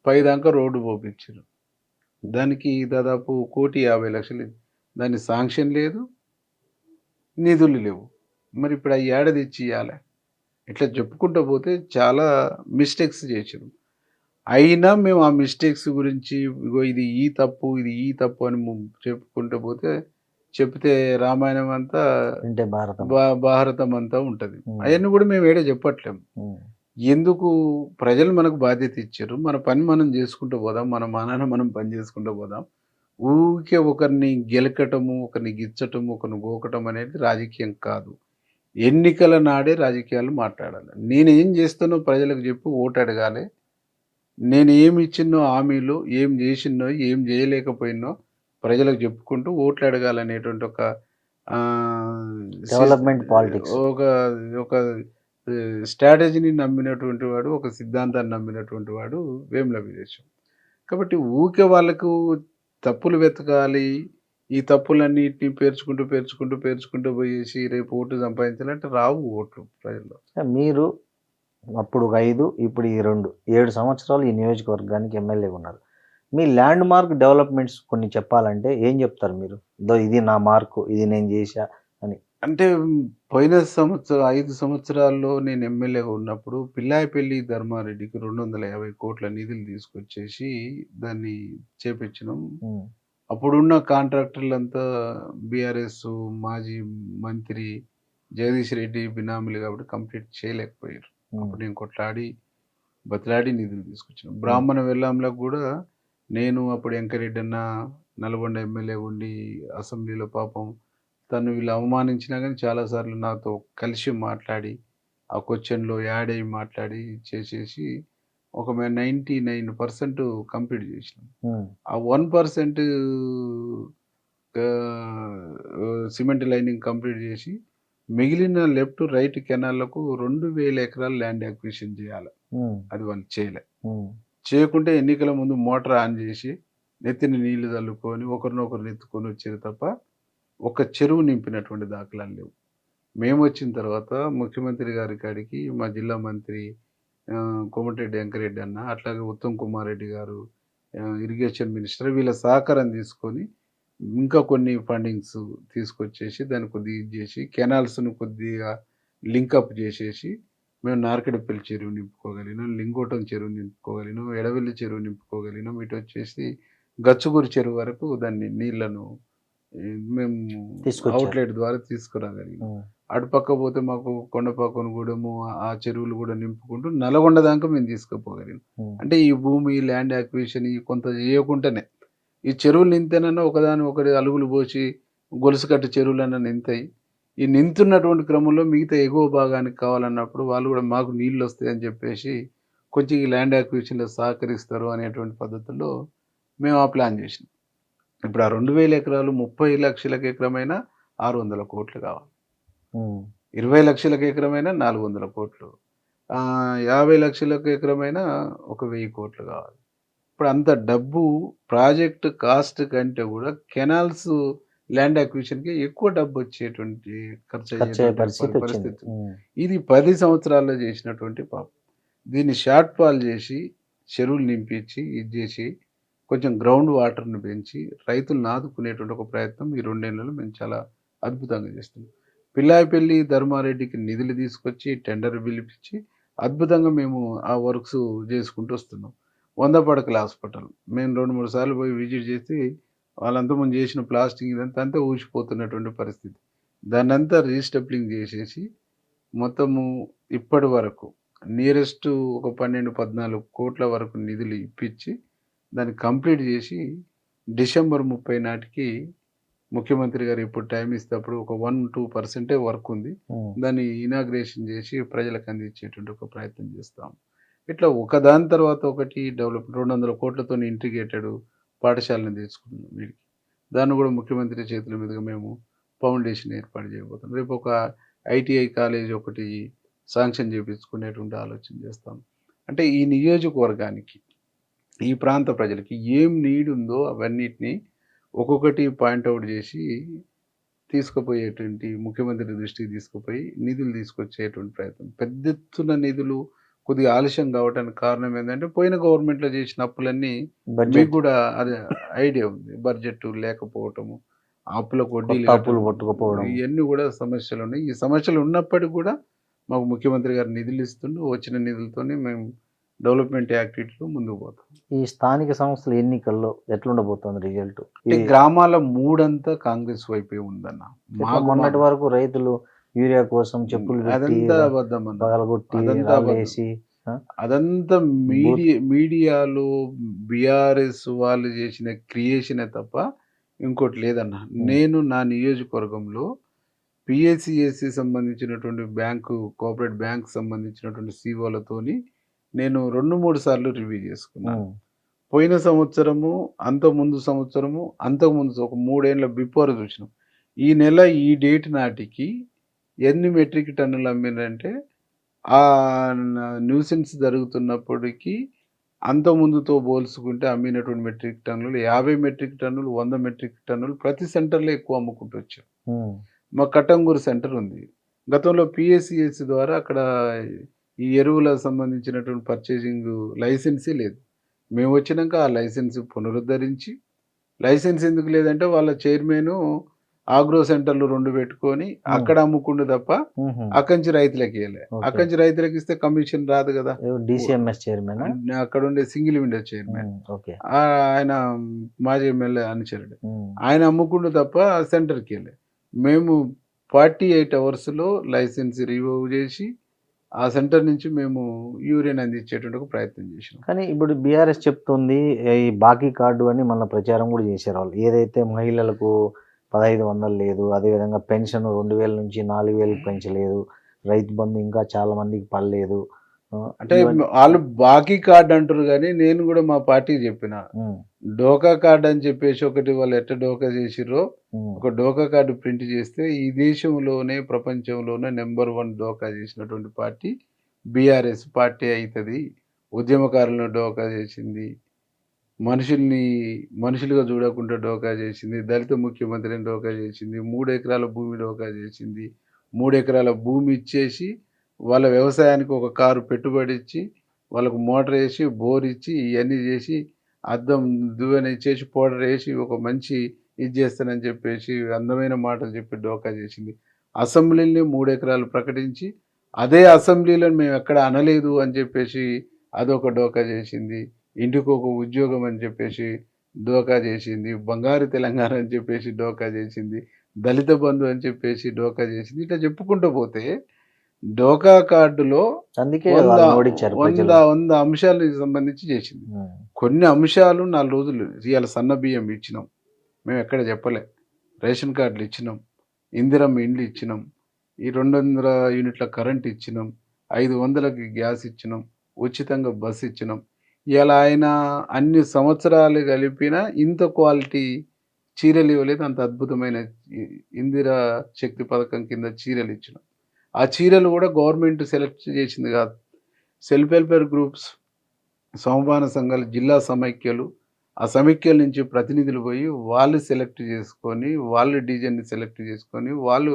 పైదాకా రోడ్డు పోపించారు. దానికి దాదాపు 1,50,00,000. దాని శాంక్షన్ లేదు, నిధులు లేవు. మరి ఇప్పుడు ఆ ఏడ తెచ్చి ఇవ్వాలి? ఇట్లా చెప్పుకుంటూ పోతే చాలా మిస్టేక్స్ చేసారు. అయినా మేము ఆ మిస్టేక్స్ గురించి ఇగో ఇది ఈ తప్పు, ఇది ఈ తప్పు అని చెప్పుకుంటూ పోతే చెప్తే రామాయణం అంతా అంటే భారతం భారతం అంతా ఉంటుంది. అవన్నీ కూడా మేము ఏడే చెప్పట్లేము. ఎందుకు? ప్రజలు మనకు బాధ్యత ఇచ్చారు, మన పని మనం చేసుకుంటూ పోదాం, మన మానాన మనం పని చేసుకుంటూ పోదాం. ఊరికే ఒకరిని గెలకటము, ఒకరిని గిచ్చటము, ఒకరిని గోకటం అనేది రాజకీయం కాదు. ఎన్నికల నాడే రాజకీయాలు మాట్లాడాలి. నేను ఏం చేస్తానో ప్రజలకు చెప్పి ఓటు అడగాలి. నేను ఏమి ఇచ్చినో హామీలు, ఏం చేసినో ఏం చేయలేకపోయినో ప్రజలకు చెప్పుకుంటూ ఓట్లు అడగాలనేటువంటి ఒక డెవలప్మెంట్ పాలిటిక్స్, ఒక స్ట్రాటజీని నమ్మినటువంటి వాడు, ఒక సిద్ధాంతాన్ని నమ్మినటువంటి వాడు వేముల వీరేశం. కాబట్టి ఊరికే వాళ్ళకు తప్పులు వెతకాలి, ఈ తప్పులన్నిటిని పేర్చుకుంటూ పోయేసి రేపు ఓటు సంపాదించాలంటే రావు ఓట్లు ప్రజల్లో. మీరు అప్పుడు 5, ఇప్పుడు ఈ 2, 7 సంవత్సరాలు ఈ నియోజకవర్గానికి ఎమ్మెల్యే ఉన్నారు. మీ ల్యాండ్ మార్క్ డెవలప్మెంట్స్ కొన్ని చెప్పాలంటే ఏం చెప్తారు మీరు? ఇది నా మార్కు, ఇది నేను చేశా అని. అంటే పోయిన 5 సంవత్సరాల్లో నేను ఎమ్మెల్యేగా ఉన్నప్పుడు పిల్లాయిపల్లి ధర్మారెడ్డికి 250 కోట్ల నిధులు తీసుకొచ్చేసి దాన్ని చేపించినాం. అప్పుడున్న కాంట్రాక్టర్లంతా బీఆర్ఎస్ మాజీ మంత్రి జగదీష్ రెడ్డి బినామీలు కాబట్టి కంప్లీట్ చేయలేకపోయారు. అప్పుడు నేను కొట్లాడి బతిలాడి నిధులు తీసుకొచ్చాను. బ్రాహ్మణ వెల్లాంలకు కూడా నేను అప్పుడు వెంకరెడ్డి అన్న నల్గొండ ఎమ్మెల్యే ఉండి అసెంబ్లీలో పాపం తను వీళ్ళు అవమానించినా కానీ చాలాసార్లు నాతో కలిసి మాట్లాడి ఆ క్వశ్చన్లో యాడ్ అయ్యి మాట్లాడి చేసేసి ఒక 99% కంప్లీట్ చేసినాం. ఆ 1% సిమెంట్ లైనింగ్ కంప్లీట్ చేసి మిగిలిన లెఫ్ట్ రైట్ కెనాల్లకు 2,000 ఎకరాలు ల్యాండ్ అక్విజిషన్ చేయాలి. అది వాళ్ళు చేయకుంటే ఎన్నికల ముందు మోటార్ ఆన్ చేసి నెత్తిని నీళ్లు చల్లుకొని ఒకరినొకరు ఎత్తుకొని వచ్చారు తప్ప ఒక చెరువు నింపినటువంటి దాఖలాలు లేవు. మేము వచ్చిన తర్వాత ముఖ్యమంత్రి గారి కాడికి మా జిల్లా మంత్రి కోమటిరెడ్డి వెంకరెడ్డి అన్న, అట్లాగే ఉత్తమ్ కుమార్ రెడ్డి గారు ఇరిగేషన్ మినిస్టర్, వీళ్ళ సహకారం తీసుకొని ఇంకా కొన్ని ఫండింగ్స్ తీసుకొచ్చేసి దాన్ని కొద్దిగా ఇది చేసి కెనాల్స్ను కొద్దిగా లింకప్ చేసేసి మేము నార్కెడపల్లి చెరువు నింపుకోగలిగినాం, లింగోటం చెరువు నింపుకోగలిగినాం, ఎడవెల్లి చెరువు నింపుకోగలిగినాం. ఇటు వచ్చేసి గచ్చుగూరు చెరువు వరకు దాన్ని నీళ్లను మేము అవుట్లెట్ ద్వారా తీసుకురాగలిగినాం. అటుపక్క పోతే మాకు కొండపాకొనగూడెము ఆ చెరువులు కూడా నింపుకుంటూ నల్గొండ దాకా మేము తీసుకుపోగలిగినాం. అంటే ఈ భూమి ల్యాండ్ అక్విజిషన్ కొంత చేయకుండానే ఈ చెరువులు నింతేనన్నా ఒకదాని ఒకటి అలుగులు పోసి గొలుసు కట్టు చెరువులన్నా నింతాయి. ఈ నింతున్నటువంటి క్రమంలో మిగతా ఎగువ భాగానికి కావాలన్నప్పుడు వాళ్ళు కూడా మాకు నీళ్ళు వస్తాయని చెప్పేసి కొంచెం ఈ ల్యాండ్ అక్విజిషన్లో సహకరిస్తారు అనేటువంటి పద్ధతుల్లో మేము ఆ ప్లాన్ చేసినాం. ఇప్పుడు ఆ 2,000 ఎకరాలు 30 లక్షలకు ఎకరమైనా 600 కోట్లు కావాలి, 20 లక్షలకు ఎకరమైనా 400 కోట్లు, 50 లక్షలకు ఎకరమైనా 1,000 కోట్లు కావాలి. ఇప్పుడు అంత డబ్బు ప్రాజెక్ట్ కాస్ట్ కంటే కూడా కెనాల్స్ ల్యాండ్ అక్విజిషన్కి ఎక్కువ డబ్బు వచ్చేటువంటి ఖర్చు అయ్యే పరిస్థితి. ఇది 10 సంవత్సరాల్లో చేసినటువంటి పాపం. దీన్ని షార్ట్ ఫాల్ చేసి చెరువులు నింపించి ఇది చేసి కొంచెం గ్రౌండ్ వాటర్ను పెంచి రైతులను ఆదుకునేటువంటి ఒక ప్రయత్నం ఈ 2 ఏళ్లలో మేము చాలా అద్భుతంగా చేస్తున్నాం. పిల్లాయిపల్లి ధర్మారెడ్డికి నిధులు తీసుకొచ్చి టెండర్ పిలిపించి అద్భుతంగా మేము ఆ వర్క్స్ చేసుకుంటూ వస్తున్నాం. 100 పడకల హాస్పిటల్ మేము 2-3 సార్లు పోయి విజిట్ చేసి వాళ్ళంతా ముందు చేసిన ప్లాస్టింగ్ ఇదంతా ఊసిపోతున్నటువంటి పరిస్థితి. దాన్ని అంతా రీస్టెప్లింగ్ చేసేసి మొత్తము ఇప్పటి వరకు నియరెస్ట్ ఒక 12-14 కోట్ల వరకు నిధులు ఇప్పించి దాన్ని కంప్లీట్ చేసి డిసెంబర్ 30 నాటికి ముఖ్యమంత్రి గారు ఇప్పుడు టైం ఇస్తే అప్పుడు ఒక 1-2% వర్క్ ఉంది, దాన్ని ఇనాగ్రేషన్ చేసి ప్రజలకు అందించేటువంటి ఒక ప్రయత్నం చేస్తాం. ఇట్లా ఒకదాని తర్వాత ఒకటి డెవలప్ 200 కోట్లతో ఇంటిగ్రేటెడ్ పాఠశాలను తీసుకున్నాం వీడికి. దాన్ని కూడా ముఖ్యమంత్రి చేతుల మీదుగా మేము ఫౌండేషన్ ఏర్పాటు చేయబోతున్నాం. రేపు ఒక ఐటీఐ కాలేజ్ ఒకటి శాంక్షన్ చేయించుకునేటువంటి ఆలోచన చేస్తాం. అంటే ఈ నియోజకవర్గానికి, ఈ ప్రాంత ప్రజలకి ఏం నీడ్ ఉందో అవన్నిటిని ఒక్కొక్కటి పాయింట్అవుట్ చేసి తీసుకుపోయేటువంటి, ముఖ్యమంత్రి దృష్టికి తీసుకుపోయి నిధులు తీసుకొచ్చేటువంటి ప్రయత్నం. పెద్ద ఎత్తున నిధులు కొద్దిగా ఆలస్యం కావడానికి కారణం ఏంటంటే పోయిన గవర్నమెంట్లో చేసిన అప్పులన్నీ మీకు కూడా అదే ఐడియా ఉంది, బడ్జెట్ లేకపోవటము, అప్పులకు వడ్డీలు పట్టుకుపోవడం, ఇవన్నీ కూడా సమస్యలు ఉన్నాయి. ఈ సమస్యలు ఉన్నప్పటికీ కూడా మాకు ముఖ్యమంత్రి గారు నిధులు ఇస్తుంటూ వచ్చిన నిధులతోనే మేము డెవలప్మెంట్ యాక్టివిటీలో ముందుకు పోతాం. ఈ స్థానిక సంస్థల ఎన్నికల్లో ఎట్లుండబోతుంది రిజల్ట్? గ్రామాల మూడంతా కాంగ్రెస్ వైపే ఉందన్న. మొన్నటి వరకు రైతులు యూరియా కోసం చెప్పులు అదంతా అబద్ధం అన్న, పగలగొట్టి అదంతా వేసి అదంతా మీడియాలో బీఆర్ఎస్ వాళ్ళు చేసిన క్రియేషనే తప్ప ఇంకోటి లేదన్న. నేను నా నియోజకవర్గంలో పిఎస్సిఎస్సి సంబంధించినటువంటి బ్యాంకు, కోఆపరేటివ్ బ్యాంక్ సంబంధించినటువంటి సిఓలతోని నేను 2-3 సార్లు రివ్యూ చేసుకున్నాను. పోయిన సంవత్సరము, అంతకుముందు సంవత్సరము, అంతకుముందు ఒక 3 ఏళ్ళ బిఫోర్ చూసినాం. ఈ నెల ఈ డేట్ నాటికి ఎన్ని మెట్రిక్ టన్నులు అమ్మినంటే ఆ న్యూసెన్స్ జరుగుతున్నప్పటికీ అంతకుముందుతో పోల్చుకుంటే అమ్మినటువంటి మెట్రిక్ టన్నులు 50 మెట్రిక్ టన్నులు, 100 మెట్రిక్ టన్నులు ప్రతి సెంటర్లో ఎక్కువ అమ్ముకుంటూ వచ్చాం. మా కట్టంగూరు సెంటర్ ఉంది. గతంలో పిఎస్సిఎస్సి ద్వారా అక్కడ ఈ ఎరువులకు సంబంధించినటువంటి పర్చేసింగ్ లైసెన్సే లేదు. మేము వచ్చినాక ఆ లైసెన్స్ పునరుద్ధరించి, లైసెన్స్ ఎందుకు లేదంటే వాళ్ళ చైర్మన్ ఆగ్రో సెంటర్లు 2 పెట్టుకొని అక్కడ అమ్ముకుండు తప్ప అక్కడి నుంచి రైతులకు ఇవ్వలే. అక్కడి నుంచి రైతులకు ఇస్తే కమిషన్ రాదు కదా. డిసిఎంఎస్ చైర్మన్, అక్కడ ఉండే సింగిల్ విండో చైర్మన్, ఆయన మాజీ ఎమ్మెల్యే అనుచరుడు, ఆయన అమ్ముకుండు తప్ప సెంటర్కి వెళ్ళే. మేము 48 అవర్స్లో లైసెన్స్ రివ్యూ చేసి ఆ సెంటర్ నుంచి మేము యూరియన్ అందించేటువంటి ఒక ప్రయత్నం చేసినాం. కానీ ఇప్పుడు బీఆర్ఎస్ చెప్తుంది ఈ బాకీ కార్డు అని మన ప్రచారం కూడా చేశారు వాళ్ళు. ఏదైతే మహిళలకు 1500 లేదు, అదేవిధంగా పెన్షన్ 2000 నుంచి 4000 పెంచలేదు, రైతు బంధు ఇంకా చాలా మందికి పడలేదు. అంటే వాళ్ళు బాకీ కార్డు అంటారు, కానీ నేను కూడా మా పార్టీకి చెప్పిన డోకా కార్డు అని చెప్పేసి ఒకటి వాళ్ళు ఎట్ట డోకా చేసిర్రో ఒక డోకా కార్డు ప్రింట్ చేస్తే ఈ దేశంలోనే ప్రపంచంలోనే నెంబర్ 1 డోకా చేసినటువంటి పార్టీ బీఆర్ఎస్ పార్టీ అవుతుంది. ఉద్యమకారులను డోకా చేసింది, మనుషులుగా చూడకుండా డోకా చేసింది, దళిత ముఖ్యమంత్రిని డోకా చేసింది, 3 ఎకరాల భూమి డోకా చేసింది. 3 ఎకరాల భూమి ఇచ్చేసి వాళ్ళ వ్యవసాయానికి ఒక కారు పెట్టుబడి ఇచ్చి వాళ్ళకు మోటార్ వేసి బోర్ ఇచ్చి ఇవన్నీ చేసి అద్దం దువ్వెన ఇచ్చేసి పౌడర్ వేసి ఒక మంచి ఇది చేస్తానని చెప్పేసి అందమైన మాటలు చెప్పి డోకా చేసింది. అసెంబ్లీని 3 ఎకరాలు ప్రకటించి అదే అసెంబ్లీలో మేము ఎక్కడ అనలేదు అని చెప్పేసి అదొక డోకా చేసింది. ఇంటికి ఒక ఉద్యోగం అని చెప్పేసి డోకా చేసింది. బంగారు తెలంగాణ అని చెప్పేసి డోకా చేసింది. దళిత బంధు అని చెప్పేసి డోకా చేసింది. ఇట్లా చెప్పుకుంటూ పోతే డోకా కార్డులో 100 అంశాలకు సంబంధించి చేసింది. కొన్ని అంశాలు 4 రోజులు ఇవాళ సన్న బియ్యం ఇచ్చినాం, మేము ఎక్కడ చెప్పలే. రేషన్ కార్డులు ఇచ్చినాం, ఇందిరమ్మ ఇండ్లు ఇచ్చినాం, ఈ 200 యూనిట్ల కరెంట్ ఇచ్చినాం, 500కి గ్యాస్ ఇచ్చినాం, ఉచితంగా బస్సు ఇచ్చినాం. ఇలా ఆయన అన్ని సంవత్సరాలు కలిపిన ఇంత క్వాలిటీ చీరలు ఇవ్వలేదు. అంత అద్భుతమైన ఇందిరా శక్తి పథకం కింద చీరలు ఇచ్చినాం. ఆ చీరలు కూడా గవర్నమెంట్ సెలెక్ట్ చేసింది కాదు. సెల్ఫ్ వెల్ఫేర్ గ్రూప్స్, సమబాన సంఘాలు, జిల్లా సమైక్యలు, ఆ సమైక్యల నుంచి ప్రతినిధులు పోయి వాళ్ళు సెలెక్ట్ చేసుకొని, వాళ్ళు డిజైన్ని సెలెక్ట్ చేసుకొని, వాళ్ళు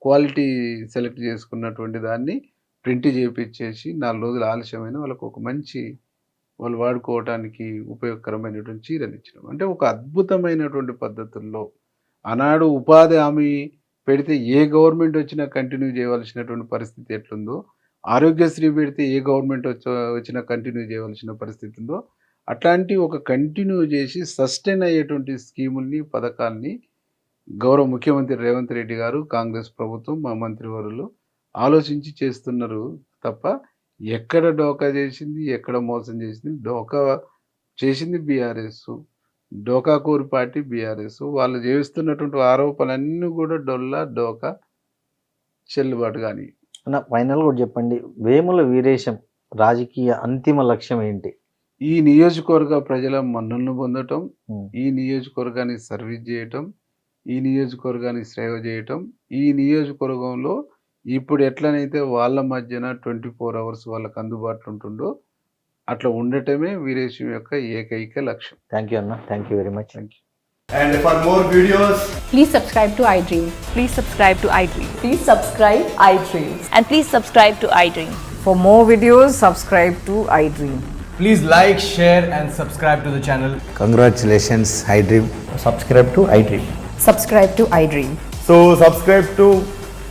క్వాలిటీ సెలెక్ట్ చేసుకున్నటువంటి దాన్ని ప్రింట్ చేయించేసి 4 రోజులు ఆలస్యమైన వాళ్ళకు ఒక మంచి వాళ్ళు వాడుకోవటానికి ఉపయోగకరమైనటువంటి చీరలు ఇచ్చినాం. అంటే ఒక అద్భుతమైనటువంటి పద్ధతుల్లో ఆనాడు ఉపాధి హామీ పెడితే ఏ గవర్నమెంట్ వచ్చినా కంటిన్యూ చేయవలసినటువంటి పరిస్థితి ఎట్లుందో, ఆరోగ్యశ్రీ పెడితే ఏ గవర్నమెంట్ వచ్చినా కంటిన్యూ చేయవలసిన పరిస్థితి ఉందో, అట్లాంటి ఒక కంటిన్యూ చేసి సస్టైన్ అయ్యేటువంటి స్కీముల్ని, పథకాల్ని గౌరవ ముఖ్యమంత్రి రేవంత్ రెడ్డి గారు, కాంగ్రెస్ ప్రభుత్వం, మా మంత్రివర్యులు ఆలోచించి చేస్తున్నారు తప్ప ఎక్కడ డోకా చేసింది, ఎక్కడ మోసం చేసింది, డోకా చేసింది బీఆర్ఎస్, డోకాకూరు పార్టీ బీఆర్ఎస్. వాళ్ళు చేస్తున్నటువంటి ఆరోపణలన్నీ కూడా డోకా చెల్లుబాటు కానీ. అన్న ఫైనల్ కూడా చెప్పండి, వేముల వీరేశం రాజకీయ అంతిమ లక్ష్యం ఏంటి? ఈ నియోజకవర్గ ప్రజల మన్ననలు పొందటం, Hmm. ఈ నియోజకవర్గాన్ని సర్వీస్ చేయటం, ఈ నియోజకవర్గానికి సేవ చేయటం, ఈ నియోజకవర్గంలో ఇప్పుడు ఎట్లనైతే వాళ్ళ మధ్యన 24 అవర్స్ వాళ్ళకి అందుబాటులో ఉంటుందో అట్లా ఉండటమే వీరేశం యొక్క ఏకైక లక్ష్యం. థ్యాంక్ యూ అన్న, thank you very much. And for more videos, Please subscribe to iDream. Please subscribe to iDream. Please subscribe iDream. And please subscribe to iDream. For more videos, subscribe to iDream. please like, share, and subscribe to the channel. Congratulations, iDream. Subscribe to iDream. Subscribe to iDream. So subscribe to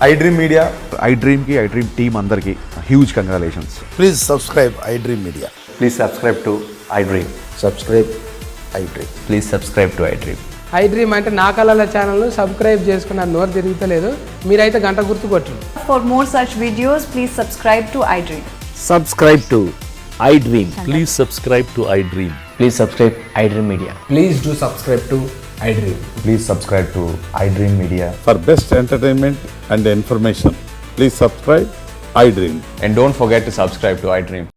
iDream Media. iDream ki iDream team అందరికి huge congratulations. Please subscribe iDream Media. Please subscribe to iDream. Subscribe iDream. Please subscribe to iDream. iDream అంటే నా కళల ఛానల్ను సబ్స్క్రైబ్ చేసుకున్న నోరు తిరుగుతలేదు, మీరైతే గంట గుర్తు కొట్టండి. For more such videos, please subscribe to iDream. Subscribe to iDream. Please subscribe to iDream. Please subscribe iDream Media. Please do subscribe to iDream. Please subscribe to iDream Media. For best entertainment and information, please subscribe iDream. And don't forget to subscribe to iDream.